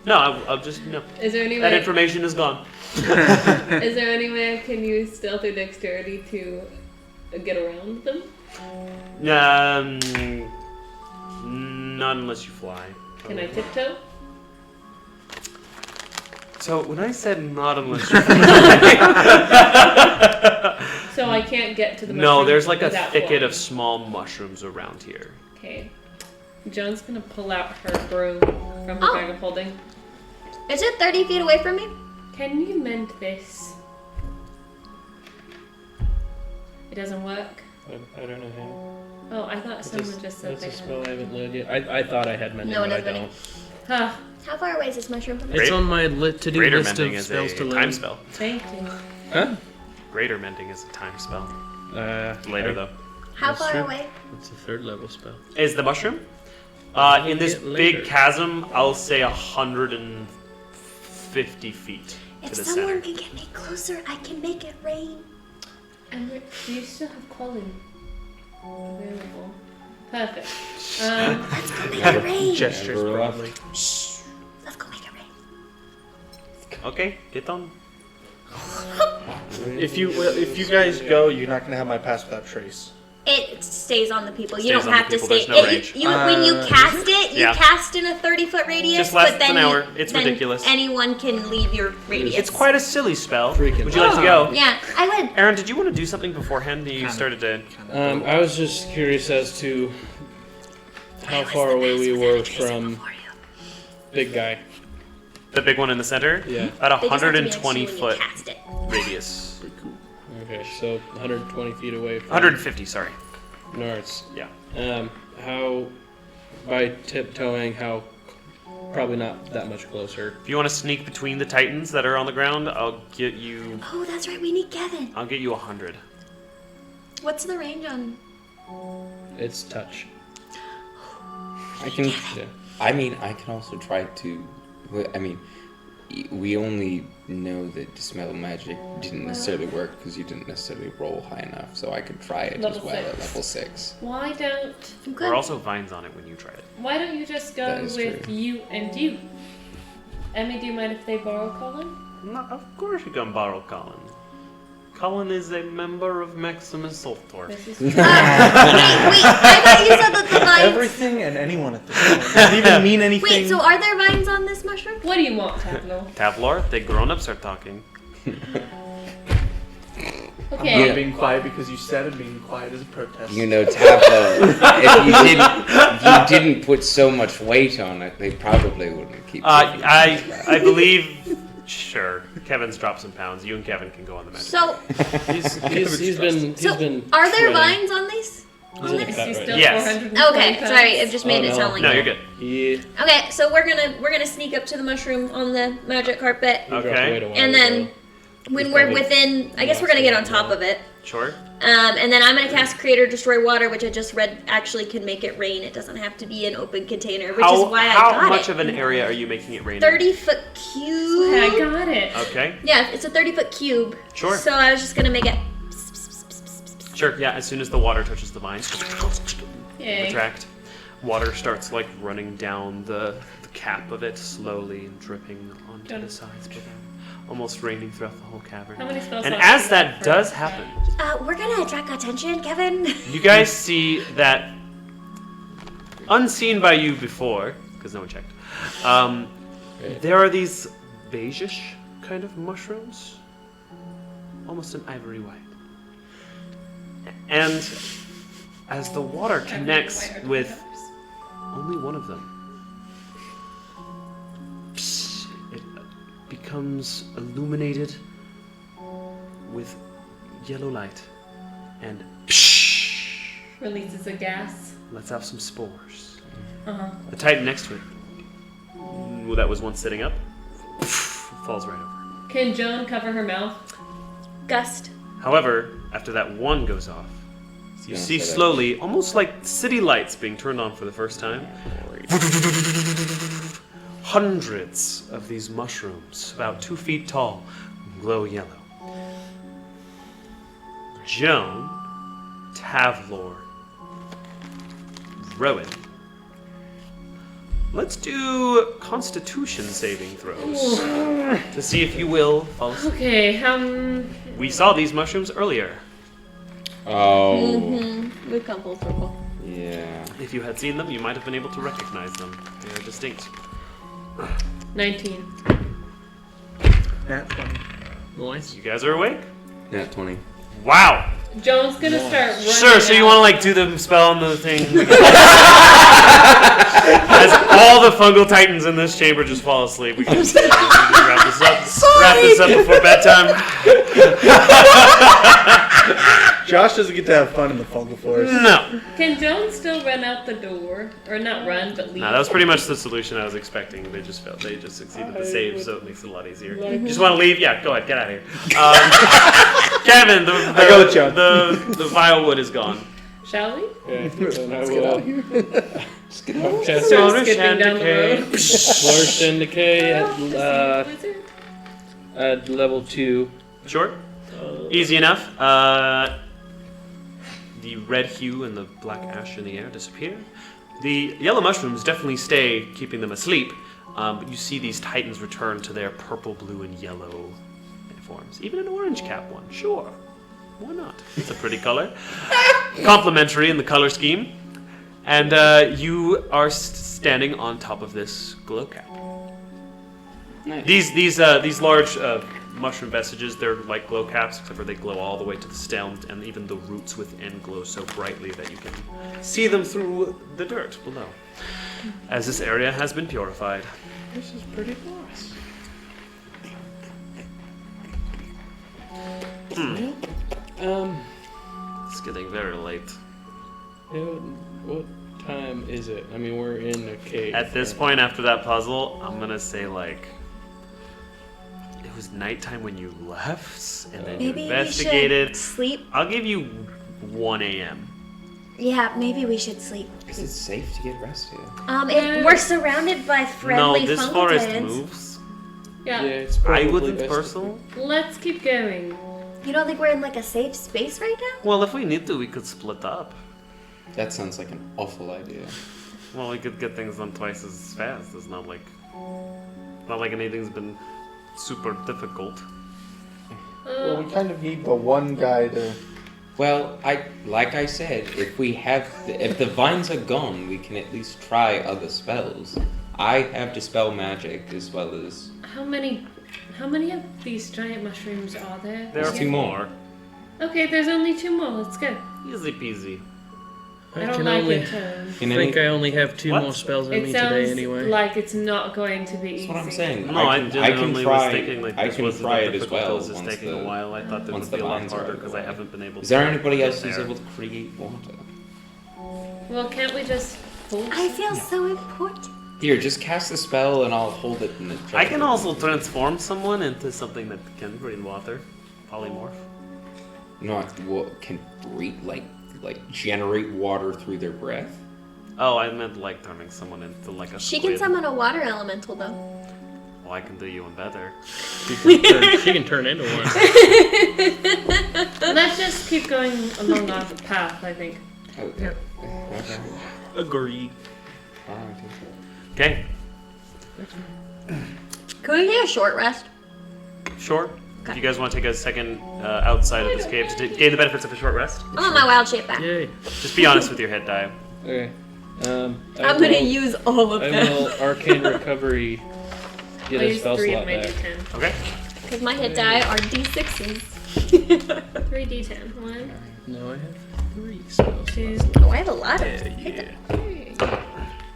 No, I'll just no. is there any That way? information is gone. Is there any way I can use stealth or dexterity to get around them? Not unless you fly. Can I tiptoe? So when I said not unless you fly, So I can't get to the no, mushroom there's like a without thicket flying. of small mushrooms around here. Okay. Joan's gonna pull out her broom from her Oh. bag of holding. Is it 30 feet away from me? Can you mend this? It doesn't work. I don't know how. Oh, I thought someone just said That's they a had. spell I haven't learned yet. I thought I had mending, No, it but I doesn't. don't. Huh. How far away is this mushroom from me? It's on my to-do Greater list mending of is spells a to learn. time spell. Thank you. Huh? Greater mending is a time spell. I- Later though. How That's far true. away? It's a 3rd level spell. Is the mushroom? In this Get later. big chasm, I'll say 150 feet If to the someone center. can get me closer, I can make it rain. And do you still have Colin available? Perfect. Let's go make it rain. Gestures Never left. probably. Let's go make it rain. Okay, get on. If you guys go, you're not gonna have my pass without trace. It stays on the people. You Stays don't on the have to people, stay. there's no it- range. when you cast it, you Yeah. cast in a 30-foot radius. Just lasts but then an hour. you- It's then ridiculous. Anyone can leave your radius. It's quite a silly spell. Freaking Would you like to go? Yeah, I would. Aaron, did you want to do something beforehand? You started to. I was just curious as to how far away we were from big guy. The big one in the center? Yeah. About They just have to be next to 120 you when you foot cast it. radius. Okay, so 120 feet away from 150, sorry. Nards. Yeah. How by tiptoeing? How probably not that much closer. If you want to sneak between the titans that are on the ground, I'll get you. Oh, that's right. We need Kevin. I'll get you 100. What's the range on? It's touch. I can. Yeah. I mean, I can also try to. I mean, we only know that dispel magic didn't necessarily work because you didn't necessarily roll high enough. So I could try it Level as well at 6. level 6. Why don't I'm There good. are also vines on it when you try it. you just go That is with true. you and you? Emmy, do you mind if they borrow Colin? No, of course you can borrow Colin. Colin is a member of Maximus Ultor. This is Wait, I thought you said that the vines. Everything and anyone at this point. Does it even mean anything? Wait, so are there vines on this mushroom? What do you want, Tableau? Tavlor, the grown-ups are talking. I'm Okay. not being quiet because you said it. Being quiet is a protest. You know, Tableau, if you didn't put so much weight on it, they probably wouldn't keep. taking I believe. Sure, Kevin's dropped some pounds. You and Kevin can go on the magic. So, He's been are there shredding. vines on these? He's in a Is cut he right still now. Yes. 440 Okay, pounds? sorry, it just made Oh, it no. sound like No, that. you're good. Yeah. Okay, so we're gonna sneak up to the mushroom on the magic carpet, He dropped Okay. weight a while and then ago. when He's we're probably within, I guess we're gonna get on top of it. Sure. And then I'm gonna cast Creator Destroy Water, which I just read actually can make it rain. It doesn't have to be an open container, which is why I how got much it. of an area are you making it rain? in? 30-foot cube. Okay, I got it. Okay. Yeah, it's a 30-foot cube. Sure. So I was just gonna make it. Sure. Yeah. As soon as the water touches the vines, Yay. retract. Water starts like running down the cap of it slowly and dripping onto Got the it. sides below, almost raining throughout the whole cavern. How many spells And slots as do you that have for- does happen, We're gonna attract attention, Kevin. you guys see that unseen by you before, because no one checked. There are these beigeish kind of mushrooms, almost an ivory white. And as the water connects with only one of them, it becomes illuminated with yellow light and Releases a gas. lets out some spores. Uh-huh. The titan next to it, that was once sitting up, falls right over. Can Joan cover her mouth? Gust. However, after that one goes off, you Yeah, see so that- slowly, almost like city lights being turned on for the first time, hundreds of these mushrooms, about 2 feet tall, glow yellow. Joan, Tavlor, Rowan. Let's do Constitution saving throws to see if you will fall asleep. Okay, We saw these mushrooms earlier. Oh. We come full circle. Yeah. If you had seen them, you might have been able to recognize them. They are distinct. 19. Nat 20. Nice. You guys are awake? Nat 20. Wow! Joan's gonna start running. Sure, so you out. want to do the spell on the thing? As all the fungal titans in this chamber just fall asleep, we can just wrap this up. Wrap this up before bedtime. Josh doesn't get to have fun in the fungal forest. No. Can Joan still run out the door? Or not run, but leave? No, that was pretty much the solution I was expecting. They just failed. They just succeeded the save, so it makes it a lot easier. Just want to leave? Yeah, go ahead. Get out of here. Kevin, I go with Joan. the vile wood is gone. Shall we? Okay, then I will cast Start Flourish skipping and down the Decay. road. Flourish and Decay Wizard. at level 2. Sure. Easy enough. The red hue and the black ash in the air disappear. The yellow mushrooms definitely stay, keeping them asleep. But you see these titans return to their purple, blue, and yellow forms. Even an orange cap one. Sure. Why not? It's a pretty color. Complementary in the color scheme. And you are standing on top of this glow cap. Nice. These large mushroom vestiges, they're like glow caps, except for they glow all the way to the stem, and even the roots within glow so brightly that you can see them through the dirt below. As this area has been purified. This is pretty nice. It's getting very late. What time is it? I mean, we're in a cave. At this point, after that puzzle, I'm gonna say like it was nighttime when you left, and then Maybe you we investigated. should sleep. I'll give you 1 a.m. Yeah, maybe we should sleep. Is it safe to get rested? We're surrounded by friendly No, this fungal forest titans. moves. Yeah. it's I probably wouldn't best personally. Let's keep going. You don't think we're in like a safe space right now? Well, if we need to, we could split up. That sounds like an awful idea. Well, we could get things done twice as fast. It's not like anything's been super difficult. Well, we kind of need the one guy to. Well, like I said, if the vines are gone, we can at least try other spells. I have dispel magic as well as. How many of these giant mushrooms are there? There are There's 2 more. Okay, there's only 2 more. Let's go. Easy peasy. I don't like your tone. Can I think I only have 2 What? more spells in It me sounds today anyway. like it's not going to be easy. That's what I'm saying. No, I can genuinely try. was thinking like I this can wasn't try that it as difficult. well. It was just once taking the- a while. I thought this once would be the a lot vines are harder out of because the I way. haven't been able to. Is there anybody get else who's there. able to create water? Well, can't we just force I feel so important. Here, just cast a spell and I'll hold it in the jar. I can also transform someone into something that can breathe water. Polymorph. Not what can breathe like generate water through their breath. Oh, I meant like turning someone into like a She squid. can summon a water elemental though. Well, I can do you one better. She can turn into one. Let's just keep going along our path, I think. Okay. Agree. Alright. Okay. Can we take a short rest? Sure. If you guys want to take a second outside of this cave to gain the benefits of a short rest, I want my wild shape back. Yay. just be honest with your head die. Okay. I'm gonna use all of I them. will Arcane Recovery get I'll a use spell 3 slot of my back. D10. Okay. Because my hit die are d6s. 3 D10. 1, No, I have 3 spells. 2, Oh, I have a lot of hit Yeah. die.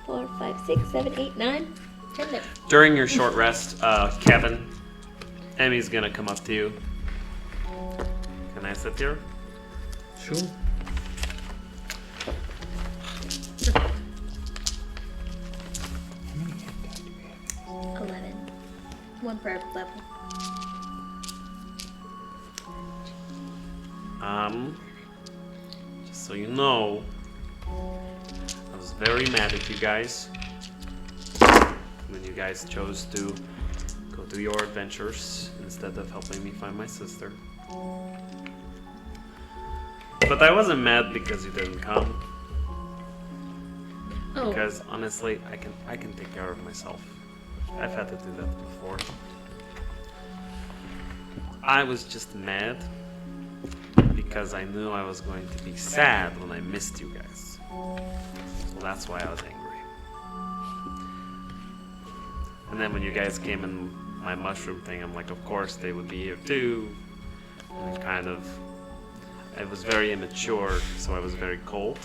4, 5, 6, 7, 8, 9, 10 there. During your short rest, Kevin, Emmy's gonna come up to you. Can I sit here? Sure. How many hit die do we have? 11. 1 per level. Just so you know, I was very mad at you guys when you guys chose to go do your adventures instead of helping me find my sister. But I wasn't mad because you didn't come. Oh, Because honestly, I can take care of myself. I've had to do that before. I was just mad because I knew I was going to be sad when I missed you guys. So that's why I was angry. And then when you guys came in my mushroom thing, I'm like, of course they would be here too. And I was very immature, so I was very cold.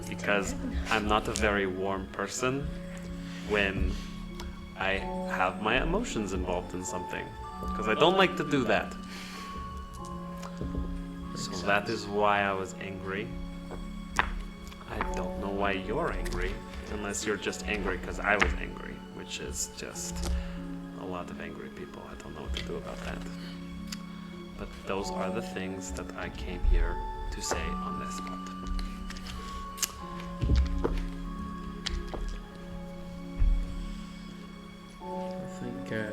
Because I'm not a very warm person when I have my emotions involved in something. Because I don't like to do that. So that is why I was angry. I don't know why you're angry, unless you're just angry because I was angry, which is just a lot of angry people. I don't know what to do about that. But those are the things that I came here to say on this spot. I think I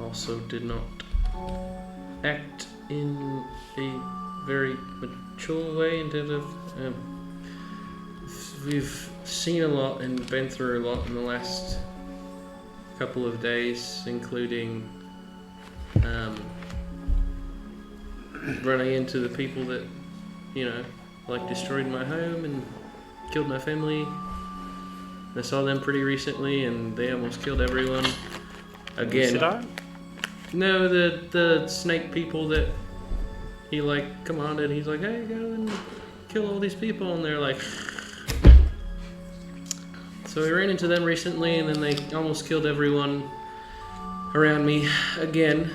also did not act in a very mature way in terms of we've seen a lot and been through a lot in the last couple of days, including running into the people that, you know, like destroyed my home and killed my family. I saw them pretty recently and they almost killed everyone. Again. Sidar? No, the snake people that he like commanded. He's like, hey, go and kill all these people, and they're like. So we ran into them recently, and then they almost killed everyone around me again.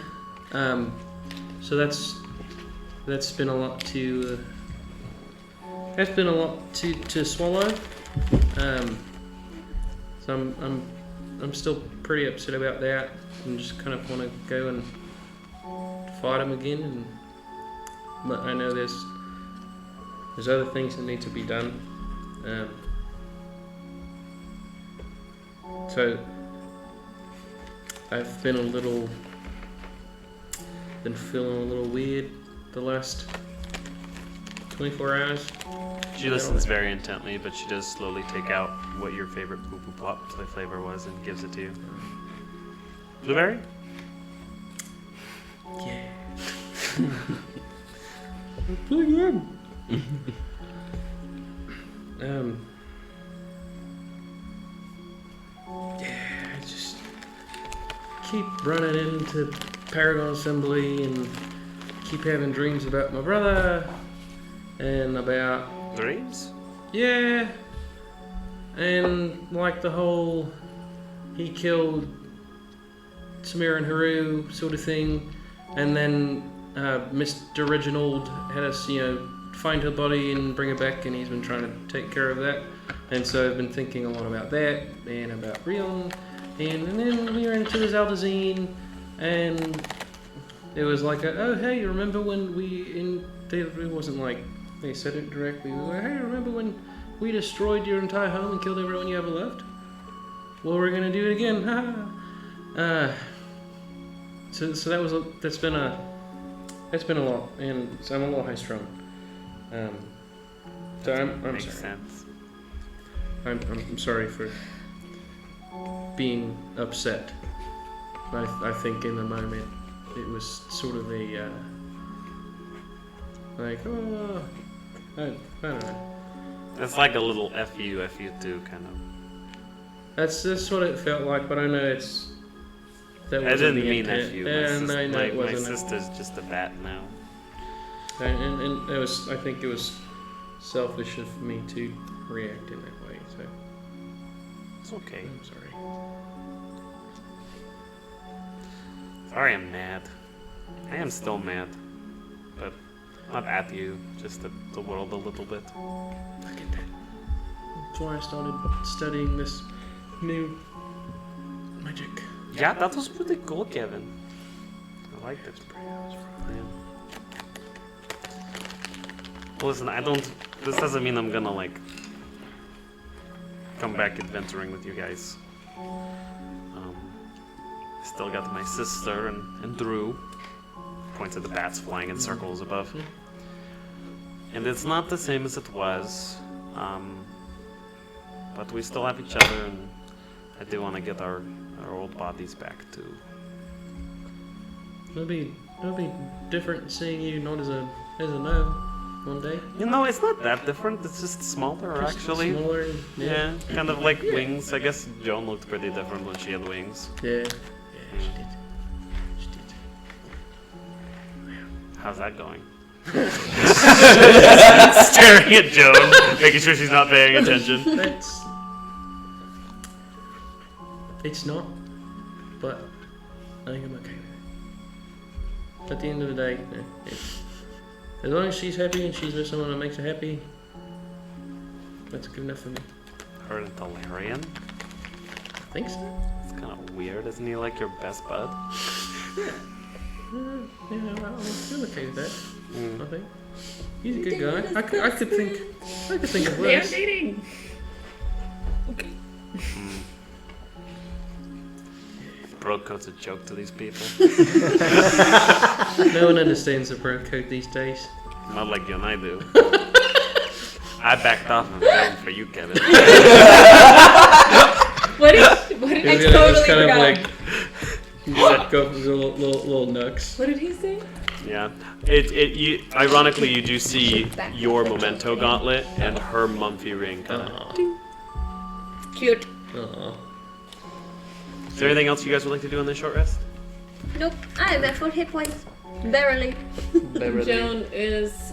So that's been a lot to to swallow. So I'm still pretty upset about that, and just kind of want to go and fight him again. But I know there's other things that need to be done. So I've been feeling a little weird the last 24 hours. She listens very intently, but she does slowly take out what your favorite poo poo pop flavor was and gives it to you. Blueberry? Yeah. Pretty good. Yeah, I just keep running into Paragon Assembly and keep having dreams about my brother and about Dreams? yeah, and like the whole he killed Samira and Haru sort of thing, and then Mr. Reginald had us, find her body and bring her back, and he's been trying to take care of that. And so I've been thinking a lot about that and about Rion, and then we ran into the Zaldazine, and it was like, oh hey, remember when it wasn't like they said it directly. We were like, hey, remember when we destroyed your entire home and killed everyone you ever loved? Well, we're gonna do it again. So that's been a lot, and so I'm a little high strung. So I'm Makes sorry. sense. I'm sorry for being upset. I think in the moment it was sort of a like, oh, I don't know. It's like a little FU too, kind of. That's what it felt like, but I know that I wasn't didn't the mean intent. FU. And I know it My wasn't. sister's just a bat now. And it was. I think it was selfish of me to react in that way. So It's okay. I'm sorry. Sorry, I'm mad. I am still mad, but not at you, just at the world a little bit. I get that. That's why I started studying this new magic. Yeah, that was pretty cool, Kevin. I liked it. Yeah. Listen, this doesn't mean I'm gonna come back adventuring with you guys. Still got my sister and Drew. Points at the bats flying in circles above. And it's not the same as it was. But we still have each other, and I do want to get our old bodies back too. It'll be different seeing you not as a gnome one day. You know, it's not that different. It's just smaller, Just actually. Smaller, Yeah, kind of like wings. I guess Joan looked pretty different when she had wings. Yeah. She did. How's that going? Staring at Joan, making sure she's not paying attention. It's not, but I think I'm okay with it. At the end of the day, as long as she's happy and she's with someone that makes her happy, that's good enough for me. Her and Talarian? I think so. It's kind of weird, isn't he like your best bud? Yeah, I'm okay with that. I think he's a good guy. I could think of They're worse. dating. Bro code's a joke to these people. No one understands the bro code these days. Not like you and I do. I backed off of Joan for you, Kevin. What did I It's totally kind of forgot. like you let go of his little nooks. What did he say? Yeah. Ironically, you do see your memento gauntlet and her Mumphy ring kind of. Cute. Aww. Is there anything else you guys would like to do on this short rest? Nope, I am at 4 hit points. Barely. Joan is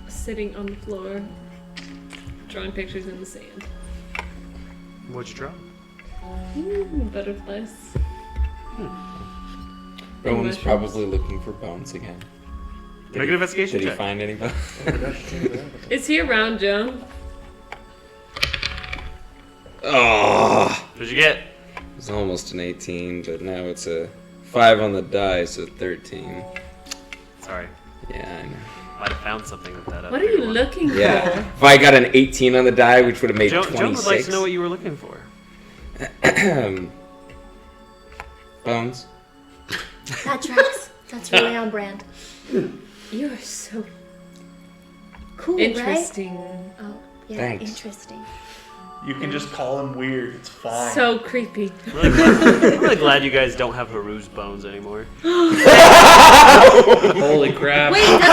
sitting on the floor, drawing pictures in the sand. What'd you draw? Butterflies. Rowan's probably looking for bones again. Make an investigation Did he check. find any bones? Is he around, Joan? Oh, What'd you get? it was almost an 18, but now it's a 5 on the die, so 13. Sorry. Yeah, I know. Might have found something with that. What are you looking Yeah, for? if I got an 18 on the die, which would have made Joan 26. would like to know what you were looking for. Bones. That tracks. That's really on brand. You are so Cool, interesting. right? Oh, yeah, Thanks. interesting. You can just call him weird. It's fine. So creepy. I'm really glad you guys don't have Haru's bones anymore. Holy crap. Wait, No, that's...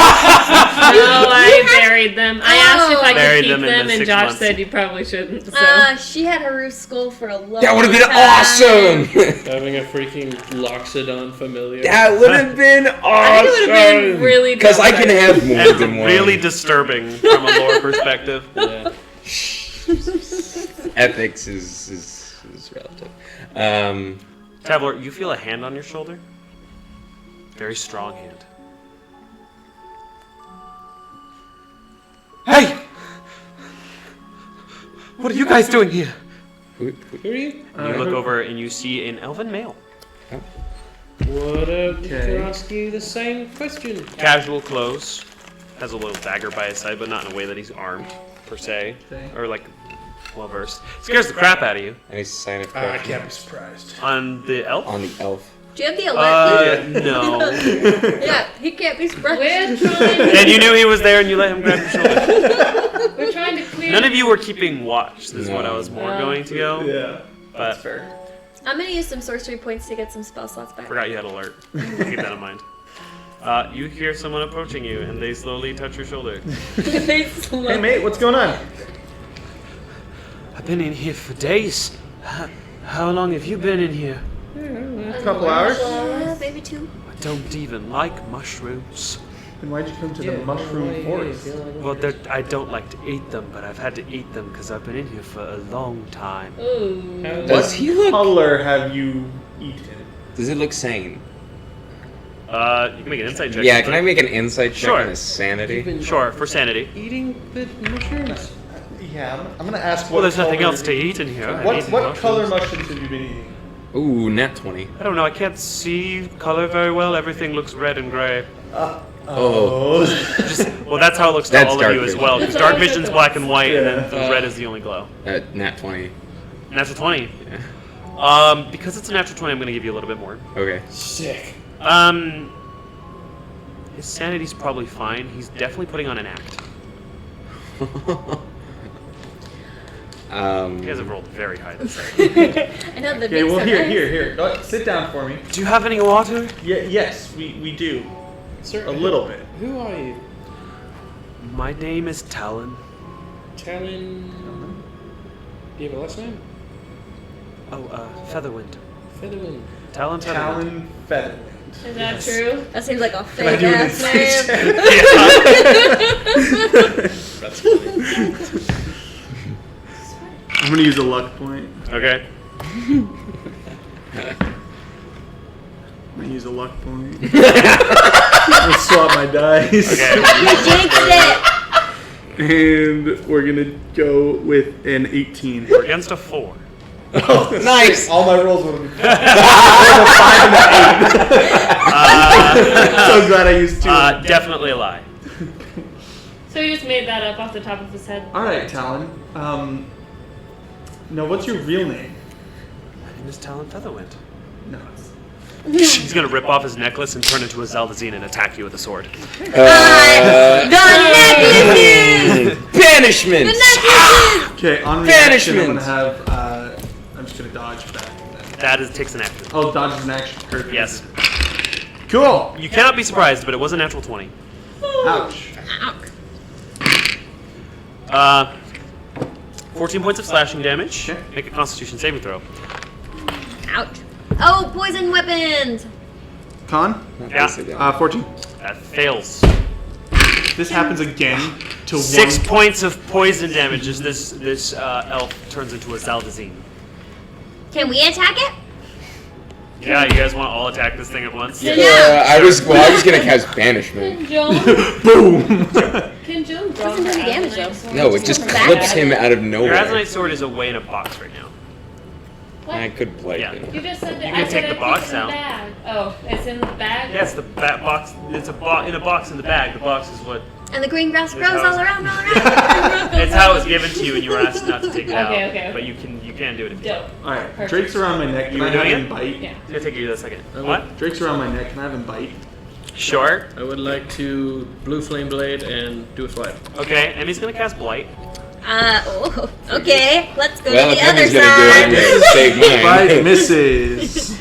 I buried them. I asked if I Buried could keep them in them, the and 6 Josh months. said you probably shouldn't. So she had Haru's skull for a long That would have been time. awesome! Having a freaking Loxodon familiar. That would have been awesome! I think it would have been really. Because I can have more And than one. really disturbing from a lore perspective. Yeah. Ethics is relative. Tavlor, you feel a hand on your shoulder? Very strong hand. Hey! What are you guys doing here? Who are you? You look over and you see an elven male. What up? To ask you the same question. Casual clothes. Has a little dagger by his side, but not in a way that he's armed, per se. Okay. Or like, well versed. Scares the crap out of you. Any sign of I corruption can't be surprised. On the elf? on the elf? Do you have the alert? No. Yeah, he can't be surprised. We're trying. And you knew he was there and you let him grab your shoulder. We're trying to clear. None of you were keeping watch, is what I No. was more going to go. Yeah. But Fair. I'm gonna use some sorcery points to get some spell slots back. forgot you had alert. Keep that in mind. You hear someone approaching you and they slowly touch your shoulder. Hey mate, what's going on? I've been in here for days. How long have you been in here? A couple hours. Maybe 2. I don't even like mushrooms. Then why'd you come to the mushroom forest? Well, I don't like to eat them, but I've had to eat them because I've been in here for a long time. Ooh. Does he look? Color have you eaten? Does it look sane? You can make an insight check. Yeah, can I make an insight check Sure. on his sanity? Sure, for sanity. Eating the mushrooms. Yeah, I'm gonna ask what. Well, there's nothing color- else to eat in here. I've What eaten color mushrooms. mushrooms have you been eating? Ooh, nat 20. I don't know. I can't see color very well. Everything looks red and gray. Oh. Well, that's how it looks to That's all of dark you as vision. well. Because That's dark what I vision's said. black and white, and then the Yeah. red is the only glow. Nat 20. Natural 20. Yeah. Because it's a natural 20, I'm going to give you a little bit more. Okay. Sick. His sanity's probably fine. He's definitely putting on an act. You guys have rolled very high this day. I know the Okay, big well, here, sunrise. here. Go, sit down for me. Do you have any water? Yes, we do. Sir, A little bit. Who are you? My name is Talon. Talon. Do you have a last name? Oh, Featherwind. Featherwind. Talon Featherwind. Talon Featherwind. Is that true? That seems like a I fake do an ass name. That's funny. I'm gonna use a luck point. Okay. I'm gonna use a luck point. We'll swap my dice. Okay. You jinxed it. And we're gonna go with an 18. We're against a 4. Oh, Nice. All my rolls would have been 5 and an 8. So glad I used 2. Definitely a lie. So he just made that up off the top of his head. All right, Talon. No, what's your real name? My name is Talon Featherwind. No. He's gonna rip off his necklace and turn into a Zaldazine and attack you with a sword. The necklaces! Banishment! The necklaces! Okay, on reaction, I'm Banishment! gonna have. I'm just gonna dodge back. That takes an action. Oh, dodge is an action. Perfect. Yes. Cool. You cannot be surprised, but it was a natural 20. Ouch. 14 points of slashing damage. Okay. Make a Constitution saving throw. Ouch. Oh, poison weapons! Con? Yeah. 14. That fails. This happens again to 6 one. points of poison damage as this elf turns into a Zaldazine. Can we attack it? Yeah, you guys want to all attack this thing at once? I was gonna cast banishment. Can Joan? Boom. Can Joan draw Doesn't do her any damage, Azanite though. sword? No, it just Back clips at him it. out of Your nowhere. Azanite sword is away in a box right now. What? I could blight Yeah. him. You just said that. You can I said take the I box put it in out. the bag. Oh, it's in the bag. Yes, the box. It's in a box in the bag. The box is what. And the green grass It's grows how all it's- around, all around. It's how it was given to you, and you were asked not to take it out. Okay, okay. But you can do it if you want. Dope. Alright, Perfect. Drake's around my neck. Can You I were have doing him it? bite? Yeah. It's gonna take you a second. What? Drake's around my neck. Can I have him bite? Sure. I would like to blue flame blade and do a swipe. Okay, and he's gonna cast blight. Okay, let's go Well, to if the other Henry's gonna do it, side. save Bite mine. misses.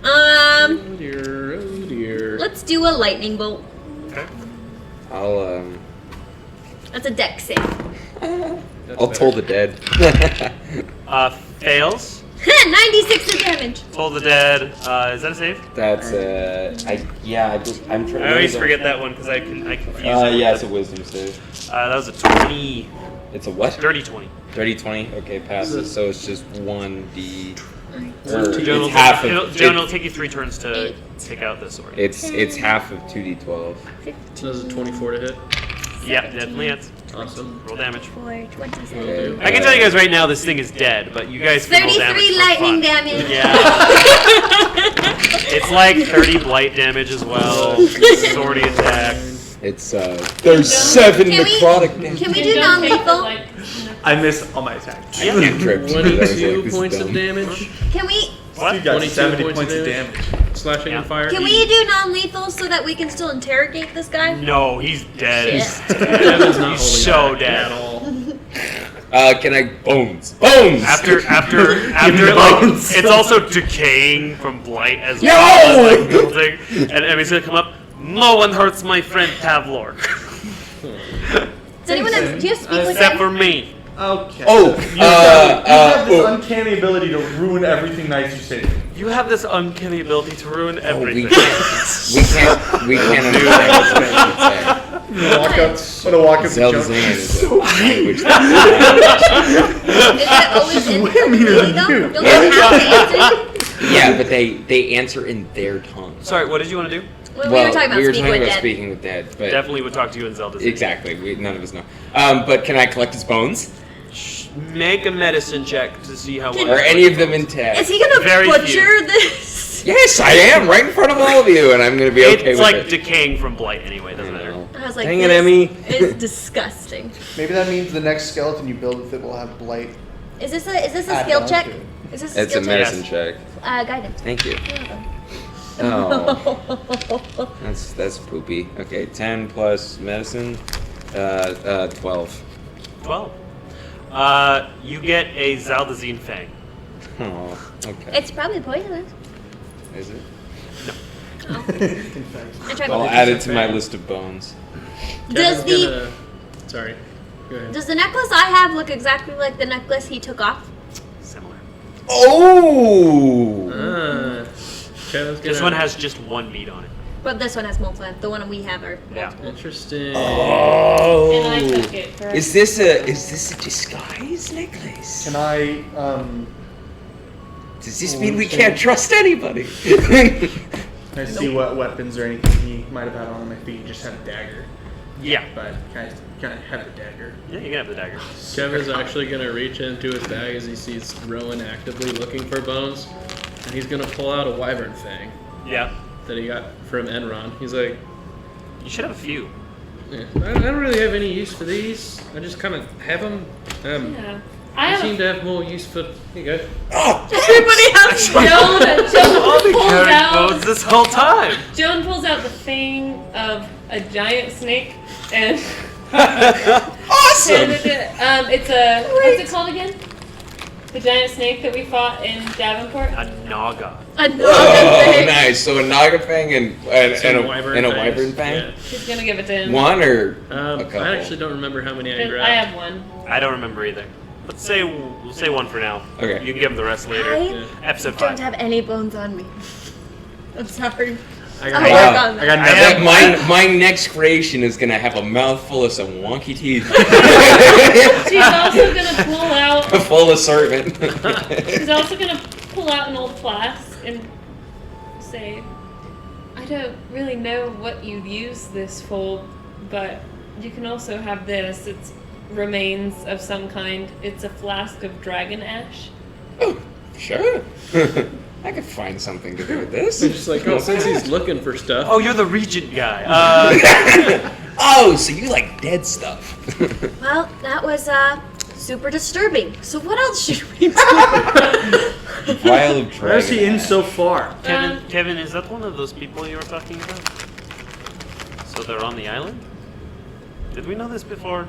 Oh dear, oh dear. Let's do a lightning bolt. Okay. I'll That's a deck save. I'll toll the dead. Fails. 96 of damage. Toll the dead. Is that a save? That's I'm trying. I always forget that one because I confuse. Yeah, it's a wisdom save. That was a 20. It's a what? Dirty 20. 30-20. Okay, passes. So it's just 1d. Joan Or will, it's half take, of. Joan will take you 3 turns to take out this sword. It's half of 2d12. So this is 24 to hit. Yeah, definitely hits. Awesome. Roll damage. 4, 27. Okay. I can tell you guys right now this thing is dead, but you guys can roll damage 33 for lightning fun. damage. Yeah. It's like 30 blight damage as well. Swordy attack. It's there's 7 Can we- necrotic damage. Can we Can do Joan take the, non-lethal? like, I missed all my attacks. Yeah. Cantrips. I was like, 22 this is points dumb. of damage. Can we What? You got 22 70 points points of of damage. Slashing Yeah. and fire. can we do non-lethal so that we can still interrogate this guy? No, he's dead. Shit. Kevin's not He's holding so back dead. at all. Can I bones? Bones. After the like bones. it's also decaying from blight as No! well as like building, and he's gonna come up. No one hurts my friend Tavlor, Does anyone have, do you speak with except him? for me. Okay. Oh, you have this uncanny ability to ruin everything nice you say. You have this uncanny ability to ruin Oh, we everything. can't. We can't understand I'm gonna walk up. I'm gonna walk up to Zelda Joan. Zan is a language that Is that always in way meaner than though? you. Don't they have to answer? Yeah, but they answer in their tongue. Sorry, what did you want to do? Well, we were talking about speak with dead. speaking with dead, but Definitely would talk to you in Zelda's. exactly. None of us know. But can I collect his bones? Make a medicine check to see how Can- well. Are any of them intact? Is he gonna Very butcher few. this? Yes, I am, right in front of all of you, and I'm gonna be okay It's with like it. decaying from blight anyway, doesn't I matter. know. I was like, Dang it, this Emmy. is disgusting. Maybe that means the next skeleton you build with it will have blight. Is this a Add skill on check? to it. Is this a It's a skill medicine Yes. check. Guidance. Thank you. You're welcome. Oh, that's poopy. Okay, 10 plus medicine, 12. 12. You get a Zaldazine Fang. Oh, okay. It's probably poisonous. Is it? I tried I'll to- add it to my list of bones. Does Kevin's the gonna- Sorry. Go ahead. does the necklace I have look exactly like the necklace he took off? Similar. Oh! Kevin's This gonna- one has just one bead on it. But this one has multiple. The one we have are Yeah. multiple. Interesting. Oh! And I took it for Is this a disguise necklace? Can I, Does this mean we can't trust anybody? can I see what weapons or anything he might have had on him if he just had a dagger? Yeah. But can I have the dagger? Yeah, you can have the dagger. Kevin's actually gonna reach into his bag as he sees Rowan actively looking for bones, and he's gonna pull out a wyvern fang Yeah. that he got from Enron. He's like, You should have a few. yeah, I don't really have any use for these. I just kind of have them. Yeah. I I have seem to have more use for. Here you go. Everybody has I'll be Joan pulls carrying out. bones this whole time. Joan pulls out the thing of a giant snake and Awesome! handed it. It's a what's it called again? The giant snake that we fought in Davenport. A Naga. another Oh, thing. nice. So a naga fang and Some a fangs. wyvern fang? Yeah. She's gonna give it to him. One or a couple? I actually don't remember how many I grabbed. I have one. I don't remember either. Let's say we'll say one for now. Okay. You can give him the rest later. I Episode don't 5. have any bones on me. I'm sorry. I I'll got, work on I that. got nothing. My next creation is gonna have a mouthful of some wonky teeth. She's also gonna pull out. A full assortment. She's also gonna pull out an old flask and say, "I don't really know what you use this for, but you can also have this. It's remains of some kind. It's a flask of dragon ash." Oh, sure. I could find something to do with this. I'm just like, oh, since he's looking for stuff. Oh, you're the regent guy. Oh, so you like dead stuff. Well, that was super disturbing. So what else should we do? Vial of Why is he dragon in ash. so far? Kevin, is that one of those people you were talking about? So they're on the island? Did we know this before?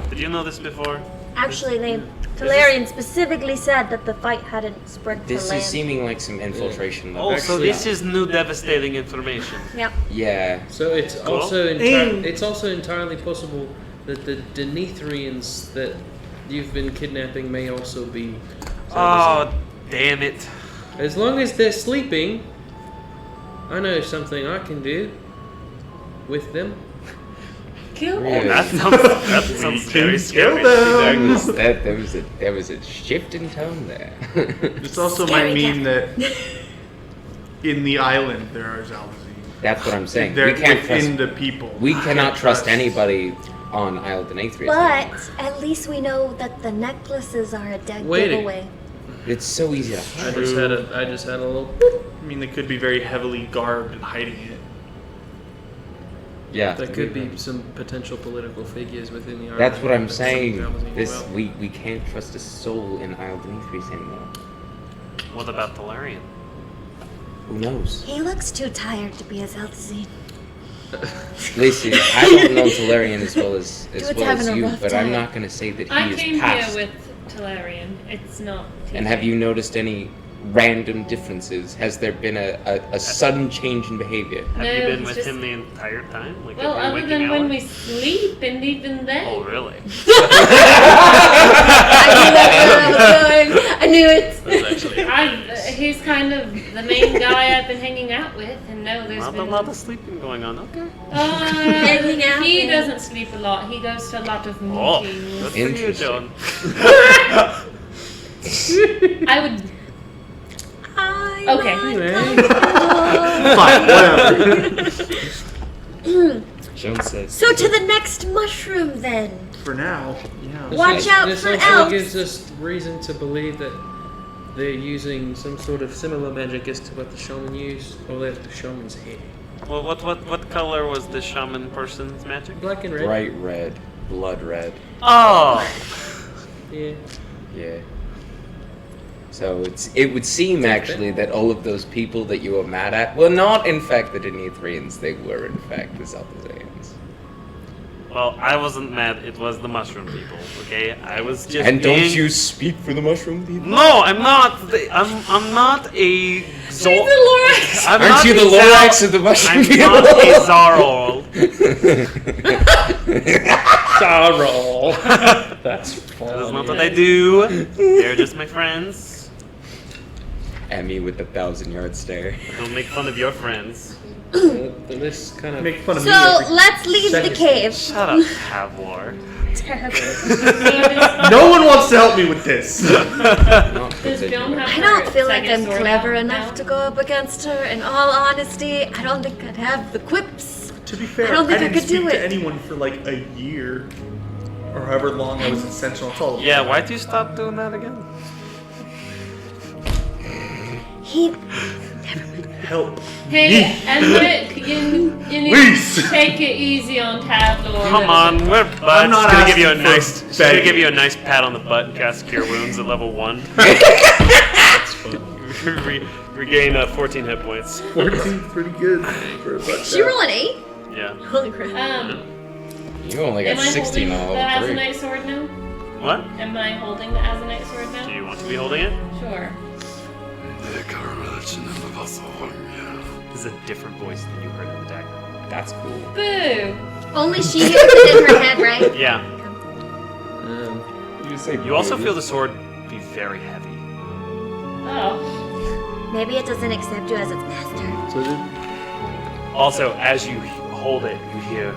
Did you know this before? Actually, Talarian specifically said that the fight hadn't spread to This land. is seeming like some infiltration. Oh, so Actually- this is new devastating information. Yep. Yeah. So it's Cool. also And- it's also entirely possible that the Denethrians that you've been kidnapping may also be. Oh, damn it. As long as they're sleeping, I know something I can do with them. Kill Really? That sounds very scary. There was a shift in tone there. This also might mean that in the island there are Zaldazine. That's what I'm saying. They're We can't within trust. the people. We cannot Can't trust anybody on Isle Denathrius. But at least we know that the necklaces are a dead Waiting. giveaway. It's so easy to I hide. just had a little. I mean, they could be very heavily garbed and hiding it. Yeah. There could be some potential political figures within the. That's Army what I'm that saying. Zaldazine This well. we can't trust a soul in Isle Denathrius anymore. What about Talarian? Who knows? He looks too tired to be a Zaldazine. Listen, I don't know Talarian as well as having a you, rough but I'm time. not gonna say that he I is came past. here with Talarian. It's not. And have you noticed any random differences? Has there been a sudden change in behavior? Have No, you been it's with just- him the entire time? Like Well, every other waking than hour? when we sleep, and even then. Oh, really? I knew it. He's kind of the main guy I've been hanging out with, and no, there's Not a been. lot of sleeping going on. Okay. Hanging out He with- doesn't sleep a lot. He goes to a lot of Oh, meetings. good for you, Interesting. John. I would. Okay. Fine, whatever. Jones says. So to the next mushroom then. For now, yeah. Watch out This for also elves. gives us reason to believe that they're using some sort of similar magic as to what the shaman used, or they have the shaman's hair. Well, what color was the shaman person's magic? Black and red. Bright red, blood red. Oh! Yeah. Yeah. So it would seem actually that all of those people that you were mad at were not in fact the Denethrians, they were in fact the Zeldazians. Well, I wasn't mad, it was the mushroom people, okay? I was just And don't being- you speak for the mushroom people? No, I'm not. I'm not a She's the Lorax. I'm Aren't not you a the Lorax of the mushroom I'm people? not a Zarol. Sorrow. That's funny. That is not what I do. They're just my friends. Emmy with the 1,000-yard stare. Don't make fun of your friends. This kind of Make fun of me. So every let's leave the second. cave. Shut up, Havlor. No one wants to help me with this. Does Joan have I don't her feel like second I'm sword clever out enough now? to go up against her. In all honesty, I don't think I'd have the quips. To be fair, I don't think I didn't could do speak to it. anyone for like a year, or however long I was in Sentinel. It's all Yeah, why'd you stop doing that again? He help. Hey, Emmerich, you need Please. to take it easy on Tavlor. Come on, we're buds. I'm not Gonna give you a asking for nice, gonna begging. give you a nice pat on the butt and cast Cure Wounds at level 1. Regain 14 hit points. 14's pretty good for a butt she roll an 8? Yeah. Holy crap. You only Am got I 16 holding on the level 3. Azanite sword now? What? Am I holding the Azanite sword Do now? you want to be holding it? Sure. This is a different voice than you heard in the dagger. That's cool. Boo! Only she hears it in her head, right? Yeah. You say You also feel the sword be very heavy. Oh. Maybe it doesn't accept you as its master. Also, as you hold it, you hear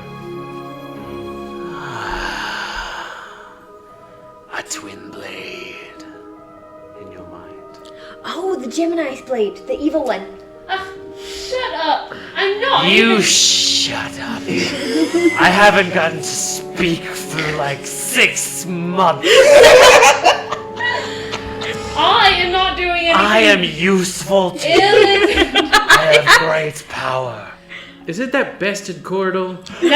a twin blade in your mind. Oh, the Gemini's blade, the evil one. Shut up! I'm not You even- shut up. I haven't gotten to speak for like 6 months. I am not doing anything. I am useful to you. Illegal. I have great power. Is it that bastard corridor? It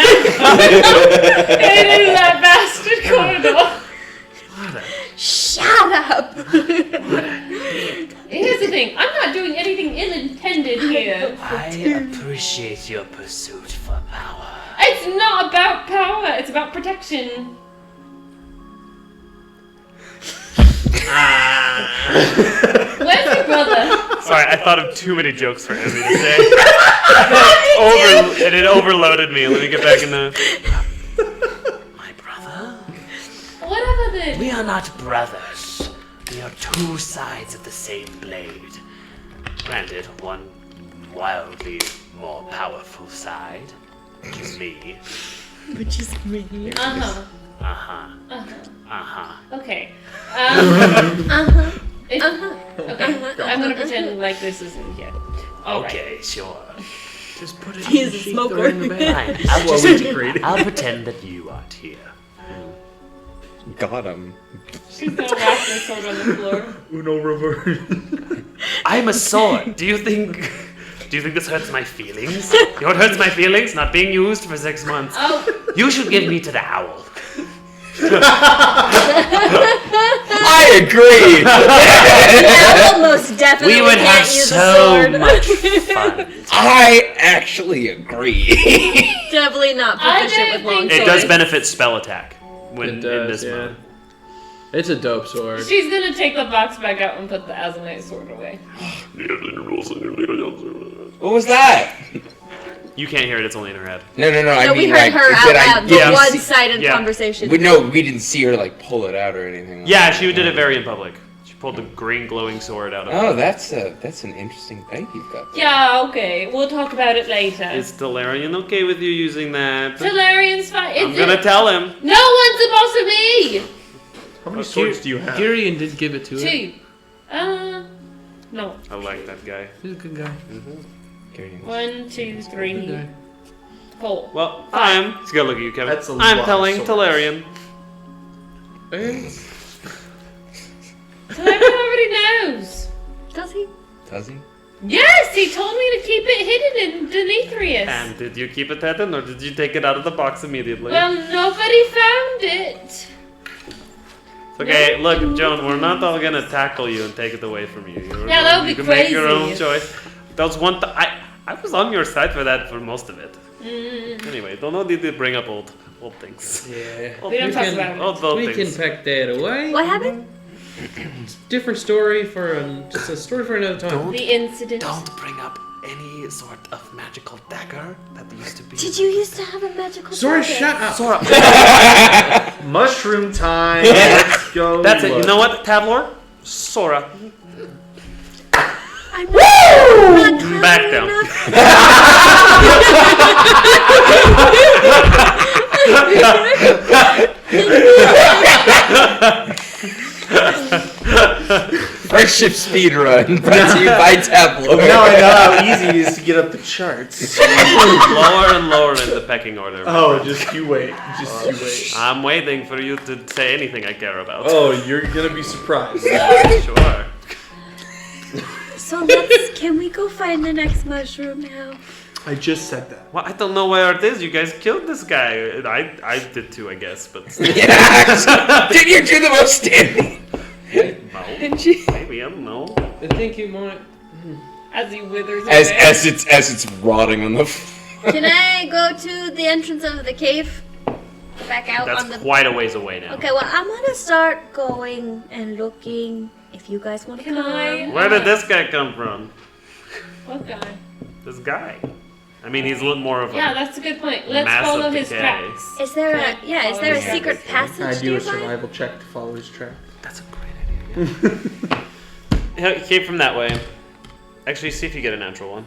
is that bastard corridor. Shut up! Here's the thing. I'm not doing anything ill-intended here. I appreciate your pursuit for power. It's not about power. It's about protection. Where's your brother? Sorry, I thought of too many jokes for Emmy to say. And it overloaded me. Let me get back in the... My brother? Whatever then. We are not brothers. We are two sides of the same blade. Granted, one wildly more powerful side, which is me. Uh-huh. Uh-huh. Uh-huh. Okay. Uh-huh. Okay. I'm gonna pretend like this isn't here. All right. Okay, sure. Just put it He's in the a sheath, smoker. throw it in the bag. Fine. I'll pretend that you aren't here. Got him. She's gonna whack her sword on the floor. Uno reverse. I'm a sword. Do you think this hurts my feelings? You know what hurts my feelings? Not being used for 6 months. Oh, You should give me to the owl. I agree! That will most definitely We would have can't use so a sword. much fun. I actually agree. Definitely not I proficient don't with long think It swords. does benefit spell attack when It in does, this yeah. mode. It's a dope sword. she's gonna take the box back out and put the Azanite sword away. What was that? You can't hear it, it's only in her head. No, I No, we mean, heard like, her out did I loud. get The to see- one-sided Yeah. conversation. we didn't see her like pull it out or anything. Like Yeah, that. she did it very in public. She pulled the green glowing sword out of Oh, that's an interesting thing you've got. there. Yeah, okay. We'll talk about it later. Is Delarian okay with you using that? Solarian's fine. I'm gonna tell him. No one's the boss of me! How many swords do you have? Tyrion did give it to her. 2. No. I like that guy. He's a good guy. Tyrion. 1, 2, Good 3, guy. 4. Well, I'm. Let's go look at you, Kevin. That's a lot I'm of telling swords. Talarian. Solarian already knows. Does he? Does he? Yes, he told me to keep it hidden in Demetrius. And did you keep it hidden, or did you take it out of the box immediately? Well, nobody found it. Okay, look, Joan, we're not all gonna tackle you and take it away from you. Yeah, that would be You can make your own crazy. choice. That was one. I was on your side for that for most of it. Anyway, don't need to bring up old things. Yeah. Old We don't talk things. about it. Old We can things. pack that away. What happened? Different story for just a story for another time. The incident. Don't bring up any sort of magical dagger that used to be. Did you used to have a magical Sora, dagger? shut up. Sora. Mushroom time. Let's go. That's it. You know what, Tavlor? Sora. I'm not Back clever down. Friendship speed run brought to you by Tableau. Now I know how easy it is to get up the charts. Lower and lower in the pecking order. Oh, just you wait. Just you wait. I'm waiting for you to say anything I care about. Oh, you're gonna be surprised. Sure. So can we go find the next mushroom now? I just said that. Well, I don't know where it is. You guys killed this guy. I did too, I guess, but Yeah. Did you do the most standing? no. Maybe, I don't know. I think you might. As he withers As away. it's rotting on the. Can I go to the entrance of the cave? Back out That's on the. quite a ways away now. Okay, well I'm gonna start going and looking. If you guys want to Can come. I- Where did this guy come from? What guy? This guy. I mean, he's a little more of a. Yeah, that's a good point. Let's Massive follow his decay. tracks. Is there Can a I yeah? Is follow there a his secret tracks? passage I do a nearby? survival check to follow his track. That's a great idea. He came from that way. Actually, see if you get a natural one.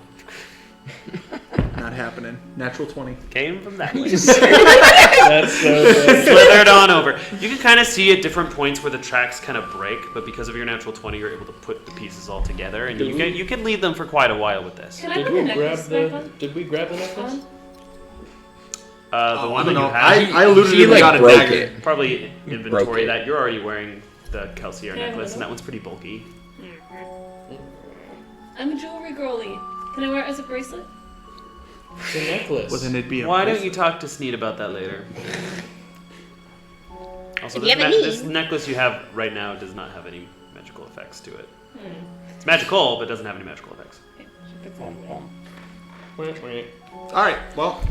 Not happening. Natural 20. Came from that way. That's so good. Slithered on over. You can kind of see at different points where the tracks kind of break, but because of your natural 20, you're able to put the pieces all together, and you can lead them for quite a while with this. Can I Did put we the grab necklace back the? on? Did we grab the necklace? The one that you No, have, I looted He it and like got a broke dagger. it. probably inventory broke it. that. You're already wearing the Kelsier Yeah, necklace, I and that one's pretty bulky. I'm a jewelry girly. Can I wear it as a bracelet? It's a necklace. Well, then it'd be a Why don't you talk to Sneed about that later? Also, If you have a this need. necklace you have right now does not have any magical effects to it. It's magical, but it doesn't have any magical effects. Alright, well,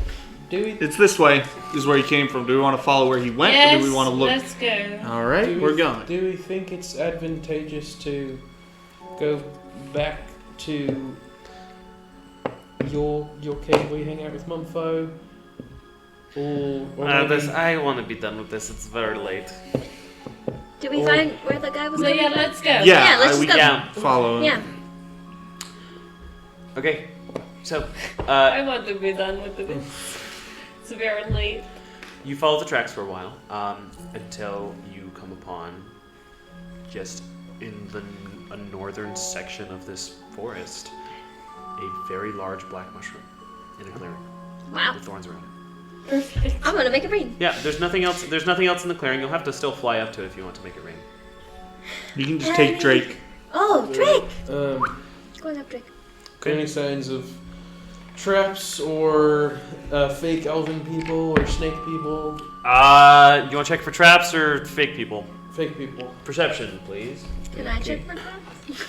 Do we? it's this way. This is where he came from. Do we want to follow where he went, Yes, or do we want to look? let's go. Alright, Do we're we- going. Do we think it's advantageous to go back to your cave where you hang out with Mumfo? Or maybe- I want to be done with this. It's very late. Did we find where the guy was? So coming yeah, from? let's go. Yeah, let's we just go. Yeah. follow him. Yeah. Okay. So, I want to be done with this. It's very late. you follow the tracks for a while until you come upon just in a northern section of this forest a very large black mushroom in a clearing Wow. with thorns around it. Perfect. I'm gonna make it rain. Yeah, there's nothing else. There's nothing else in the clearing. You'll have to still fly up to it if you want to make it rain. You can just take Drake. Oh, Drake! Um, Going up, Drake. any signs of traps or fake elven people or snake people? You want to check for traps or fake people? Fake people. Perception, please. Can I check for traps?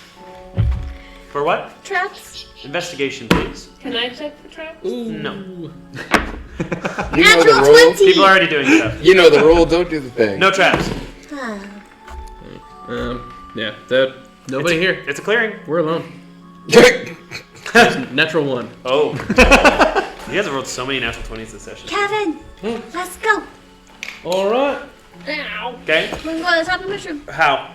For what? Traps? Investigation, please. Can I check for traps? No. You know Natural the rule. 20! People are already doing stuff. You know the rule. Don't do the thing. No traps. Ah. Yeah, that nobody here. It's a clearing. We're alone. Natural 1. Oh. You guys have rolled so many natural 20s this session. Kevin! Let's go! All right. Ow. Okay. We can go on the top of the mushroom. How?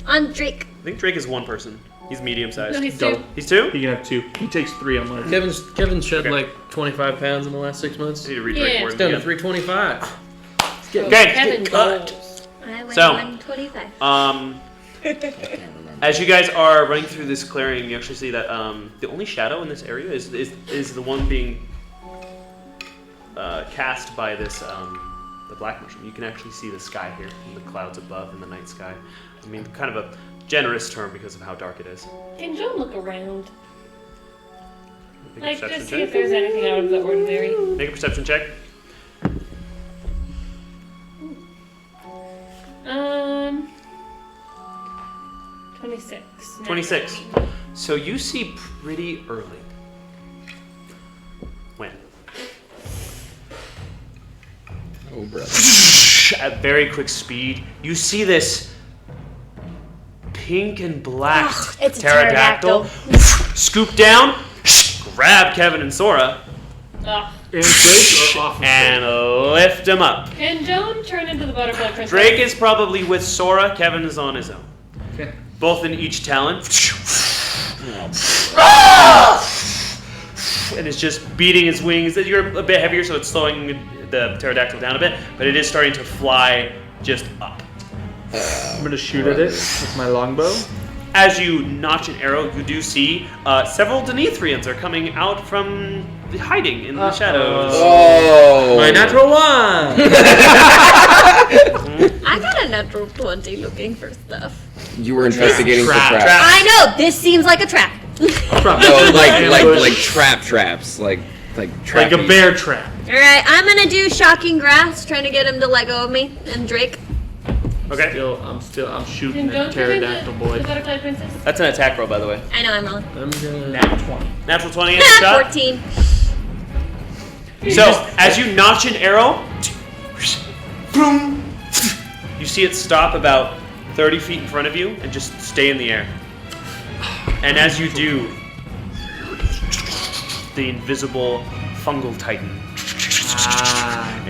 On Drake. I think Drake is one person. He's medium sized. No, he's Go. two. He's two? He can have 2. He takes 3 on mine. Kevin's shed Okay. like 25 pounds in the last 6 months. I need to read Yeah. Drake It's words down to again. 325. Okay. Kevin Cut. goes. I weigh So- 125. As you guys are running through this clearing, you actually see that the only shadow in this area is the one being cast by this the black mushroom. You can actually see the sky here, and the clouds above in the night sky. I mean, kind of a generous term because of how dark it is. Can Joan look around? Make a Like, perception just see check. if there's anything out of the ordinary. Make a perception check. 26. 26. So you see pretty early. When? Oh, brother. At very quick speed, you see this pink and black it's a pterodactyl scoop down, grab Kevin and Sora, Ugh. And Drake or off of and lift them up. Can Joan turn into the butterfly princess? Drake is probably with Sora, Kevin is on his own. Okay. Both in each talon. And it's just beating its wings. You're a bit heavier, so it's slowing the pterodactyl down a bit, but it is starting to fly just up. I'm gonna shoot at it with my longbow. As you notch an arrow, you do see several Denethrians are coming out from hiding in the shadows. Oh! My natural one. I got a natural 20 looking for stuff. You were investigating for Trap. traps. I know, this seems like a trap. No, like traps, like Like a trappies. bear trap. Alright, I'm gonna do shocking grass, trying to get him to let go of me. And Drake. Okay. I'm shooting Can Joan at turn into pterodactyl the boy. butterfly princess? That's an attack roll, by the way. I know I'm wrong. I'm gonna Nat 20. Natural 20 at the shot. 14. So, as you notch an arrow, boom, you see it stop about 30 feet in front of you and just stay in the air. And as you do, the invisible fungal titan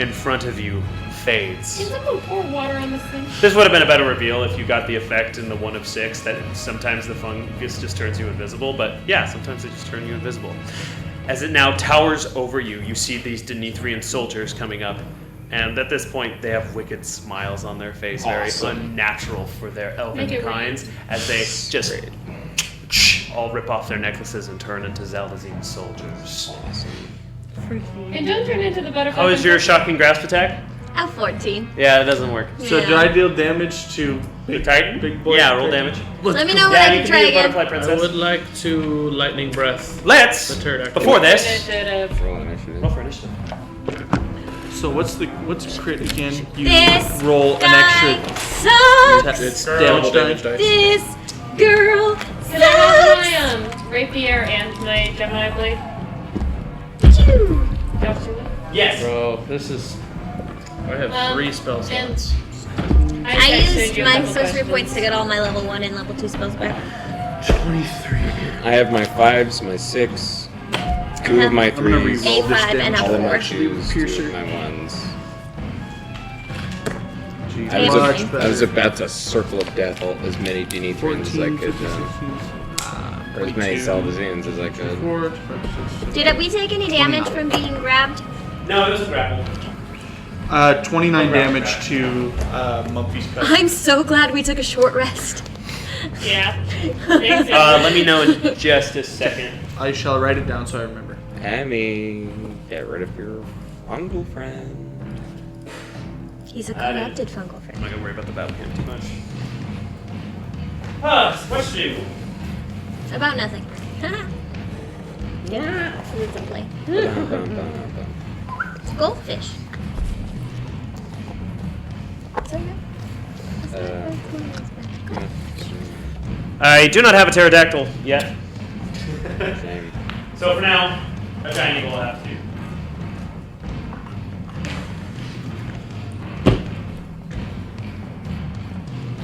in front of you fades. Can someone pour water on this thing? This would have been a better reveal if you got the effect in the 1 of 6 that sometimes the fungus just turns you invisible, but yeah, sometimes they just turn you invisible. As it now towers over you, you see these Denethrian soldiers coming up, and at this point they have wicked smiles on their face, very unnatural for their elven Make it kinds, as they just all rip off their necklaces and turn into Zaldazine soldiers. Can Joan turn into the butterfly How is your princess? shocking grasp attack? At 14. Yeah, it doesn't work. So Yeah. do I deal damage to The Titan? big boy? Yeah, roll damage. Let me know when Yeah, I you can can try be a again. butterfly I princess. would like to lightning breath. Let's, The pterodactyl. before this, Initiative. Roll initiative. roll for initiative. So what's crit again? You This roll an guy extra sucks. It's damage damage die. dice. This girl Can I have sucks. my rapier and my Gemini blade? Phew. Y'all see that? Yes. Bro, this is. I have 3 spell and- slots. I texted used you a my couple sorcery questions. points to get all my level 1 and level 2 spells back. 23. I have my 5s, my 6, 2 of my I'm gonna 3s, re-roll this A5 and damage. a all of my 4. 2s, 2 Piercer. of my 1s. Jeez, I was, much I better. was about to circle of death all, as many Denethrians as I 14, could, 15, 16, or as many 22, Zaldazines as I could. 4, Did we take any damage from being grabbed? No, it was a grapple. 29 damage to Mumpy's cut. I'm so glad we took a short rest. Yeah. Let me know in just a second. I shall write it down so I remember. Hammy, get rid of your fungal friend. He's a I didn't- corrupted fungal I'm friend. not gonna worry about the battle camp too much. What to do? About nothing. Yeah, foods and play. It's goldfish. It's okay. I do not have a pterodactyl yet, Shame. so for now, a giant eagle will have to do.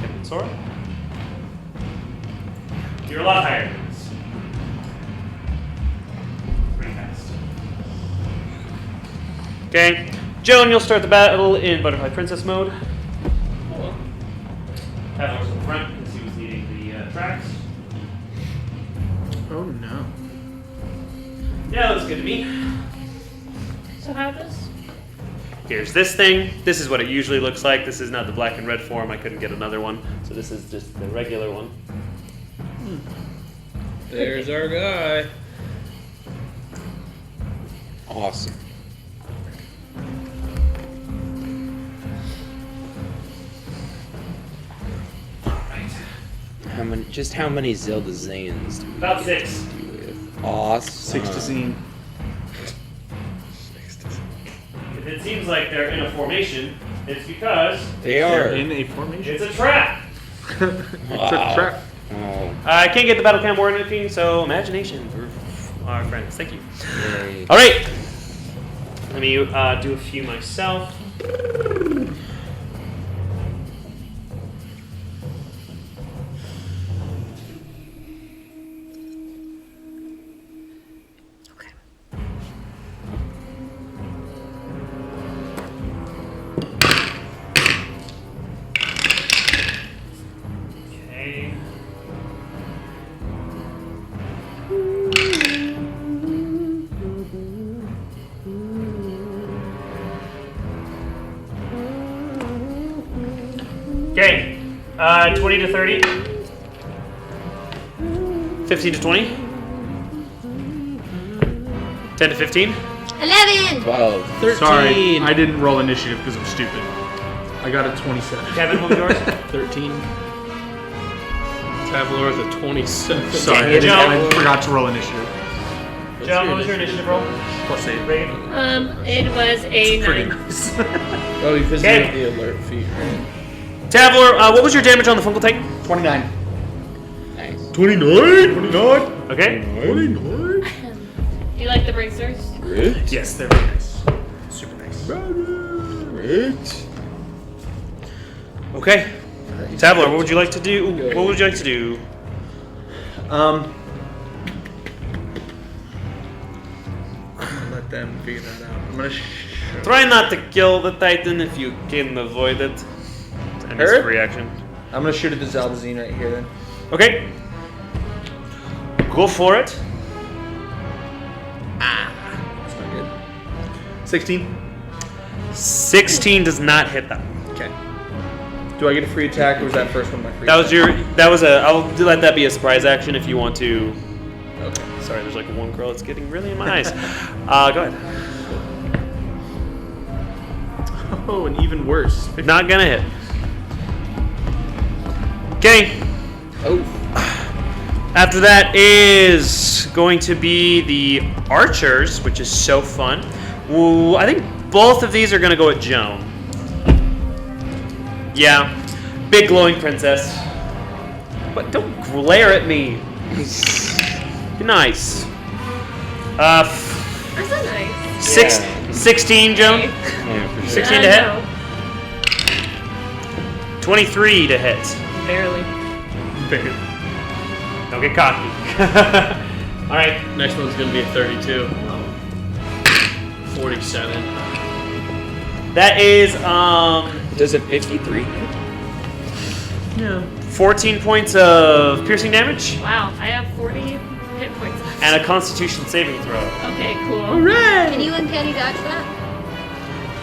Captain Sora? You're a lot higher than this. Pretty fast. Okay. Joan, you'll start the battle in Butterfly Princess mode. Have a look at the front and see who's leading the tracks. Oh no. Yeah, looks good to me. So how does? Here's this thing. This is what it usually looks like. This is not the black and red form. I couldn't get another one. So this is just the regular one. There's our guy. Awesome. How many Zelda Zans do we About get 6. to deal with? Awesome. 6 to scene. If it seems like they're in a formation, it's because They are. In a formation. it's a trap. It's a trap. Oh, I can't get the battle cam or anything, so imagination for our friends. Thank you. yay. All right. Let me do a few myself. Okay. Okay. Okay. 20 to 30. 15 to 20. 10 to 15. 11. 12. 13. Sorry, I didn't roll initiative because I'm stupid. I got a 27. Kevin, what was yours? 13. Traveler with a 27. Sorry, I forgot to roll initiative. John, what was your initiative roll? Plus 8. Reagan? It was a Pretty 9. nice. Oh, because Okay. you have the alert feat, right? Tavler, what was your damage on the Fungal Titan? 29. Nice. 29? 29? Okay. 29? Do you like the bracers? Great. Yes, they're very nice. Super nice. Great. Okay. Tavler, what would you like to do? What would you like to do? I'm gonna let them figure that out. I'm gonna Try not to kill the Titan if you can avoid it. And Her? his reaction. I'm gonna shoot at the Zaldazine right here then. Okay. Go for it. That's not good. 16. 16 does not hit that. Okay. Do I get a free attack or was that first one my free That was attack? I'll let that be a surprise action if you want to. Okay. Sorry, there's like one girl that's getting really in my eyes. Go ahead. Oh, and even worse. Not gonna hit. Okay. Oh. After that is going to be the archers, which is so fun. Ooh, I think both of these are gonna go at Joan. Yeah, big glowing princess. But don't glare at me. Be nice. That's so nice. 16, Joan. Yeah, for sure. 16 to hit. 23 to hit. Barely. Don't get cocky. All right. Next one's gonna be a 32. 47. That is Does it 53? Yeah. 14 points of piercing damage Wow, I have 40 hit points left. and a Constitution saving throw. Okay, cool. Can you uncanny dodge that?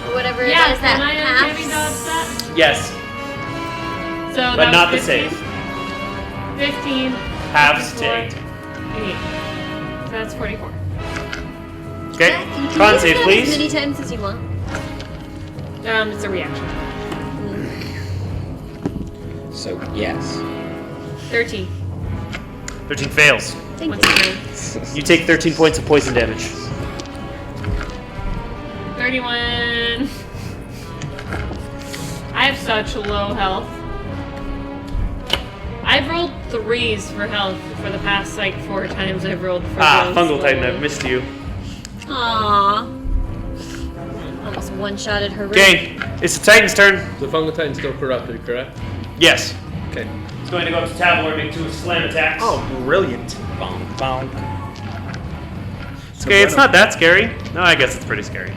Or whatever it Yeah, is that can I uncanny halves- dodge that? Yes, So but that not the was 15. save. 15. Halves to 54, 8. 8. So that's 44. Okay. Yeah, you can Con use save, that please. as many times as you want. It's a reaction. So, yes. 13. 13 fails. Thank Once you. again. You take 13 points of poison damage. 31. I have such low health. I've rolled 3s for health for the past like 4 times I've rolled for Ah, those Fungal Titan, low. I've missed you. Aww. Almost one-shotted her. Okay, it's the Titan's turn. The Fungal Titan's still corrupted, correct? Yes. Okay. It's going to go up to Tavlor and make 2 slam attacks. Oh, brilliant. Bonk, bonk. Okay, it's not that scary. No, I guess it's pretty scary.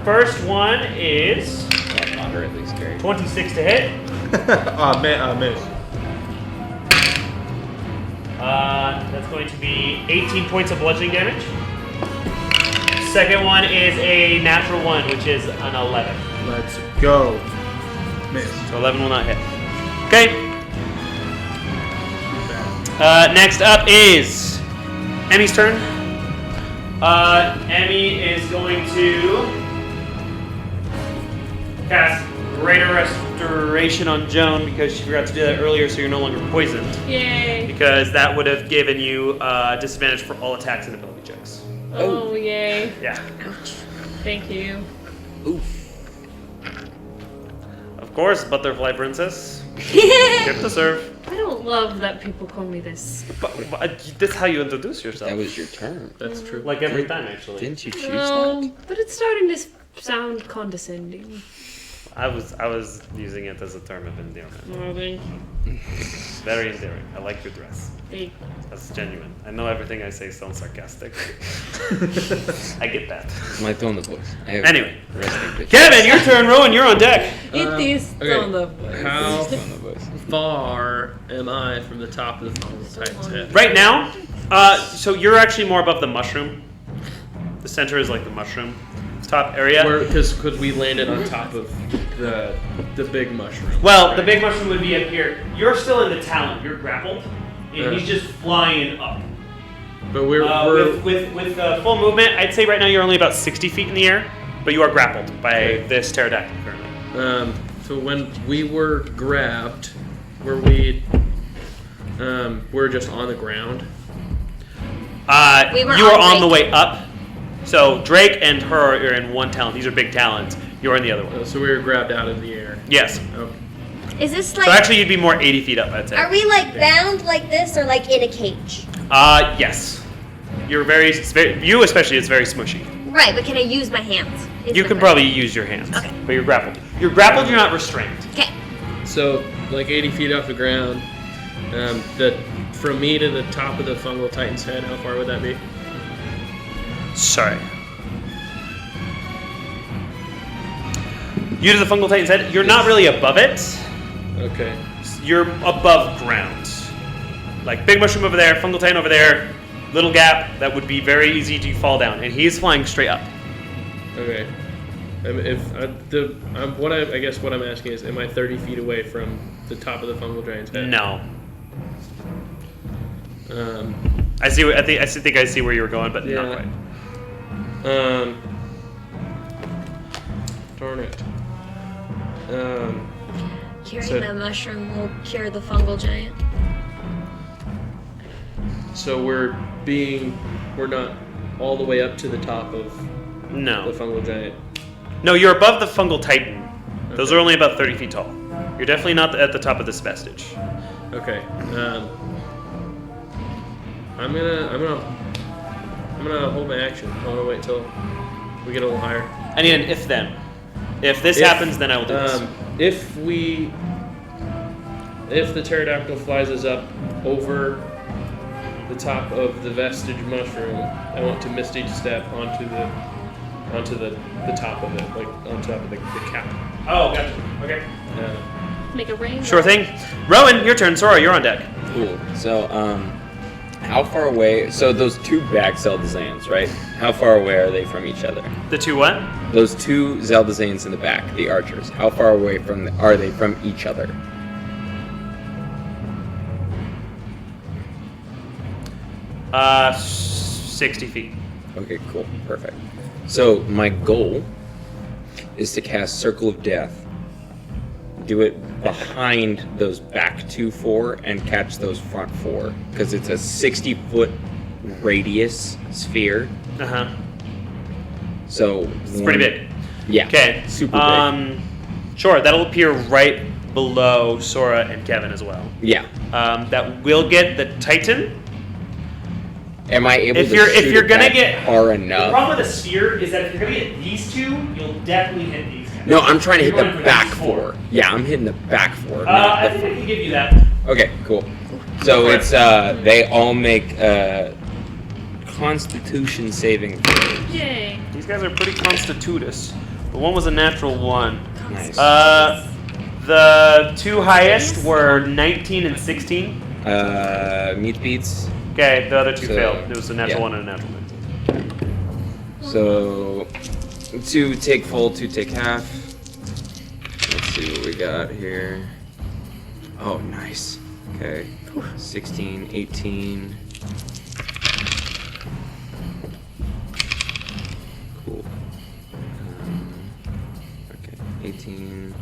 First one is Yeah, moderately scary. 26 to hit. Miss. That's going to be 18 points of bludgeoning damage. Second one is a natural 1, which is an 11. Let's go. Miss. So 11 will not hit. Okay. Next up is Emmy's turn. Emmy is going to cast Greater inspiration on Joan because she forgot to do that earlier, so you're no longer poisoned. Yay. Because that would have given you disadvantage for all attacks and ability checks. Oh, yay. Yeah. Thank you. Of course, Butterfly Princess. Get the serve. I don't love that people call me this. But that's how you introduce yourself. That was your turn. That's true. Like every time, actually. Didn't you choose No, that? but it's starting to sound condescending. I was using it as a term of endearment. Oh, thank Very endearing. I like your dress. you. That's genuine. I know everything I say sounds sarcastic. I get that. My tone of voice. I have Anyway. resting bitch. Kevin, your turn. Rowan, you're on deck. It is okay. on the voice. How Tone of voice. far am I from the top of the funnel Titan's head? Right now, so you're actually more above the mushroom. The center is like the mushroom top area. Because we landed on top of the big mushroom. Well, the big mushroom would be up here. You're still in the talon. You're grappled, and Yeah. he's just flying up. But we're With full movement, I'd say right now you're only about 60 feet in the air, but you are grappled by this pterodactyl currently. So when we were grabbed, were we we're just on the ground? We were You are on on the Drake. way up. So Drake and her are in one talon. These are big talons. You're in the other one. So we were grabbed out of the air. Yes. Okay. Is this So like? actually, you'd be more 80 feet up, I'd say. Are we like bound like this or like in a cage? Yes. You're you especially, it's very smushy. Right, but can I use my hands? Is You the can question. probably use your hands, Okay. but you're grappled. You're grappled, you're not restrained. Okay. So like 80 feet off the ground. From me to the top of the fungal titan's head, how far would that be? Sorry. You to the fungal titan's head, you're not really above it. Okay. You're above ground. Like big mushroom over there, fungal titan over there, little gap that would be very easy to fall down, and he's flying straight up. Okay. I guess what I'm asking is, am I 30 feet away from the top of the fungal giant's head? No. I see. I think I see where you were going, but not quite. Darn it. Curing So- the mushroom will cure the fungal giant. So we're not all the way up to the top of the No. fungal giant. No, you're above the fungal titan. Those Okay. are only about 30 feet tall. You're definitely not at the top of this vestige. Okay. I'm gonna hold my action. I want to wait till we get a little higher. I need an if then. If this happens, then I will do this. If the pterodactyl flies us up over the top of the vestige mushroom, I want to misty step onto the top of it, like on top of the cap. Oh, gotcha. Okay. Make a rainbow. Sure thing. Rowan, your turn. Sora, you're on deck. Cool. So, how far away? So those two back Zeldazans, right? How far away are they from each other? The two what? Those two Zeldazans in the back, the archers. How far away are they from each other? Uh, 60 feet. Okay, cool, perfect. So my goal is to cast Circle of Death. Do it behind those back 4 and catch those front 4 because it's a 60-foot radius sphere. Uh huh. So It's pretty big. Yeah. Okay. Super big. Sure, that'll appear right below Sora and Kevin as well. Yeah. That will get the Titan. Am I able If to you're shoot gonna that get far The enough? problem with the sphere is that if you're gonna get these two, you'll definitely hit these guys. No, I'm trying to hit You're the going for back these 4. Yeah, I'm hitting the back 4. not I the think I can give you that. Okay, cool. So it's they all make Constitution saving throws. Yay. These guys are pretty constitutus. The one was a natural 1. Nice. The two highest were 19 and 16. Meat beats. Okay, the other two So, failed. It was a natural yeah. 1 and a natural 19. So 2 take full, 2 take half. Let's see what we got here. Oh, nice. Okay. 16, 18. Cool. Okay. 18,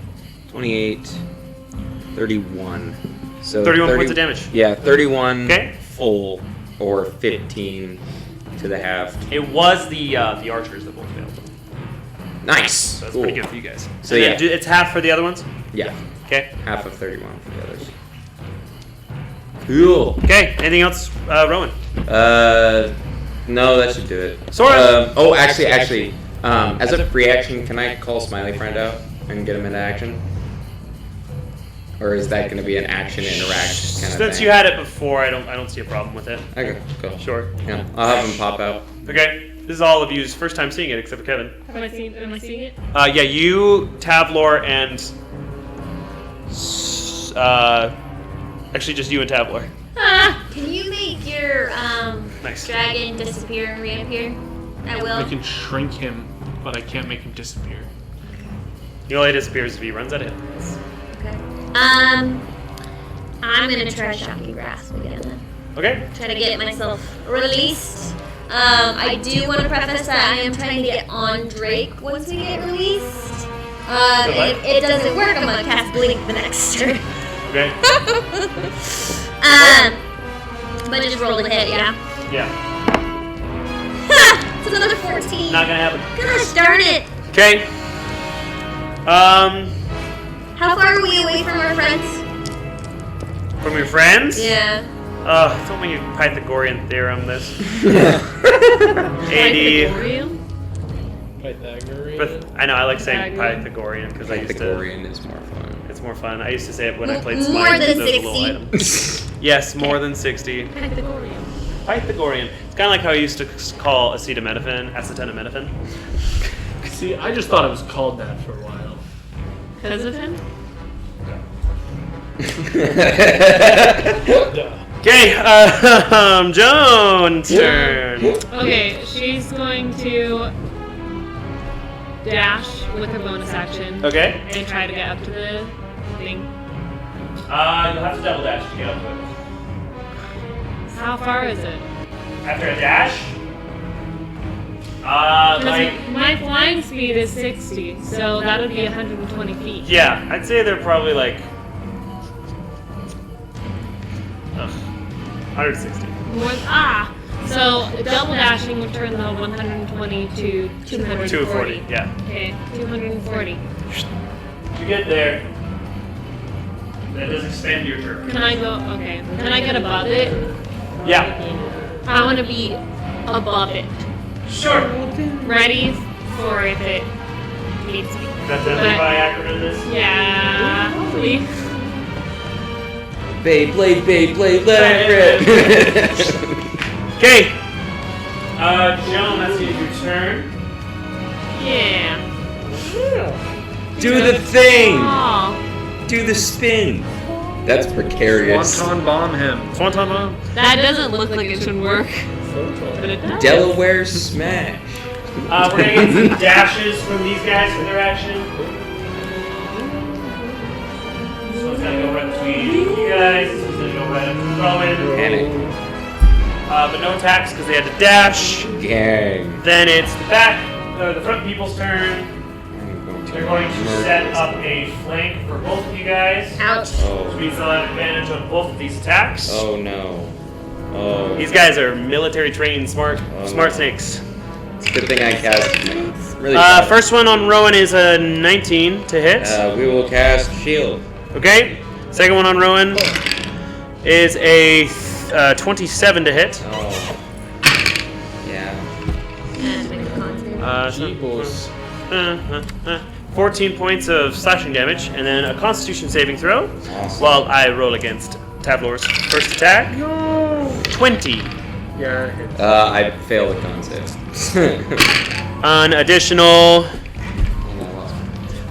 28, 31. So 31 points of damage. Yeah, 31 Okay. full or 15 to the half. It was the archers that both failed. Nice. So that's Cool. pretty good for you guys. So And then yeah. it's half for the other ones? Yeah, Okay. half of 31 for the others. Cool. Okay, anything else, Rowan? No, that should do it. Sora! Oh, actually, as a free action, can I call Smiley Friend out and get him into action? Or is that going to be an action interact kind of Since thing? you had it before, I don't see a problem with it. Okay, cool. Sure. Yeah, I'll have him pop out. Okay. This is all of you's first time seeing it, except for Kevin. Am I seeing it? Yeah, you, Tavlor, and actually just you and Tavlor. Can you make your Nice. dragon disappear and reappear at will? I can shrink him, but I can't make him disappear. He only disappears if he runs out of hit. Okay. I'm gonna try shocking grasp again then. Okay. Try to get myself released. I do want to preface that I am trying to get on Drake once we get released. If it doesn't work, I'm gonna cast Blink the next turn. Okay. But just roll the hit, yeah. Yeah. It's another 14. Not gonna happen. Gosh darn it! Okay. How far are we away from our friends? From your friends? Yeah. Don't make a Pythagorean theorem this. 80. Pythagorean. But I know I like saying Pythagorean because I used to. Pythagorean is more fun. It's more fun. I used to say it when I played More Smite. than Those little 60? item. Yes, more than 60. Pythagorean. Pythagorean. It's kind of like how I used to call acetaminophen. See, I just thought it was called that for a while. Because of him? Okay, Joan's turn. Okay, she's going to dash with her bonus action Okay. and try to get up to the thing. You'll have to double dash to get up to it. How far is it? After a dash? Because my flying speed is 60, so that would be 120 feet. Yeah, I'd say they're probably like 160. So double dashing would turn the 120 to 240. 240, yeah. Okay, 240. You get there. That does extend your turn. Can I go? Okay. Can I get above it? Yeah. I want to be above it. Sure. Ready for if it meets me. That's definitely by accurate in this. Yeah. Please. Beyblade, let it rip. Okay. Joan, that's your turn. Yeah. Do the thing. Oh, Do the spin. That's precarious. Swanton bomb him. Swanton bomb. that doesn't look like it should work. But it does. Delaware smash. We're gonna get some dashes from these guys for their action. This one's gonna go right between you guys. This one's gonna go right up to Rowan. Panic. But no attacks because they had to dash. Gang. Then it's the front people's turn. They're going to set up a flank for both of you guys. Ouch. Which Oh. means they'll have advantage on both of these attacks. Oh no. Oh. These guys are military trained, smart snakes. It's a good thing I cast. Really. bad. First one on Rowan is a 19 to hit. We will cast shield. Okay. Second one on Rowan is a 27 to hit. Oh. Yeah. And make a con save. 14 points of slashing damage, and then a Constitution saving throw. Awesome. While I roll against Tavlor's first attack. 20. Yeah, it hits. I failed the con save. An additional And I lost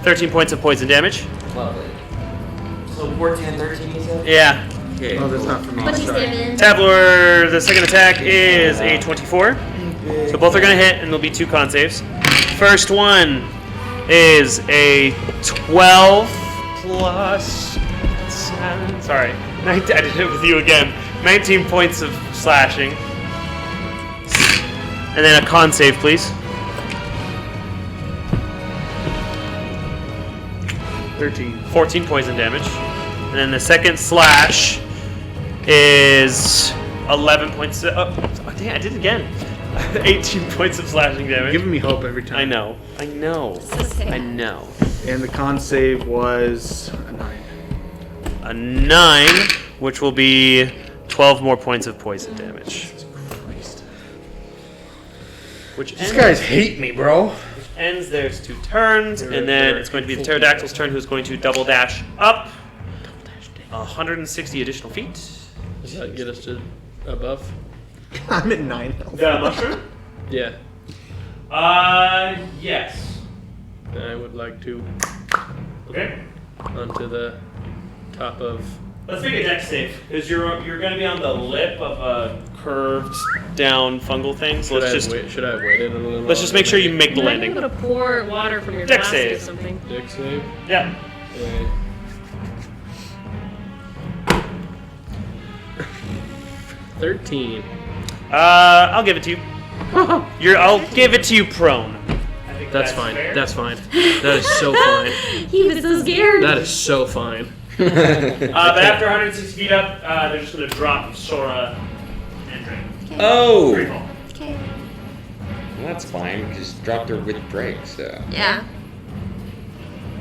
13 points of poison damage. Lovely. So 14 and 13 you said? Yeah. Okay. Oh, that's not for me. What you Sorry. saving? Tavlor, the second attack is a 24. So both are going to hit, and there'll be 2 con saves. First one is a 12 plus 7. Sorry. I did it with you again. 19 points of slashing. And then a con save, please. 13. 14 poison damage. And then the second slash is 11 points. Oh, dang, I did it again. 18 points of slashing damage. Giving me hope every time. I know. I know. Okay. I know. And the con save was a 9. A 9, which will be 12 more points of poison damage. Which These guys hate me, bro. ends there's 2 turns, and then it's going to be the pterodactyl's turn, who's going to double dash up 160 additional feet. Does that get us to above? I'm at 9 health. The mushroom? Yeah. Yes. Then I would like to Okay. onto the top of. Let's make a dex save, because you're going to be on the lip of a curved down fungal thing. So Should I have waited a little? let's just make sure you make the You might be landing. able to pour water from your Dex glass save. or something. Dick save. Yeah. Okay. 13. I'll give it to you. I'll give it to you prone. I think That's fine. fair. That's fine. That is so fine. He was so scared. That is so fine. But after 160 feet up, they're just going to drop Sora and Drake. Oh! Free fall. Okay. Well, that's fine. We just dropped her with Drake, so. Yeah.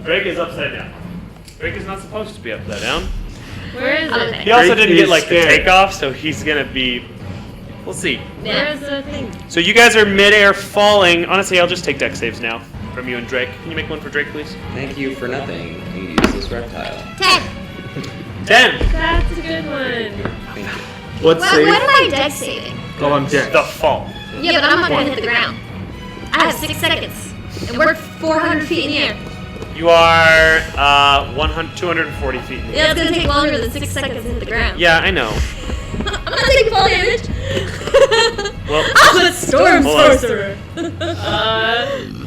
Drake is upside down. Drake is not supposed to be upside down. Where is it? Okay. He also Drake didn't get is like the scared. takeoff, so he's going to be. We'll see. Where is the thing? So you guys are midair falling. Honestly, I'll just take dex saves now from you and Drake. Can you make one for Drake, please? Thank you for nothing. You useless reptile. 10. 10. That's a good one. Thank you. What What save? am I dex saving? Oh, I'm dead. The fall. Yeah, but I'm not gonna hit the ground. I have 6 seconds. And we're 400 feet in the air. You are 240 feet in the air. Yeah, it's gonna take longer than 6 seconds to hit the ground. Yeah, I know. I'm not taking fall damage. Well, I'm a storm Hold on. sorcerer.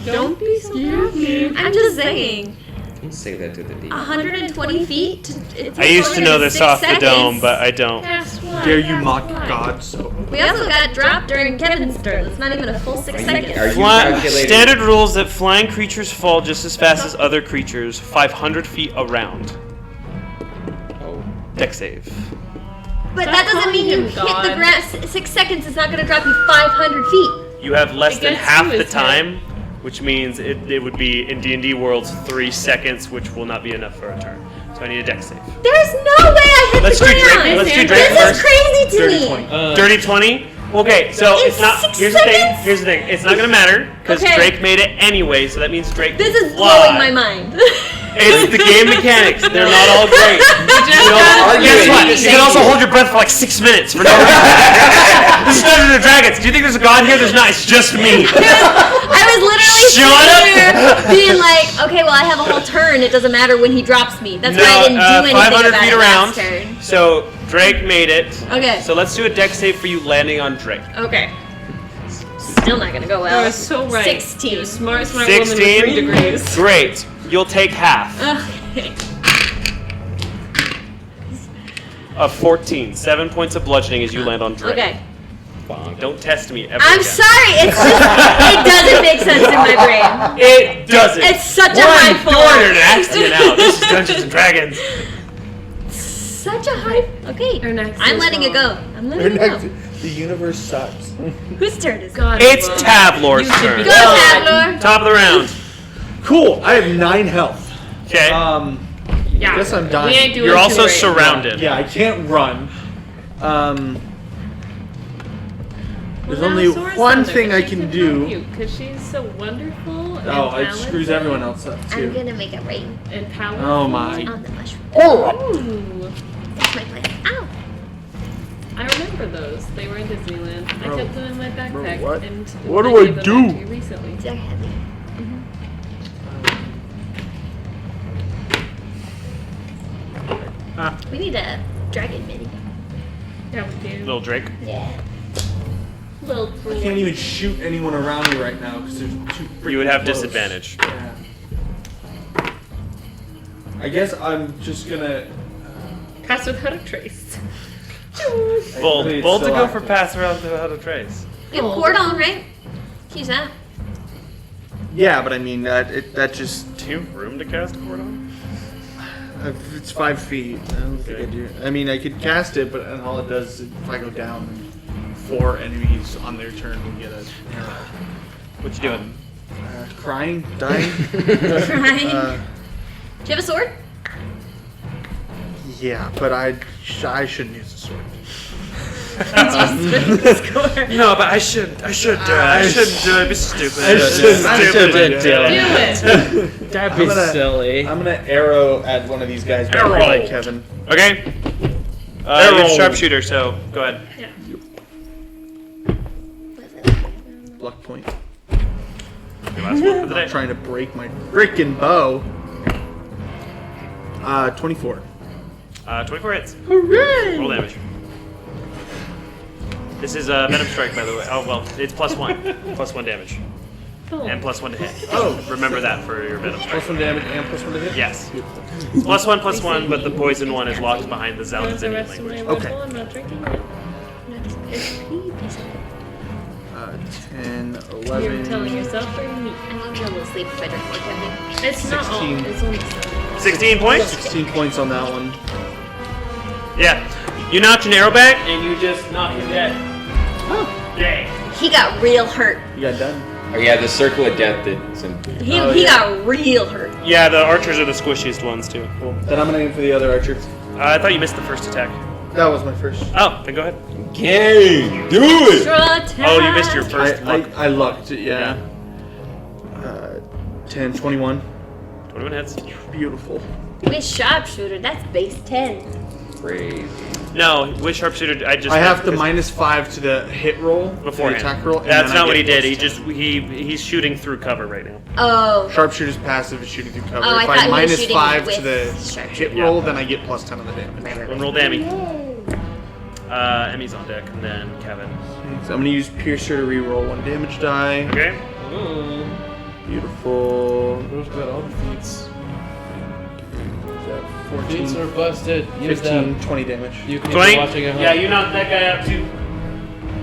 Don't be so happy. I'm just saying. Don't say that to the demon. 120 feet. It I used to takes know longer than this 6 off the seconds. dome, but I don't. Cast what? Dare you Cast mock what? God so? We also got dropped during Kevin's turn. It's not even a full 6 seconds. Are you Fly- calculating? standard rules that flying creatures fall just as fast as other creatures, 500 feet around. Oh. Dex save. But that doesn't mean you Calling him hit the God. ground. 6 seconds is not gonna drop you 500 feet. You have less than Against half who the is time, which means it would be in D&D worlds 3 seconds, which will not be enough for a turn. So I need a dex save. There's no way I hit Let's the do ground. Drake. Let's do Drake This first. is crazy to Dirty me. 20. Dirty 20. Okay, so In it's not. 6 Here's the thing. seconds? Here's the thing. It's not gonna matter because Okay. Drake made it anyway. So that means Drake. This can is fly. blowing my mind. It's the game mechanics. They're not all great. You know, guess what? You can also hold your breath for like 6 minutes for no reason. This is Dungeons and Dragons. Do you think there's a god here? There's not. It's just me. I was literally Shut up. sitting there being like, okay, well, I have a whole turn. It doesn't matter when he drops me. That's why I didn't do anything 500 about feet it around. last turn. So Drake made it. Okay. So let's do a dex save for you landing on Drake. Okay. Still not gonna go well. You were so right. 16. You smart woman with 3 16. degrees. Great. You'll take half Okay. of 14. 7 points of bludgeoning as you land on Drake. Okay. Bonk. Don't test me ever I'm again. sorry. It's just it doesn't make sense in my brain. It doesn't. It's such a We're high on fall. Ernaxia now. This is Dungeons and Dragons. Such a high. Okay. Ernaxia I'm is letting it wrong. go. I'm letting it go. The universe sucks. Whose turn is it? God, It's well, Tavlor's you should turn. be Go, God. Tavlor. Top of the round. Cool. I have 9 health. Okay. Yeah. Guess I'm dying. We ain't doing You're too also great. surrounded. Yeah, I can't run. There's Well, now only Sora's one down there, thing but I she can help do. you, 'cause she's so wonderful. And Oh, it talented screws everyone else up I'm too. gonna make it rain And powerful. Oh my. on the mushroom. Ooh. That's my plan. Ow. I remember those. They were in Disneyland. I Bro. kept them in my backpack. what? And What do I I gave them do? back to you recently. They're heavy. We need a dragon mini. Yeah, we do. Little Drake. Yeah. Little I can't even shoot anyone around me right now because they're too freaking You would have close. disadvantage. Yeah. I guess I'm just gonna. pass without a trace. Bold. It's Bold to so go for active. pass around without a trace. We have cordon, right? Use that. Yeah, but I mean that just. Do you have room to cast Cordon? It's 5 feet. I don't think I do. I mean, I could cast it, but and all it does is if I go down, 4 enemies on their turn will get an arrow. What you doing? Crying, dying. Crying. Do you have a sword? Yeah, but I shouldn't use a sword. No, but I shouldn't do it. I shouldn't do it. It'd be stupid. I shouldn't do it. Do it. That'd be silly. I'm gonna arrow at one of these guys. But I like Kevin. Okay. You have sharpshooter, so go ahead. Yeah. Luck point. Your last one for the day. I'm trying to break my freaking bow. 24. 24 hits. Hooray! Roll damage. This is Venom Strike, by the way. Oh, well, it's +1. +1 damage. Cool. And +1 to hit. Oh. Remember that for your Venom Strike. +1 damage and +1 to hit? Yes. +1, but the poison one is locked behind the Where's the Zalazinian rest of my language. Red Okay. Bull? I'm not drinking it. It's pee. 10, You're 11. telling yourself or me? I won't be able to sleep if I drink more Kevin. It's not all. 16. It's only 7. 16 points? 16 points on that one. Yeah. You knocked an arrow back, and you just knock him dead. Oh. Dang. He got real hurt. You got done. Oh yeah, the circle of death that's in. He got real hurt. Yeah, the archers are the squishiest ones, too. Cool. Then I'm gonna aim for the other archer. I thought you missed the first attack. That was my first. Oh, then go ahead. Gang, do it! Oh, you missed your first luck. I lucked it, yeah. 10, 21. 21 hits. Beautiful. With sharpshooter, that's base 10. Crazy. No, with sharpshooter, I have the -5 to the hit roll, beforehand. the attack roll. And That's then I not what he get did. plus He's shooting through cover right now. Oh. Sharpshooter's passive is shooting through cover. Oh, I if thought I he was minus shooting 5 to with the sharpshooter. hit roll, then I get +10 on the damage. One roll damage. Emmy's on deck, and then Kevin. So I'm gonna use Piercer to re-roll 1 damage die. Okay. Beautiful. Who's got all the feats? 14, Feats are busted. Use 15, them. 20 damage. You can 20? be watching at home. Yeah, you knocked that guy out too.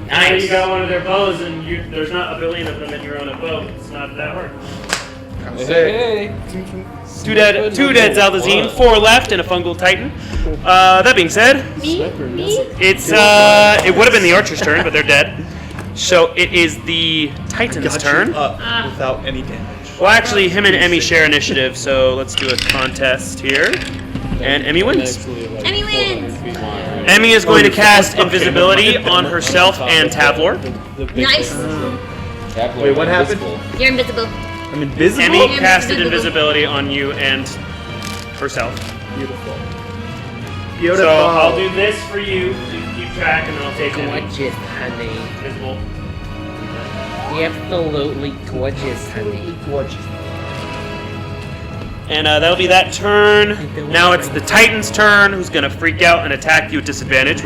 Nice. You got one of their bows, and there's not a billion of them, and you're on a bow. It's not that hard. Hey. Two dead Zaldazine, 4 left, and a fungal titan. That being said, Me? it's it would have been the archer's turn, but they're dead. So it is the titan's Got turn. you up without any damage. Well, actually, him and Emmy share initiative, so let's do a contest here. And Emmy wins. Emmy wins! Emmy is going to cast invisibility on herself and Tavlor. Nice. Wait, what happened? You're invisible. I'm invisible? Emmy You're casted invisible. invisibility on you and herself. Beautiful. So I'll do this for you to keep track, and then I'll take Emmy. Gorgeous, honey. Invisible. Absolutely gorgeous, honey. And that'll be that turn. Now it's the Titan's turn, who's gonna freak out and attack you at disadvantage.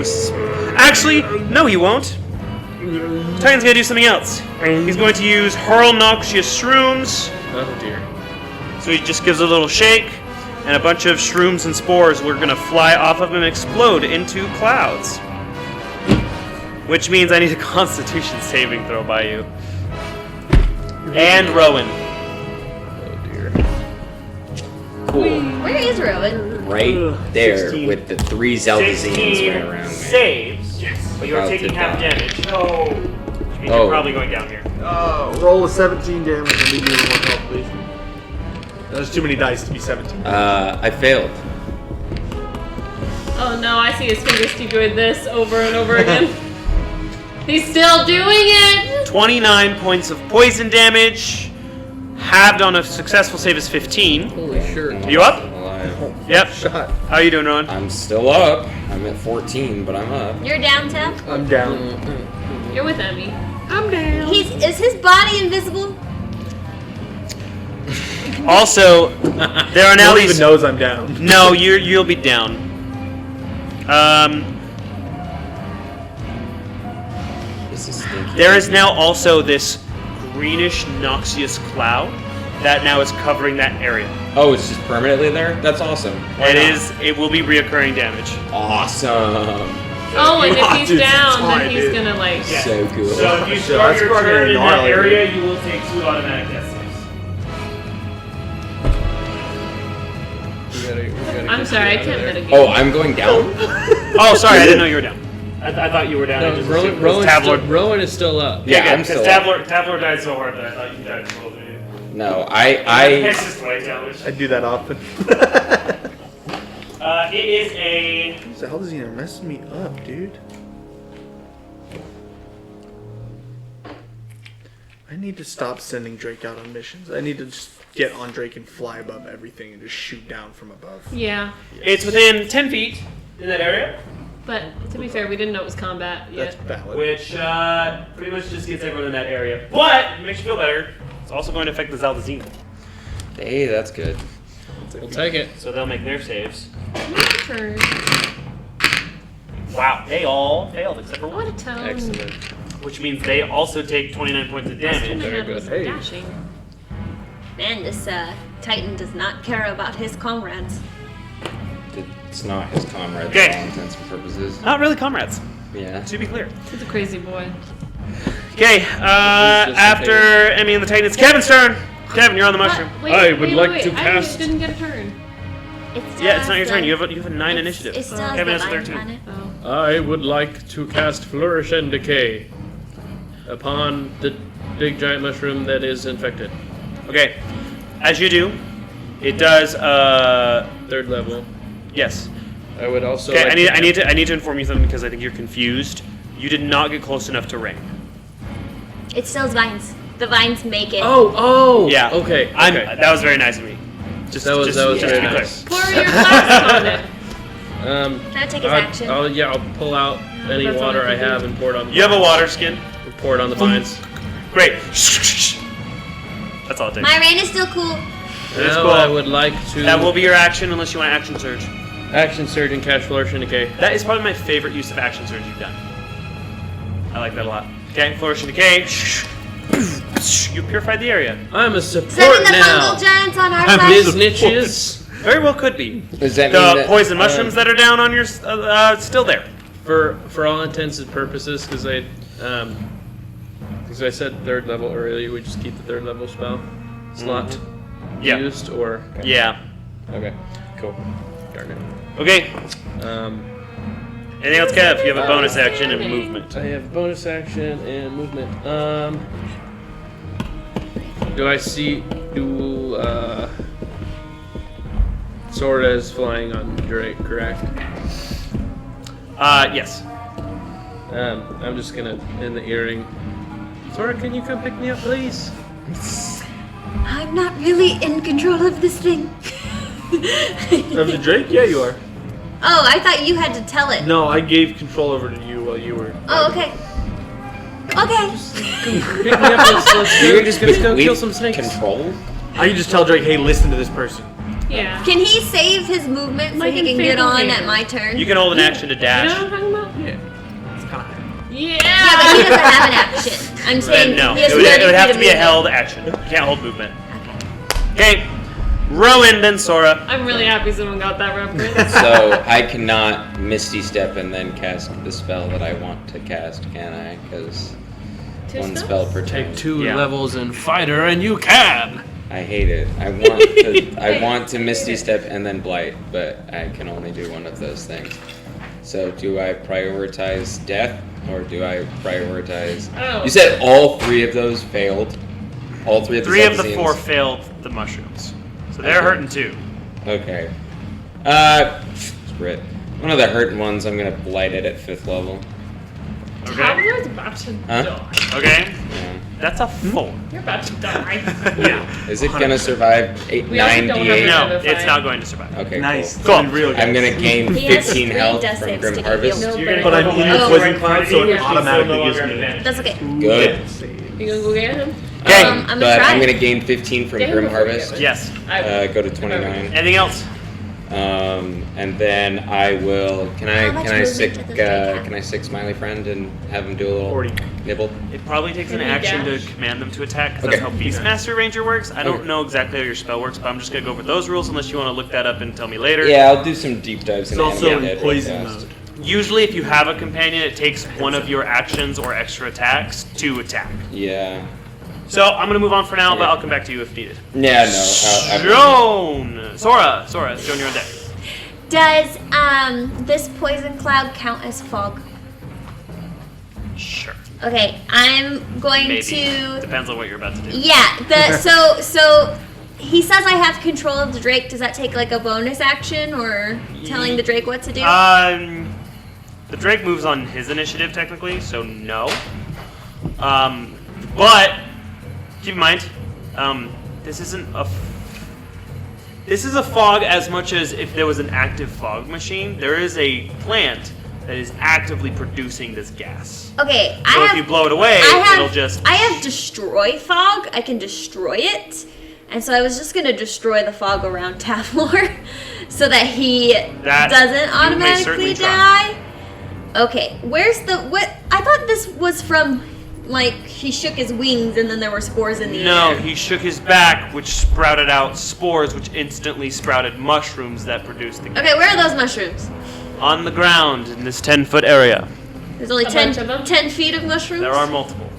Actually, no, he won't. Titan's gonna do something else. He's going to use Hurl Noxious Shrooms. Oh dear. So he just gives a little shake, and a bunch of shrooms and spores are gonna fly off of him and explode into clouds. Which means I need a Constitution saving throw by you. And Rowan. Oh dear. Cool. Where is Rowan? Right there 16. with the 3 Zeldazians right around me. Saves. Yes. But you're About taking to half die. damage. No. Which means Oh. you're probably going down here. Roll a 17 damage and leave me with 1 health, please. There's too many dice to be 17. I failed. Oh no, I see his fingers keep doing this over and over again. He's still doing it! 29 points of poison damage. Halved on a successful save is 15. Holy shirt. You up? I'm alive. Yep. Shot. How you doing, Rowan? I'm still up. I'm at 14, but I'm up. You're downtown? I'm down. You're with Emmy. Is his body invisible? Also, there are now No one these. even knows I'm down. No, you'll be down. This is stinky. There is now also this greenish noxious cloud that now is covering that area. Oh, it's just permanently there? That's awesome. Why not? It will be reoccurring damage. Awesome. Oh, and if he's Dude, down, fine, then he's dude. gonna like. Yeah. So cool. So if you Shit, start that's your fucking turn in that gnarly, area, dude. you will take 2 automatic death saves. We gotta I'm get sorry, I you out of can't there. mitigate. Oh, I'm going down? Oh, sorry, I didn't know you were down. I thought you were down. I No, just Rowan, assumed it was Rowan is still up. Yeah, I'm because still up. Tabler died so hard that I thought you died as well. Dude. No, It's just the way Tabler. I do that often. It is a. What the hell is he messing me up, dude? I need to stop sending Drake out on missions. I need to just get on Drake and fly above everything and just shoot down from above. Yeah, It's within 10 feet in that area, but to be fair, we didn't know it was combat That's yet. valid. which pretty much just gets everyone in that area. But it makes you feel better. It's also going to affect the Zaldazine, Hey, that's good. We'll take it. so they'll make their saves. My turn. Wow, they all failed except for one, What a tone. Excellent. which means they also take 29 points of Last one damage. I Very had was good. Hey. dashing. Man, this Titan does not care about his comrades. It's not his comrade Okay. for all intents and purposes. Not really comrades, Yeah. to be clear. He's a crazy boy. Okay, after Emmy and the Titan, it's Kevin's turn. Kevin, you're on the mushroom. What? I would like wait. to I cast- didn't get a turn. Yeah, it's not your turn. You have a 9 initiative. It still has Kevin the has a vine 13. on it. Oh. I would like to cast Flourish and Decay upon the big giant mushroom that is infected. Okay, as you do, it does. 3rd level. Yes. I would also. Okay, like I need to inform you something because I think you're confused. You did not get close enough to ring. It still has vines. The vines make it. Oh! Yeah. Okay. That was very nice of me. That was to very be clear. nice. Pour your flask on it. Can I take his action? I'll pull out any That's all water I I can do. have and pour it on. You have a water skin. Pour it on the vines. Great. That's all it takes. My rain is still cool. That's Now cool. I would like to. That will be your action unless you want action surge. Action Surge and Cash Flourish and Decay. That is probably my favorite use of action surge you've done. I like that a lot. Okay, flourish and decay. You purified the area. I'm a support Sending the now. fungal giants on our I'm side. his niches. Very well could be. Does that mean The that, poison mushrooms that are down on your still there. For all intents and purposes, because I said 3rd level earlier, we just keep the 3rd level spell slot Yeah. used, or Yeah. okay, cool. Darn it. Okay. Anything else, Kev? You have a bonus Okay. action and movement. I have bonus action and movement. Do I see? Sora is flying on Drake, correct? Yes. I'm just gonna in the earring. Sora, can you come pick me up, please? I'm not really in control of this thing. Of the Drake? Yeah, you are. Oh, I thought you had to tell it. No, I gave control over to you while you were. Oh, okay. Okay. Pick me up. Let's You're just gonna go leave kill some snakes. control? I can just tell Drake, hey, listen to this person. Yeah. Can he save his movement so Like he in can get Fable on Game. at my turn? You can hold an action to You dash. know what I'm talking about? Yeah. It's kind of high. Yeah. Yeah, but he doesn't have an action. I'm saying Then no. he has It would 30 have feet to of be a movement. held action. You can't hold movement. Okay. Rowan, then Sora. I'm really happy someone got that reference. So I cannot Misty Step and then cast the spell that I want to cast, can I? Because Two one spells? spell per turn. Take 2 Yeah. levels in fighter, and you can. I hate it. I want to Misty Step and then Blight, but I can only do one of those things. So do I prioritize death or do I prioritize? Oh. You said all 3 of those failed. All 3 of the 3 of the Zaldazines? 4 failed the mushrooms. So they're Okay. hurting too. Okay. Sprit. One of the hurting ones, I'm gonna Blight it at 5th level. Okay. Tabler's about to Huh? die. Okay. Yeah. That's a 4. You're about to die. Yeah. Is it gonna survive 8, We also 9 don't have D8? enough. No, Another it's five. not going to survive. Okay, Nice. Cool. It's been real, I'm guys. gonna gain He has 15 3 health death from saves Grim to get Harvest. healed. You're But I'm in the Oh. poison cloud, so it Yeah. automatically gives me. That's okay. Good. You gonna go get him? Okay. I'm gonna But try. I'm gonna gain 15 from Damn, Grim before we Harvest. get Yes. Go to 29. Anything else? And then I will. Can How much movement sick? does this take? Can I sick Smiley Friend and have him do a little 40. nibble? It probably takes an Can you action dash? to command them to attack, because Okay. that's how Beastmaster Ranger works. I don't Okay. know exactly how your spell works, but I'm just going to go over those rules unless you want to look that up and tell me later. Yeah, I'll do some deep dives in It's also Animal in Head real poison fast. mode. Usually, if you have a companion, it takes one of your actions or extra attacks to attack. Yeah. So I'm going to move on for now, but Okay. I'll come back to you if needed. Yeah, no. Joan! Sora, Joan, you're on deck. Does this poison cloud count as fog? Sure. Okay, I'm going Maybe. to. Depends on what you're about to do. Yeah. So he says I have control of the Drake. Does that take like a bonus action or telling the Drake what to do? The Drake moves on his initiative technically, so no. But keep in mind, this isn't a. This is a fog as much as if there was an active fog machine. There is a plant that is actively producing this gas. Okay, So if you blow it away, it'll just. I have destroy fog. I can destroy it, and so I was just gonna destroy the fog around Tavlor, so that he doesn't automatically certainly die. Okay, where's the what? I thought this was from. Like, he shook his wings and then there were spores in the air. No, he shook his back, which sprouted out spores, which instantly sprouted mushrooms that produced the gas. Okay, where are those mushrooms? On the ground in this 10-foot area. There's only A 10 bunch of them? 10 feet of mushrooms? There are multiple.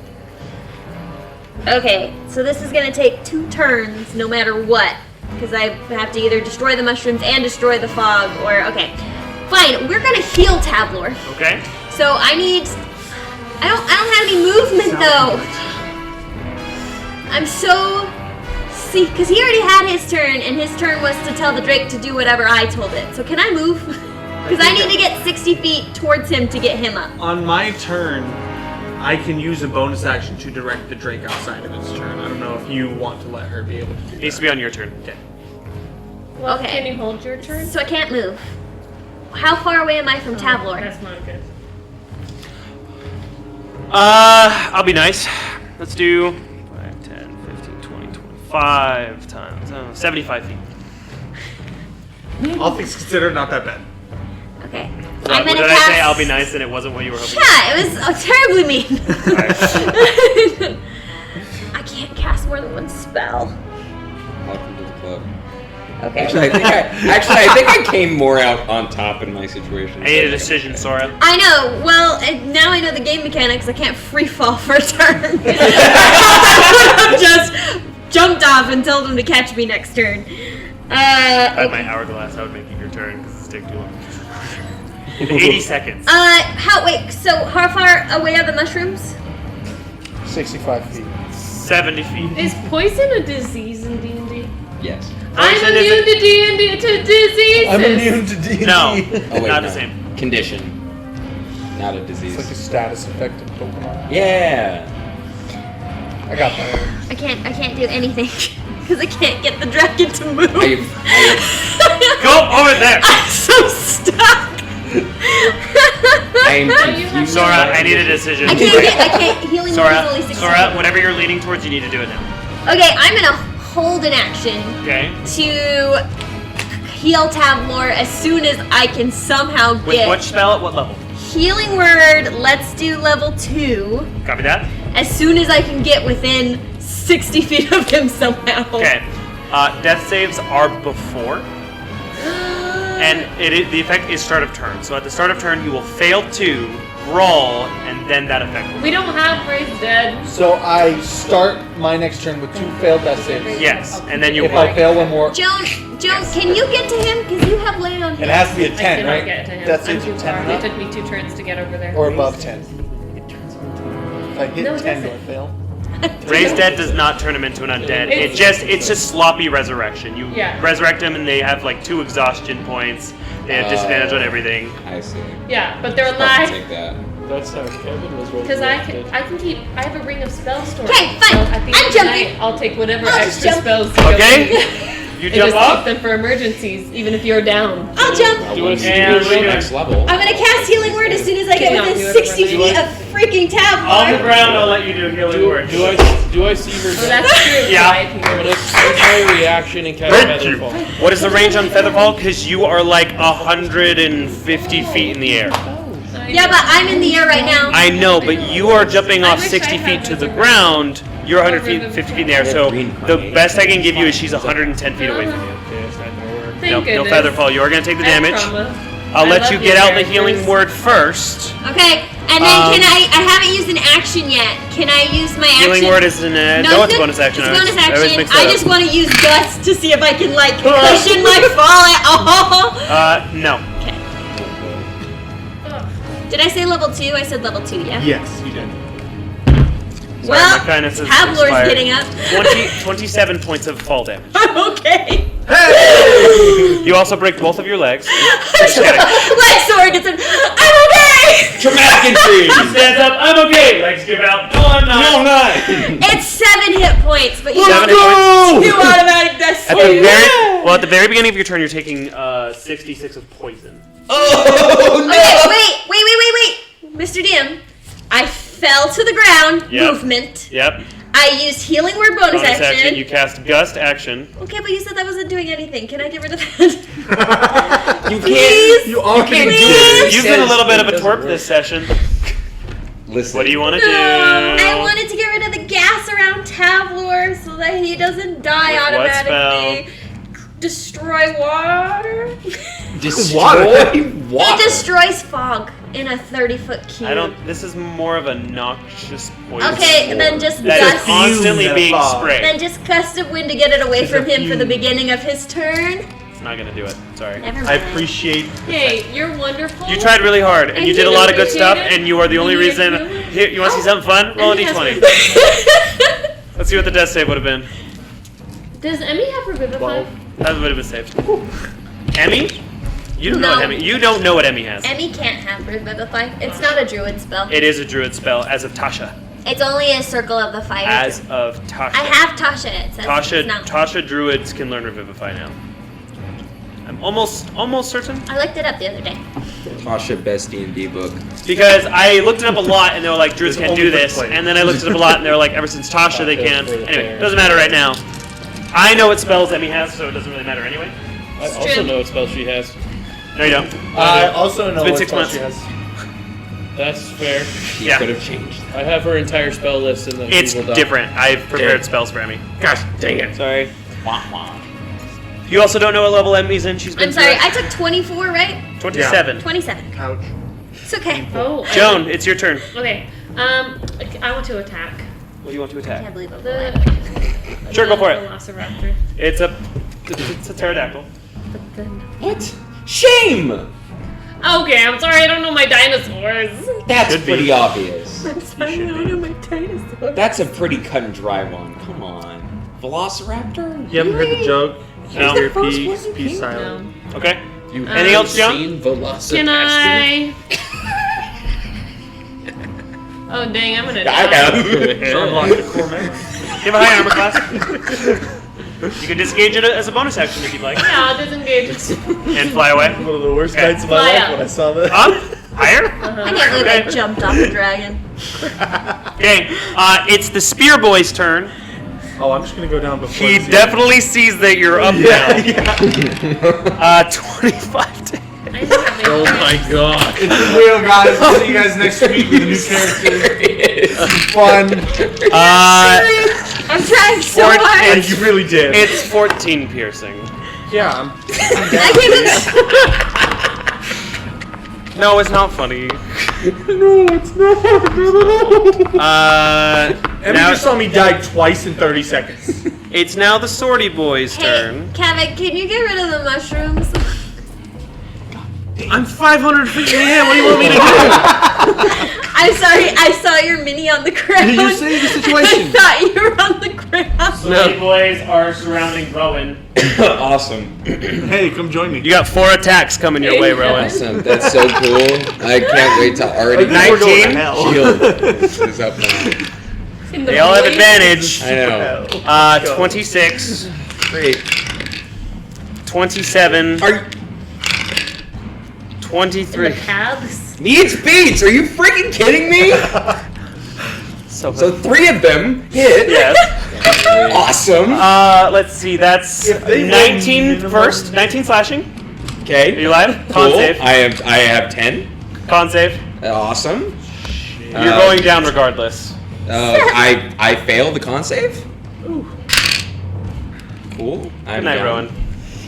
Okay, so this is gonna take 2 turns no matter what. Because I have to either destroy the mushrooms and destroy the fog, or, okay. Fine, we're gonna heal Tavlor. Okay? So I need... I don't have any movement though. I'm so... See, because he already had his turn, and his turn was to tell the Drake to do whatever I told it. So can I move? Because I need to get 60 feet towards him to get him up. On my turn, I can use a bonus action to direct the Drake outside of its turn. I don't know if you want to let her be able to do that. Needs to be on your turn. Okay. Well, Okay. can you hold your turn? So I can't move. How far away am I from Tavlor? That's not good. I'll be nice. Let's do 5, 10, 15, 20, 25 times 75 feet. All things considered, not that bad. Okay. What, I'm gonna did cast... I say I'll be nice and it wasn't what you were hoping? Yeah, it was terribly mean. Alright. I can't cast more than one spell. Welcome to the club. Okay. Actually, I think I came more out on top in my situation. I need a decision, Sora. I know. Well, now I know the game mechanics. I can't free fall for a turn. I just jumped off and told him to catch me next turn. If I had Okay. my hourglass, I would make it your turn because it's taking too long. In 80 seconds. Wait, so how far away are the mushrooms? 65 feet. 70 feet. Is poison a disease in D&D? Yes. I'm Poison is immune to D&D to diseases. I'm immune to D&D. No, Oh, wait, not no. the same. Condition. Not a disease. It's like a status effect in Pokemon. Yeah. I got that. I can't do anything because I can't get the dragon to move. Go over there! I'm so stuck. I am confused. Sora, I need a decision. I can't. Healing word is only 60. Sora, whatever you're leaning towards, you need to do it now. Okay, I'm gonna hold an action Okay? to heal Tavlor as soon as I can somehow With get which spell at what level? healing word. Let's do level 2 Copy that? as soon as I can get within 60 feet of him somehow. Okay. Death saves are before. And the effect is start of turn. So at the start of turn, you will fail 2, brawl, and then that effect will. We don't have Raised Dead. So I start my next turn with 2 failed death saves. Yes, and then you If will. I fail one more, Joan, can you get to him? Because you have lay on him. it has to be a I 10, cannot right? get to him. Death I'm saves too are far. 10 It and took me 2 turns to get over there. or above 10. If I hit No, it 10, do I doesn't. fail? Raised Dead does not turn him into an undead. It's just sloppy resurrection. You Yeah. resurrect him, and they have like 2 exhaustion points. They have disadvantage on everything. I see. Yeah, but they're I'll alive. take that. That's how Kevin was Because I resurrected. have a ring of spell storage. Okay, fine. So at the I'm end of the jumping. night, I'll take whatever I'll just extra jump. spells you Okay? go You and jump just keep up. them for emergencies, even if you're down. I'll jump. Well, Do once I you see And reach the we- next level. I'm gonna cast healing word as soon as I get Cannot within do it 60 overnight. feet of freaking Tavlor. On the ground, I'll let you do healing word. Do I see her? So that's true. Yeah. I can go What's my reaction and cast Featherfall? What is the range on Featherfall? Because you are like 150 feet in the air. Yeah, but I'm in the air right now. I know, but you are jumping I off wish 60 I feet had to the those ground. You're 150 feet in the air, so the best I can give you is she's 110 feet away from you. Okay, it's not gonna work. Thank No goodness. Featherfall. You are going to take the I have damage. trauma. I'll I let love you your get out the healing characters. word first. Okay, and then can I haven't used an action yet. Can I use my action? Healing word is no, it's a bonus action. It's a bonus I always action. mix that I up. just want to use Gust to see if I can, like, cushion my fall at all. No. Okay. Did I say level 2? I said level 2, yeah? Yes, you did. Sorry, Well, my kindness is Pavlor's expired. getting up. 27 points of fall damage. Okay. You also break both of your legs. Just kidding. Leg sword gets in. I'm okay! Traumatic injury. Stands up. I'm okay. Legs give out. No, I'm not. No, not. It's 7 hit points, but you 7 don't hit points. 2 automatic death At the at the very beginning of your turn, you're taking 66 of poison. Oh no! Wait. Mr. DM, I fell to the ground. Yep. Movement. Yep. I used healing word bonus action. You cast gust action. Okay, but you said that wasn't doing anything. Can I get rid of that? You Please? can't. You already can't did. do it. You've been a little bit of a twerp this session. Listen. What do you want to do? I wanted to get rid of the gas around Tavlor so that he doesn't die With what automatically. Destroy water. Destroy Water. It destroys fog in a 30-foot cube. This is more of a noxious poison. Okay, then just That is gust. constantly Fumes being that fog. sprayed. Then just gust of wind to get it away It's from a him for the fume. beginning of his turn. It's not gonna do it. Sorry. Never mind. I appreciate. Hey, you're wonderful. You tried really hard, and And you he did a lot of good appreciate stuff, it. and you are the only He reason. appreciate it. Here, you want to see something fun? Roll a And he has d20. Let's see what the death save would have been. Does Emmy have Revivify? 12. That would have been saved. Emmy? You don't know what No. Emmy. You don't know what Emmy has. Emmy can't have Revivify. It's not a druid spell. It is a druid spell, as of Tasha. It's only a circle of the fire. As of Tasha. I have Tasha. It says Tasha. it's not. Tasha druids can learn Revivify now. I'm almost certain. I looked it up the other day. Tasha, best D&D book. Because I looked it up a lot, and they were like, druids There's can't do only this. one place. And then I looked it up a lot, and they were like, ever since Tasha, they can. Anyway, doesn't matter right now. I know what spells Emmy has, so it doesn't really matter anyway. I also know what spell she has. No, you don't. I also know been what 6 spell months. she has. That's fair. He Yeah. could have changed. I have her entire spell list in the It's Google Doc. different. I've prepared spells for Emmy. Gosh, dang it. Sorry. You also don't know what level Emmy's in. She's been I'm sorry. through I took 24, right? it. 27. 27. Ouch. It's okay. Oh. Joan, it's your turn. Okay. I want to attack. What do you want to I can't attack? believe I'm The. alive. Sure, go for it. Velociraptor. It's a pterodactyl. But then. What? Shame! Okay, I'm sorry. I don't know my dinosaurs. That's Should be. pretty obvious. I'm sorry. I don't know my dinosaur. That's a pretty cut and dry one. Come on. Velociraptor? You haven't heard the joke? No. Your first P, one you P came? silent. No. Okay. You Anything else, Joan? seen Velociraptor? Can I? Oh dang! I'm gonna I die. know. Unlock the core memory. Give a high armor class. You can disengage it as a bonus action if you'd like. Yeah, I'll disengage. And fly away. One of the worst Okay. nights of my Fly life up. when I saw that. Up? Higher? I can't believe I Okay. jumped off a dragon. Okay. It's the Spear Boy's turn. Oh, I'm just gonna go down before. He the- definitely sees that you're up Yeah, now. 25 damage. I just have Oh my god. It's real, guys. I'll see you guys next week with a new character. Fun. I'm trying so Fort- hard. And you really did. It's 14 piercing. Yeah, I'm. I can't even. No, it's not funny. No, it's not. Emmy Now just saw me die twice in 30 seconds. it's now the Swordy Boy's Hey, turn. Kevin, can you get rid of the mushrooms? I'm 500 feet in the air. What do you want me to do? I'm sorry, I saw your mini on the ground. You saved the situation. I thought you were on the ground. Swordy Boys are surrounding Rowan. Awesome. Hey, come join me. You got 4 attacks coming your way, Rowan. Awesome. That's so cool. I can't wait to already. I think we're going to 19. hell. Shield is up now. in the They all have void. advantage. I know. 26, Great. 27, Are you, 23. The paths. needs beats? Are you freaking kidding me? So, So 3 of them hit. yes. Awesome. Let's see. That's If they 19 win, first. 19 slashing. Are Okay. you alive? Con Cool. save. I have 10. Con save. Awesome. You're going down regardless. I fail the con save. Cool. I'm Good night, down. Rowan.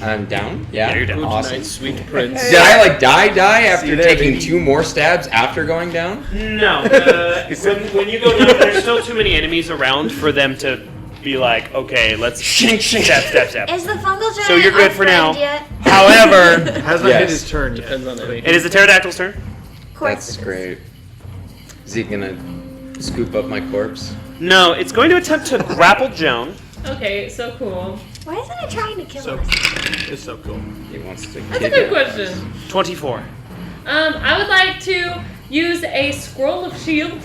I'm down. Yeah. Yeah, you're down. Awesome. Sweet prince. Did I like die after See there, taking baby. 2 more stabs after going down? No. When you go down, there's still too many enemies around for them to be like, okay, let's step. Is the fungal giant So you're good for now. Yet? However, Has not Yes. hit his turn yet. Depends on the it is the pterodactyl's turn. Of course That's it is. great. Is he gonna scoop up my corpse? No, it's going to attempt to grapple Joan. Okay, so cool. Why isn't it trying to kill So us? it's so cool. He wants to That's a kick good it. question. 24. I would like to use a scroll of shield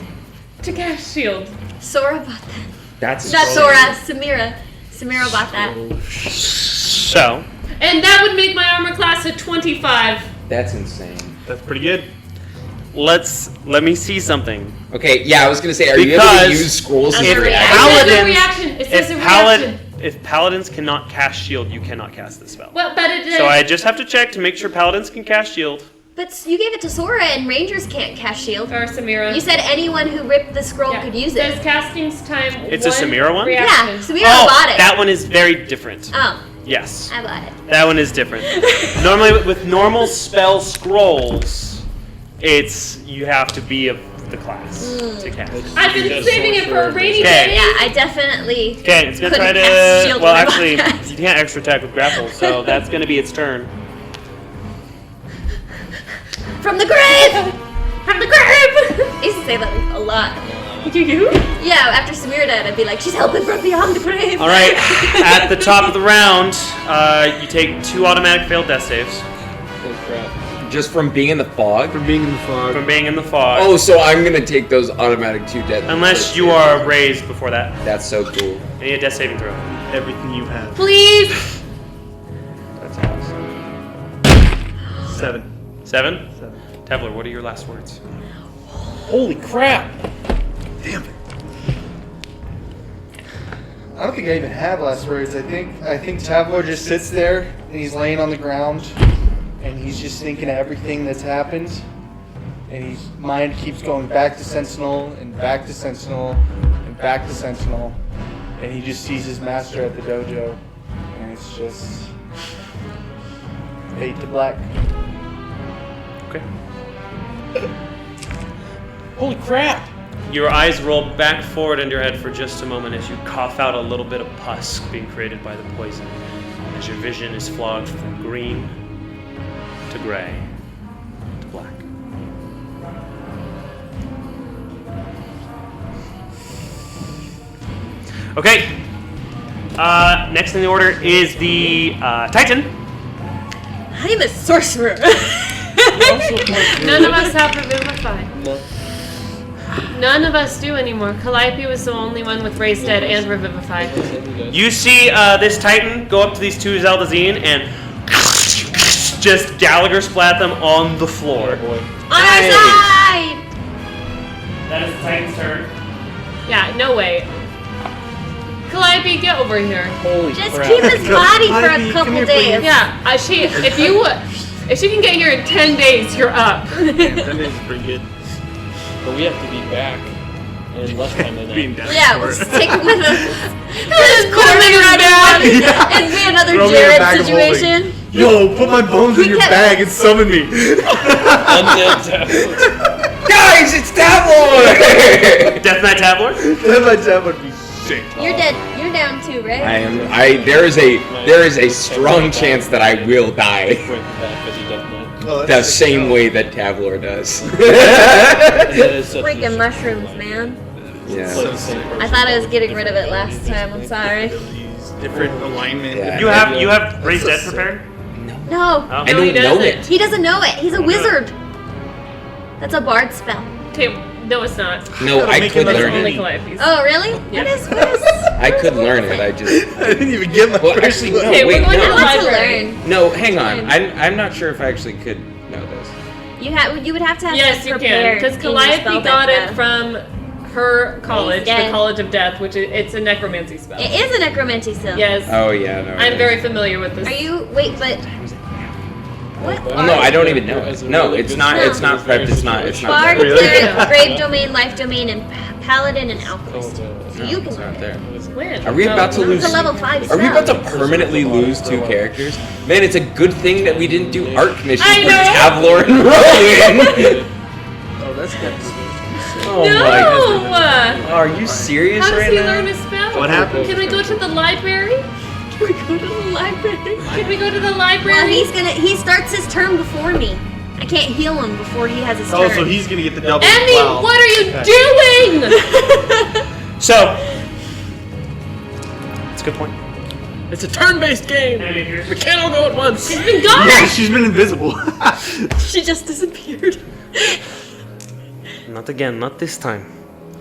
to cast shield. Sora bought that. That's Not Sora, Samira. Samira bought that. So, And that would make my armor class a 25. That's insane. That's pretty good. let me see something. Okay, yeah, I was gonna say, are you able Because to use scrolls as if a It reaction? says a Paladins- reaction. It says a If, reaction. if paladins cannot cast shield, you cannot cast the spell. Well, but it is. So I just have to check to make sure paladins can cast shield. But you gave it to Sora and Rangers can't cast shield. Or Samira. You said anyone who ripped the scroll Yeah. could use Says it. casting's time. It's a Samira one? Yeah, Reaction. Samira bought it. that one is very different. Oh, Yes, I bought it. that one is different. Normally, with normal spell scrolls, it's you have to be of the class to cast. I've been saving it for a rainy Okay. day. Yeah, I definitely. Okay, it's gonna try Couldn't cast to. shield Well, when I actually, bought you can't extra attack with grapple, so that's gonna be its turn. From the grave! From the grave! I used to say that a lot. You? Yeah, after Samira died, I'd be like, she's helping from beyond the grave. All right, at the top of the round, you take 2 automatic failed death saves Holy crap. Just from being in the fog? For being in the fog. from being in the fog. Oh, so I'm gonna take those automatic 2 death. Unless you are raised before that. That's so cool. I need a death saving throw. Everything you have. Please. That's house. 7. 7? Tevler, what are your last words? Holy crap! I don't think I even have last words. I think Tavlo just sits there and he's laying on the ground and he's just thinking of everything that's happened. And his mind keeps going back to Sentinel and back to Sentinel and back to Sentinel. And he just sees his master at the dojo. And it's just fade to black. Okay. Holy crap! Your eyes roll back forward in your head for just a moment as you cough out a little bit of pus being created by the poison, as your vision is flogged from green to gray to black. Okay. Next in the order is the Titan. I'm a sorcerer. None of us have Revivify. None of us do anymore. Calliope was the only one with Raised Dead and Revivify. You see this Titan go up to these 2 Zaldazine and just Gallagher splat them on the floor. On our side! That is the Titan's turn. Yeah, no way. Calliope, get over here. Holy Just crap. keep his body for a Ivy, couple come here, days. Yeah, if she can get here in 10 days, you're up. That is pretty good. But we have to be back in less time than Being that. down Yeah, for we'll it. just take him with us. Just put him in running. It'd be another Throw me in a Jared bag of holding. situation. Yo, put my bones in your kept- bag and summon me. Undead tablets. Guys, it's Tavlor! Death Knight Tabler. That would be sick. You're dead. You're down too, right? There is a strong chance that I will die. Quick attack as he does that. Oh, The same way that Tavlor does. That is such a Freaking mushrooms, man. Yeah. I thought I was getting rid of it last time. I'm sorry. different alignment. Yeah. You have Raised Dead prepared? No, Oh. I don't he know doesn't. it. he doesn't know it. He's a wizard. That's a bard spell. Okay, no, it's not. No, I could That's learn only it. Calliope's. Oh, really? Yeah. What is? I could learn it. I just. I didn't even get my Well, first actually, one. no. Okay, wait, we're going no. to the I want to library. learn. No, hang on. I'm not sure if I actually could know this. You would have to have Yes, that you can, prepared because in your Calliope spell got deck, it from her college, the dead. College of Death, which it's a necromancy spell. It is a necromancy spell. Yes, Oh yeah, no. I'm very familiar with this. Are you? Wait, but What? Well, no, I don't even know. As a No, really it's good not. It's not situation. prepped. It's not. It's not. Bard, prepped. cleric, grave domain, life domain, and paladin and alchemist. So you It's can. not there. When? Are we about to lose? It's a level 5 Are we about to spell. permanently lose 2 characters? Man, it's a good thing that we didn't do art commissions I for know. Tavlor and Rowan. Oh, that's good. Oh No! my! Are you serious How does right he now? learn a spell? What happened? Can we go to the library? Can we go to the library? Can we go to the Well, library? he starts his turn before me. I can't heal him before he has his turn. Oh, so he's gonna get the double. Emmy, Wow. what are you doing? So, it's a good point. It's a turn-based game. We can't all go at once. She's been gone. Yeah, she's been invisible. She just disappeared. Not again, not this time.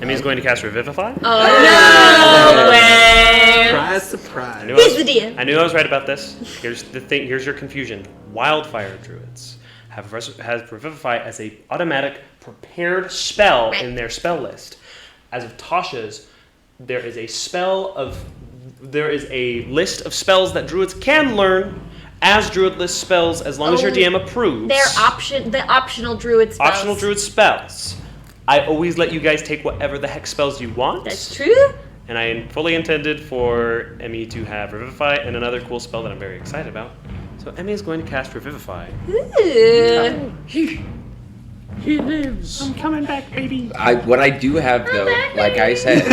Emmy's going to cast Revivify. Oh, no way. Surprise, surprise. He's the DM. I knew I was right about this. Here's the thing. Here's your confusion. Wildfire druids has Revivify as a automatic prepared spell in their spell list. As of Tasha's, there is a list of spells that druids can learn as druid list spells as long as your DM approves. The optional druid spells. Optional druid spells. I always let you guys take whatever the heck spells you want. That's true. And I fully intended for Emmy to have Revivify and another cool spell that I'm very excited about. So Emmy is going to cast Revivify. Ooh. He lives. I'm coming back, baby. What I do have though, like I said,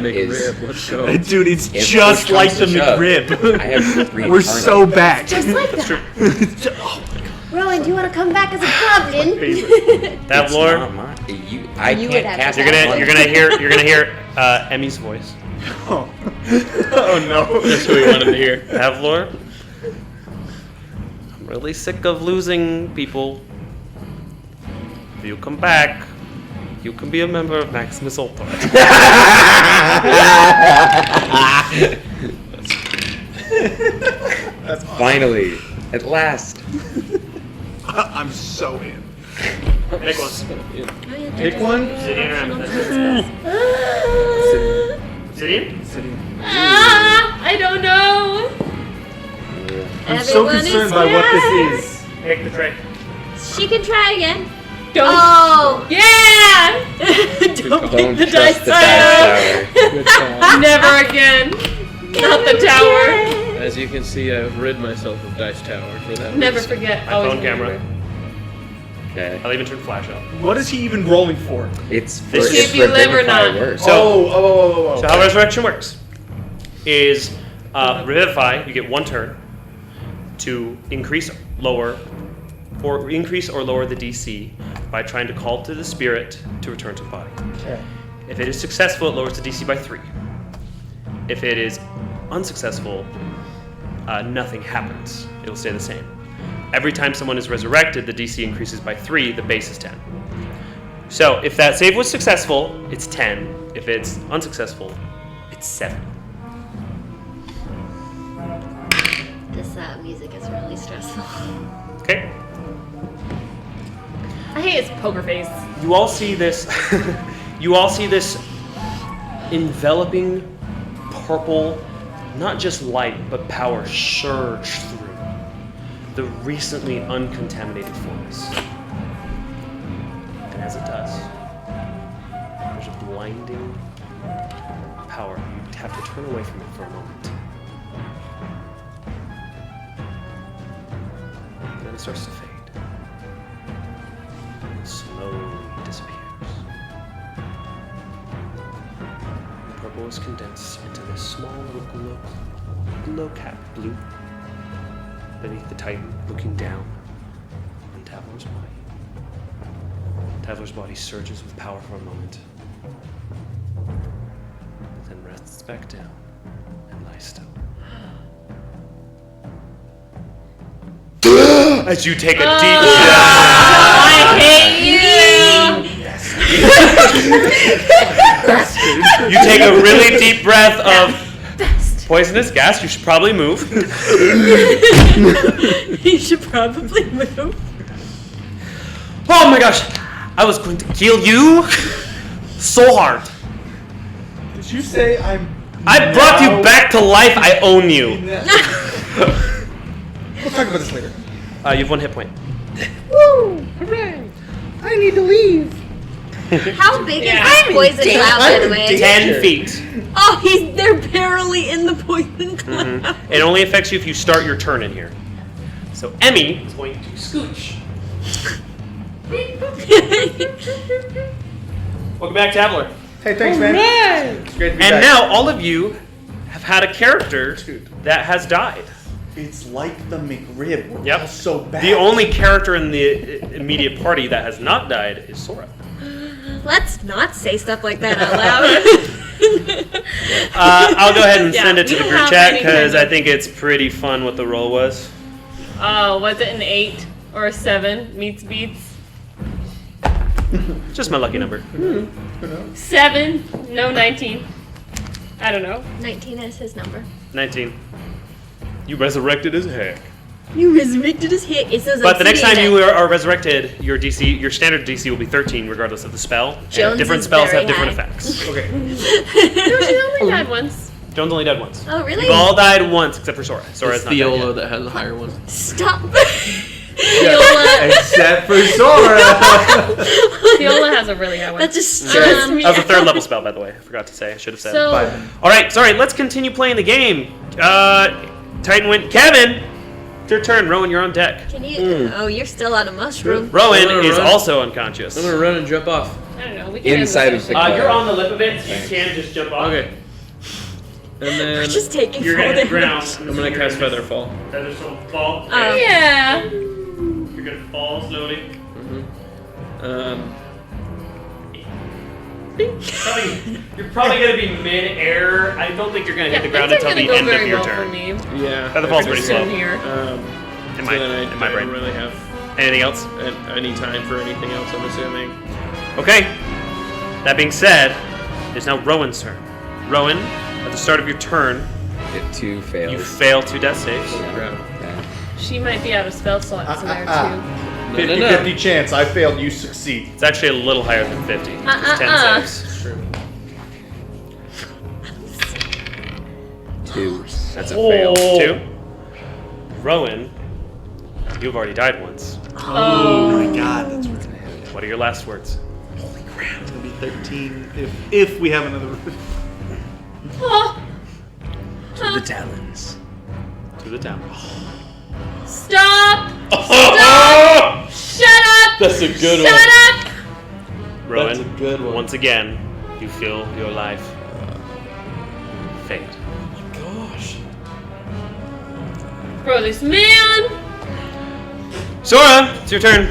is Let's go. Dude, it's if just push like comes the to shove, McRib. I have We're so back. Just like that. Rowan, do you want to come back as a goblin? That It's Lord, not mine. I You can't would have cast to you're that gonna one. hear Emmy's voice. Oh. Oh no. That's what we wanted to hear. Tavlor, I'm really sick of losing people. If you come back, you can be a member of Maximus Ultor. Finally, at last. I'm so in. Pick one. Pick one. Obsidian? I don't know. I'm so concerned by what this is. Pick the tray. She can try again. Don't. Oh. Yeah. Don't Don't pick the dice trust the tower. dice Good call. Never again. Not the tower. As you can see, I've rid myself of Dice Tower for that. Never reason. forget. My Always phone camera. remember. Okay. I'll even turn flash up. What is he even rolling for? It's for This See if you live or Revivify not. works. So- So how Resurrection works is Revivify, you get one turn to increase or lower the DC by trying to call to the spirit to return to the body. Okay. If it is successful, it lowers the DC by 3. If it is unsuccessful, nothing happens. It will stay the same. Every time someone is resurrected, the DC increases by 3, the base is 10. So if that save was successful, it's 10. If it's unsuccessful, it's 7. This music is really stressful. Okay? I hate his poker face. You all see this enveloping purple, not just light, but power surge through the recently uncontaminated forest. And as it does, there's a blinding power. You have to turn away from it for a moment. And then it starts to fade. And slowly disappears. The purple is condensed into this small little glow-capped blue beneath the Titan, looking down on Tavlor's body. Tavlor's body surges with power for a moment, then rests back down and lies still. As you take a deep I hate you. You take a really deep breath of poisonous gas. You should probably move. You should probably move. Oh my gosh! I was going to kill you so hard. Did you say I'm? I brought you back to life. I own you. We'll talk about this later. You have 1 hit point. Woo! Hooray! I need to leave. How big is that poison cloud, by the way? 10 feet. Oh, they're barely in the poison cloud. It only affects you if you start your turn in here. So Emmy is going to scooch. Welcome back, Tabler. Hey, thanks, man. It's great to be And back. now all of you have had a character that has died. It's like the McRib. We're Yep. all so bad. The only character in the immediate party that has not died is Sora. Let's not say stuff like that out loud. I'll go ahead and send it to we the don't group have chat any because kind I of- think it's pretty fun what the roll was. Oh, was it an 8 or a 7? Meets beats. Just my lucky number. 7? No, 19. I don't know. 19 is his number. 19. You resurrected as heck. You resurrected his hit. It says But the next obsidian time in you it. are resurrected, your DC, your standard DC will be 13 regardless of the spell. And Jones different is spells very have different high. effects. Okay. No, she only died once. Jones only died once. Oh, really? You've all died once except for Sora. Sora's It's not dead Viola yet. that has a higher one. Stop. Viola, Except for Sora. Viola has a really high one. That just stressed me That was a out. 3rd level spell, by the way. I forgot to say. I should have said. So, All right, sorry. Let's continue playing the game. Titan went. Kevin, it's your turn. Rowan, you're on deck. Can you? Oh, you're still out of mushroom. Rowan I'm gonna is run. also unconscious. I'm gonna run and jump off. I don't know. We can Inside end of the the session. You're on the lip of it, so you can just jump off. Okay. And We're then just taking You're full gonna hit the damage. ground. I'm gonna cast Featherfall. Featherfall. Fall. Oh. Yeah. You're gonna fall slowly. You're probably gonna be mid-air. I don't think you're gonna hit the ground things until are the gonna end go of very your well turn. for me. Yeah. Featherfall's pretty slow. Soon here. In So then my I brain. don't really have Anything else? any time for anything else, I'm assuming. Okay. That being said, it's now Rowan's turn. Rowan, at the start of your turn, Hit 2 fails. you fail 2 death saves. Yeah. She might be out of spell slots in there too. 50-50 chance. I failed. You succeed. It's actually a little higher than 50. It's 10 saves. True. 2. That's a Oh. fail. 2. Rowan, you've already died once. Oh my god, that's right. What are your last words? Holy crap, it's gonna be 13 if we have another. Oh. The talons. To the town. Stop! Oh! Shut up! That's a good Shut up! Rowan, That's a good one. once again, you feel your life fade. Gosh. Bro, this man! Sora, it's your turn.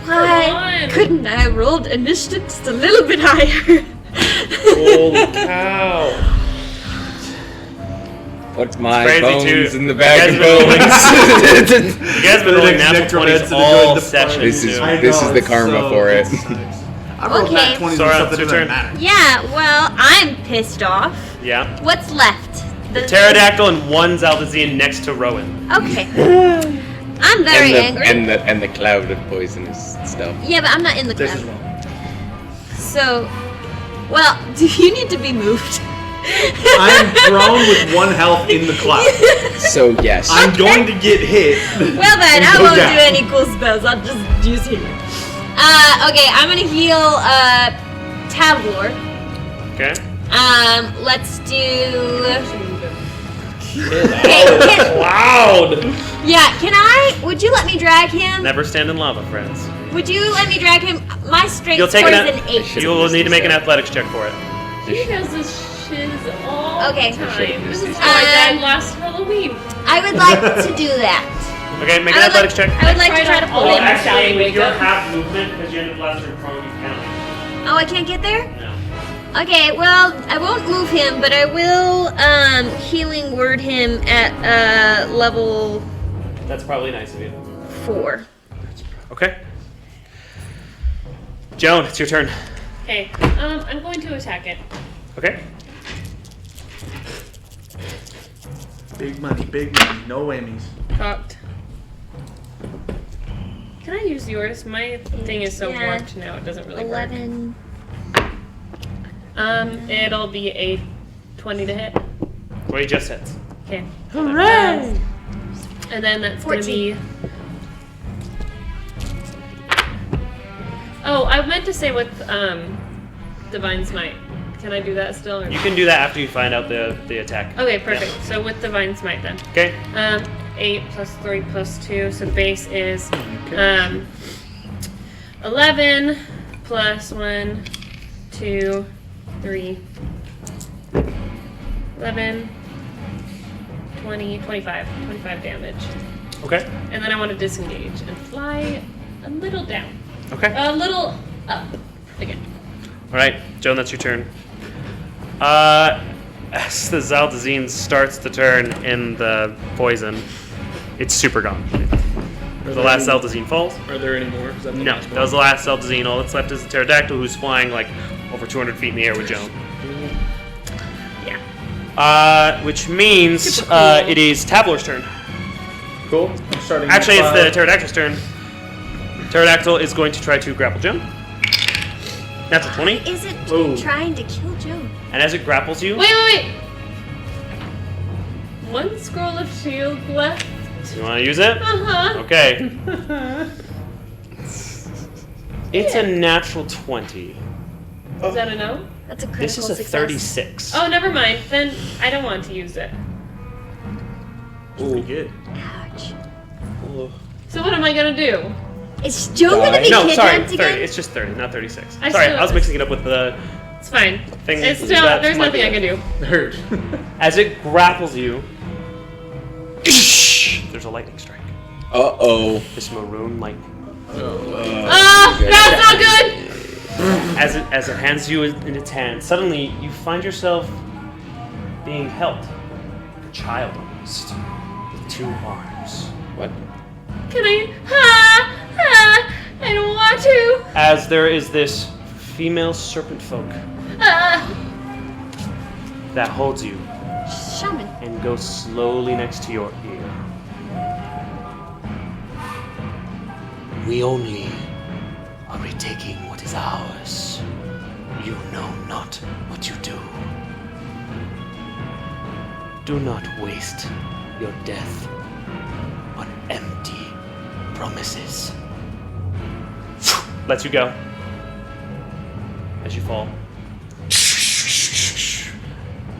Why on. couldn't I have rolled initiative just a little bit higher? Holy cow. Put my Crazy bones too. in the bag of You guys bones. You guys have been rolling natural 20s all session. This is- too. I this know, is the it's karma for it. sucks. I rolled Okay. nat 20s Sora, and stuff that it's your doesn't turn. matter. Yeah, well, I'm pissed off. Yeah. What's left? Pterodactyl and 1 Zaldazian next to Rowan. Okay. I'm very angry. and the cloud of poisonous stuff. Yeah, but I'm not in the This cloud. as well. So, well, do you need to be moved? I'm prone with 1 health in the cloud. So yes. I'm going to get hit. Well then, And I go won't down. do any cool spells. I'll just use healing. Okay, I'm gonna heal Tavlor. Okay. Let's do. Okay, Loud! would you let me drag him? Never stand in lava, friends. Would you let me drag him? My strength You'll take score it is out- an 8. Should've You will used need to make an this, athletics check for it. He does this shiz all Okay. the Should've time. This used is these how I died last Halloween. I would like to do that. Okay, make I an would athletics check. I would like to try to pull Oh, him. actually, with your wake up. half movement, because you ended last turn prone, you count. Oh, I can't get there? No. Okay, well, I won't move him, but I will healing word him at level That's probably nice of you. 4. Okay. Joan, it's your turn. Okay, I'm going to attack it. Okay. Big money, no whammies. Cocked. Can I use yours? My thing is so Yeah. warped now, it doesn't really work. 11. It'll be a 20 to hit. Well, he just hits. Okay. Hooray! And then that's going to 14. be... Oh, I meant to say with Divine Smite. Can I do that still? Or You can do that after you find out the attack. Okay, perfect. So with Divine Smite then. Okay. 8 plus 3 plus 2. So the base is 11 plus 1, 2, 3, 11, 20, 25. 25 damage. Okay. And then I want to disengage and fly a little down. Okay. A little up. Again. All right, Joan, that's your turn. As the Zaldazine starts to turn in the poison, it's super gone. The last Zaldazine falls. Are there any more? Is that the No, last that was the last Zaldazine. All that's left is the pterodactyl, who's flying like over 200 feet in the air with Joan. Yeah. Which means Super cool. it is Tabler's turn. Cool. I'm starting. Actually, with, it's the pterodactyl's turn. Pterodactyl is going to try to grapple Joan. That's a 20. Is it Ooh. trying to kill Joe? And as it grapples you, Wait. One scroll of shield left. you want to use it? Uh-huh. Okay. It's a natural 20. Is that a no? That's a critical This is a success. 36. Oh, never mind. Then I don't want to use it. Pretty good. Ouch. So what am I gonna do? Is Joe gonna be No, sorry, kidnapped 30. again? It's just 30, not 36. I Sorry, still- I was mixing it up with the It's fine. thing. It's still that there's might nothing be I it. can do. Hurt. As it grapples you, there's a lightning strike. Uh-oh. This maroon lightning. Ah, that's not good. As it hands you in its hand, suddenly you find yourself being held, like a child almost, with 2 arms. What? Can I? I don't want to. As there is this female serpent folk that holds you Shaman. and goes slowly next to your ear. We only are retaking what is ours. You know not what you do. Do not waste your death on empty promises. Lets you go. As you fall.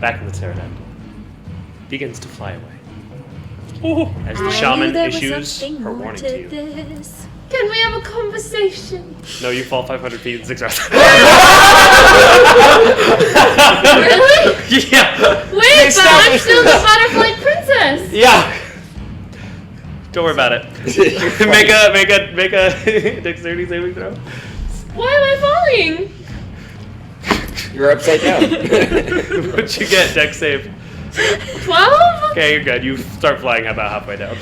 Back in the pterodactyl. Begins to fly away. As the I knew shaman there was issues something her more warning to to you. this. Can we have a conversation? No, you fall 500 feet in 6 hours. Really? Yeah. Wait, but I'm still the butterfly princess. Yeah. Don't worry about it. make a dexterity saving throw. Why am I falling? You're upside down. What'd you get? Dex save. 12? Okay, you're good. You start flying about halfway down.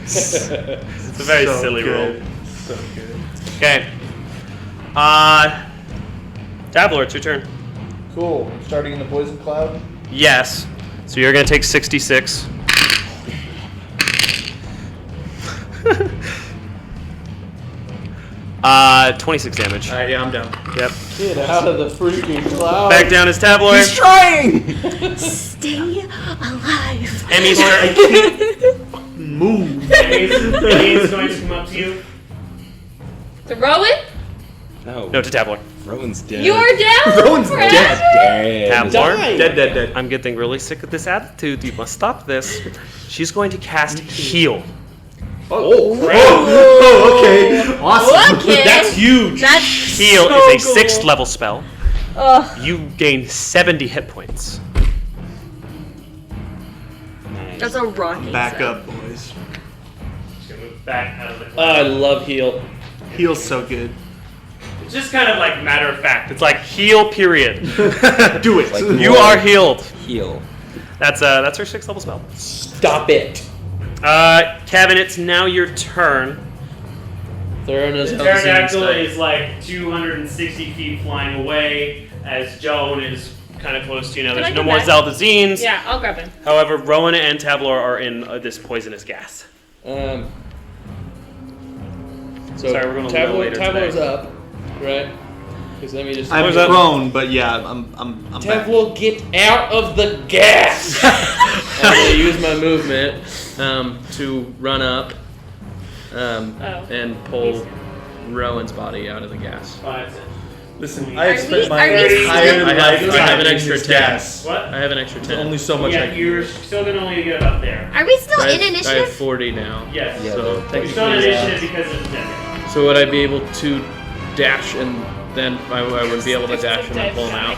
It's a very So silly good. roll. So good. Okay. Tabler, it's your turn. Cool. Starting in the poison cloud. Yes. So you're gonna take 66. 26 damage. Alright, yeah, I'm down. Yep. Get out of the freaking cloud. Back down is Tabler. He's trying! Stay alive. Emmy's turn. Move. Emmy's going to come up to you. Throw it? No. No, to Tabler. Rowan's dead. You're down? Rowan's forever? dead. Dead. Tabler. Dead. I'm getting really sick of this attitude. You must stop this. She's going to cast Heal. Oh, okay. Awesome. Okay. That's huge. That's Heal so is a cool. 6th level spell. Ugh. You gain 70 hit points. That's a rocking Back sound. up, boys. Back out of the I love heal. Heal's so good. It's just kind of like matter of fact. It's like heal, period. Do it. Like You are healed. Heal. That's her 6th level spell. Stop it. Kevin, it's now your turn. Theranos The has pterodactyl instinct. is like 260 feet flying away as Joan is kind of close to you now. Can I There's no come more back? Zaldazines. Yeah, I'll grab him. However, Rowan and Tabler are in this poisonous gas. So Sorry, we're gonna load later Tabler's today. up, right? Because let me just. I'm Where's that? prone, but yeah, I'm back. Tab will get out of the gas. I'm gonna use my movement to run up and pull Rowan's body out of the gas. Listen, I have Are spent we- my are we entire still- I have an in extra this 10. gas. What? I have an extra 10. There's only so much I Yeah, can you're still gonna only get up there. Are we still I in have initiative? 40 now. Yes. Yeah, So You're still in initiative because of Decker. So would I be able to dash and then I wouldn't be able to dash and then pull him out?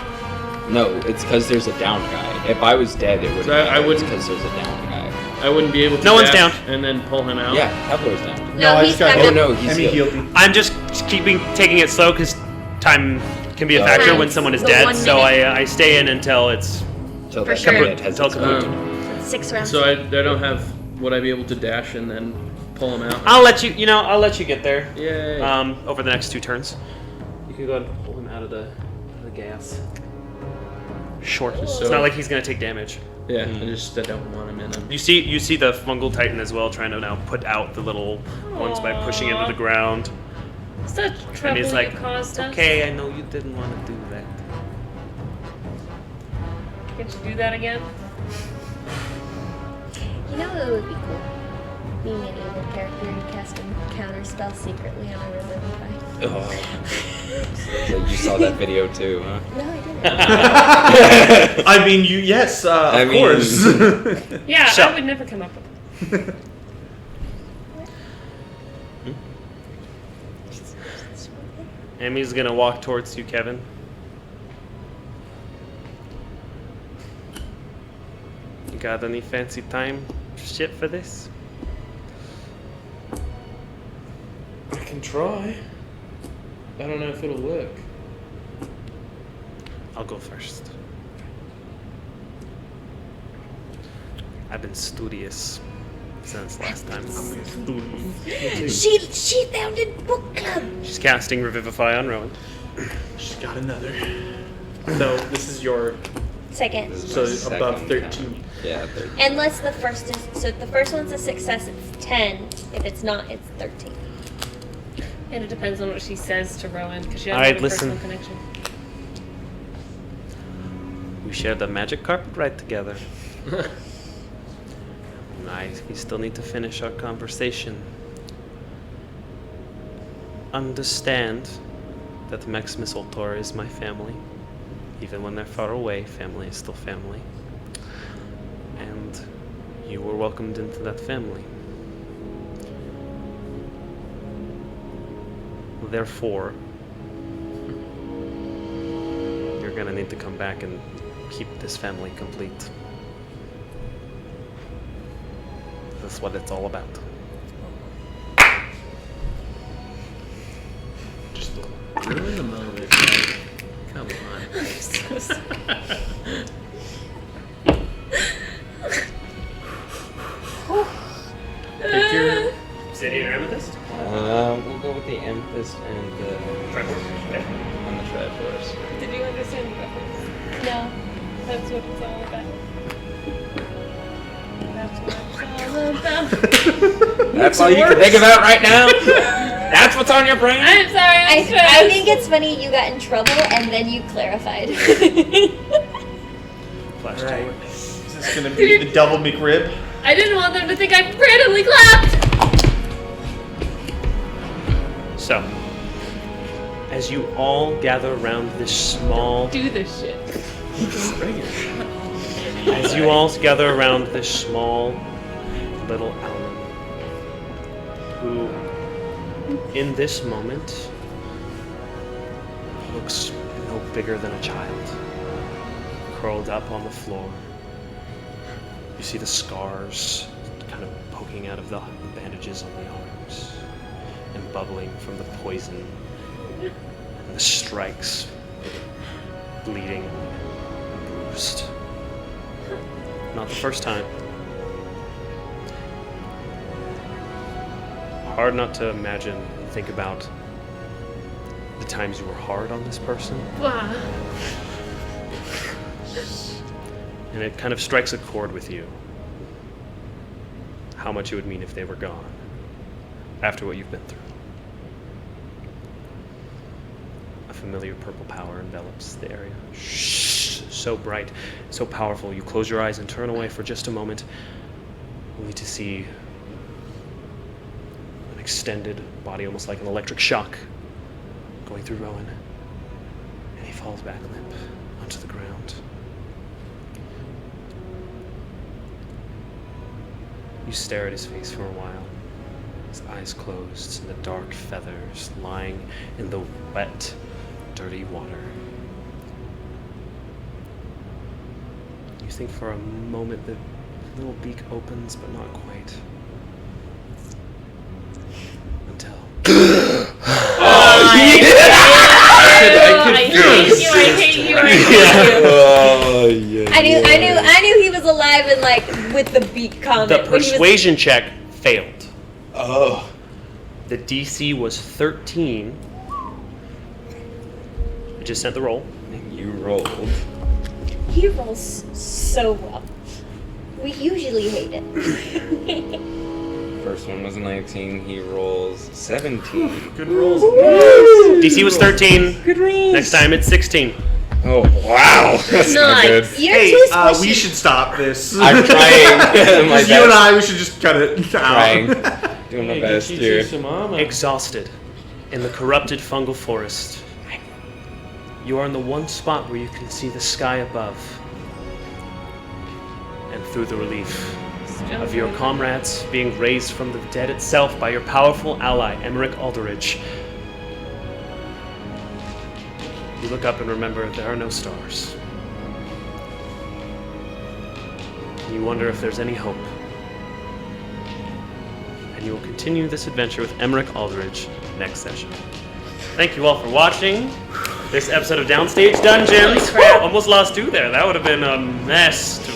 No, it's because there's a down guy. If I was dead, it wouldn't. So I matter. It's wouldn't- because there's a down guy. I wouldn't be able to No one's dash down. and then pull him out. Yeah, Kepler's down. No, I he's just got kind Oh of. no, he's Emmy healed. healed me. I'm just taking it slow because time can be a factor Time. when someone is The dead. 1 So minute. I stay in until it's So For that sure. minute has Until its complete. own. 6 rounds. So I don't have. Would I be able to dash and then pull him out? I'll let you get there. Yay. Over the next 2 turns. You can go ahead and pull him out of the gas. Short. It's not like he's gonna take damage. Yeah, I don't want him in him. You see the fungal titan as well, trying to now put out the little ones by pushing into the ground. Such trouble he's like, you caused us. Okay, I know you didn't want to do that. Can't you do that again? You know what would be cool? Being an evil character and cast a counter spell secretly on a rhythm fight. Oh. So you saw that video too, huh? No, I didn't. I mean, of course. Yeah, So- I would never come up with it. Emmy's gonna walk towards you, Kevin. You got any fancy time shit for this? I can try. I don't know if it'll work. I'll go first. I've been studious since last time. She founded book club. She's casting Revivify on Rowan. She's got another. So this is your Second. This is So my above second 13. time. Yeah, 13. Unless the first is, so if the first one's a success, it's 10. If it's not, it's 13. And it depends on what she says to Rowan, because she has Alright, a listen. personal connection. We shared the magic carpet ride together. We still need to finish our conversation. Understand that Maximus Ultor is my family. Even when they're far away, family is still family. And you were welcomed into that family. Therefore, you're gonna need to come back and keep this family complete. That's what it's all about. Just ruin the moment. Come on. Take your. Obsidian Amethyst? We'll go with the amethyst and the on the Triforce. Did you understand the reference? No. That's what it's all about. That's what it's all about. That's all you can think about right now. That's what's on your brain. I'm sorry, I'm I stressed. think it's funny you got in trouble and then you clarified. Flash Right. forward. Is this gonna be the double McRib? I didn't want them to think I randomly clapped! So, as you all gather around this small Do this shit. As you all gather around this small little Alan, who in this moment looks no bigger than a child, curled up on the floor. You see the scars kind of poking out of the bandages on the arms and bubbling from the poison and the strikes, bleeding and bruised. Not the first time. Hard not to imagine and think about the times you were hard on this person. Wow. And it kind of strikes a chord with you. How much it would mean if they were gone after what you've been through. A familiar purple power envelops the area. Shh, so bright, so powerful. You close your eyes and turn away for just a moment. only to see an extended body, almost like an electric shock, going through Rowan. And he falls back limp onto the ground. You stare at his face for a while, his eyes closed, and the dark feathers lying in the wet, dirty water. You think for a moment the little beak opens, but not quite. Until... I knew he was alive and like with the beak comment. The persuasion check failed. Oh. The DC was 13. I just sent the roll. And you rolled. He rolls so well. We usually hate it. First one was 19. He rolls 17. Good rolls. DC was 13. Good rolls. Next time it's 16. Oh wow, that's not good. You're Hey, too squishy. we should stop this. I'm trying. My Just you and I, we should just cut it out. Trying. Doing my best here. Exhausted in the corrupted fungal forest, you are in the one spot where you can see the sky above. And through the relief of your comrades being raised from the dead itself by your powerful ally, Emmerich Aldridge, you look up and remember there are no stars. You wonder if there's any hope. And you will continue this adventure with Emmerich Aldridge next session. Thank you all for watching this episode of Downstage Dungeons. Almost lost 2 there. That would have been a mess to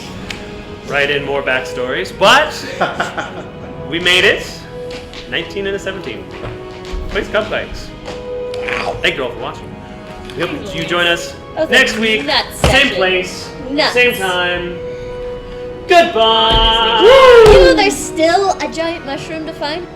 write in more backstories. But we made it. 19 and a 17. Place cupcakes. Thank you all for watching. We hope you join us next week. Same place, same time. Goodbye! You know there's still a giant mushroom to find?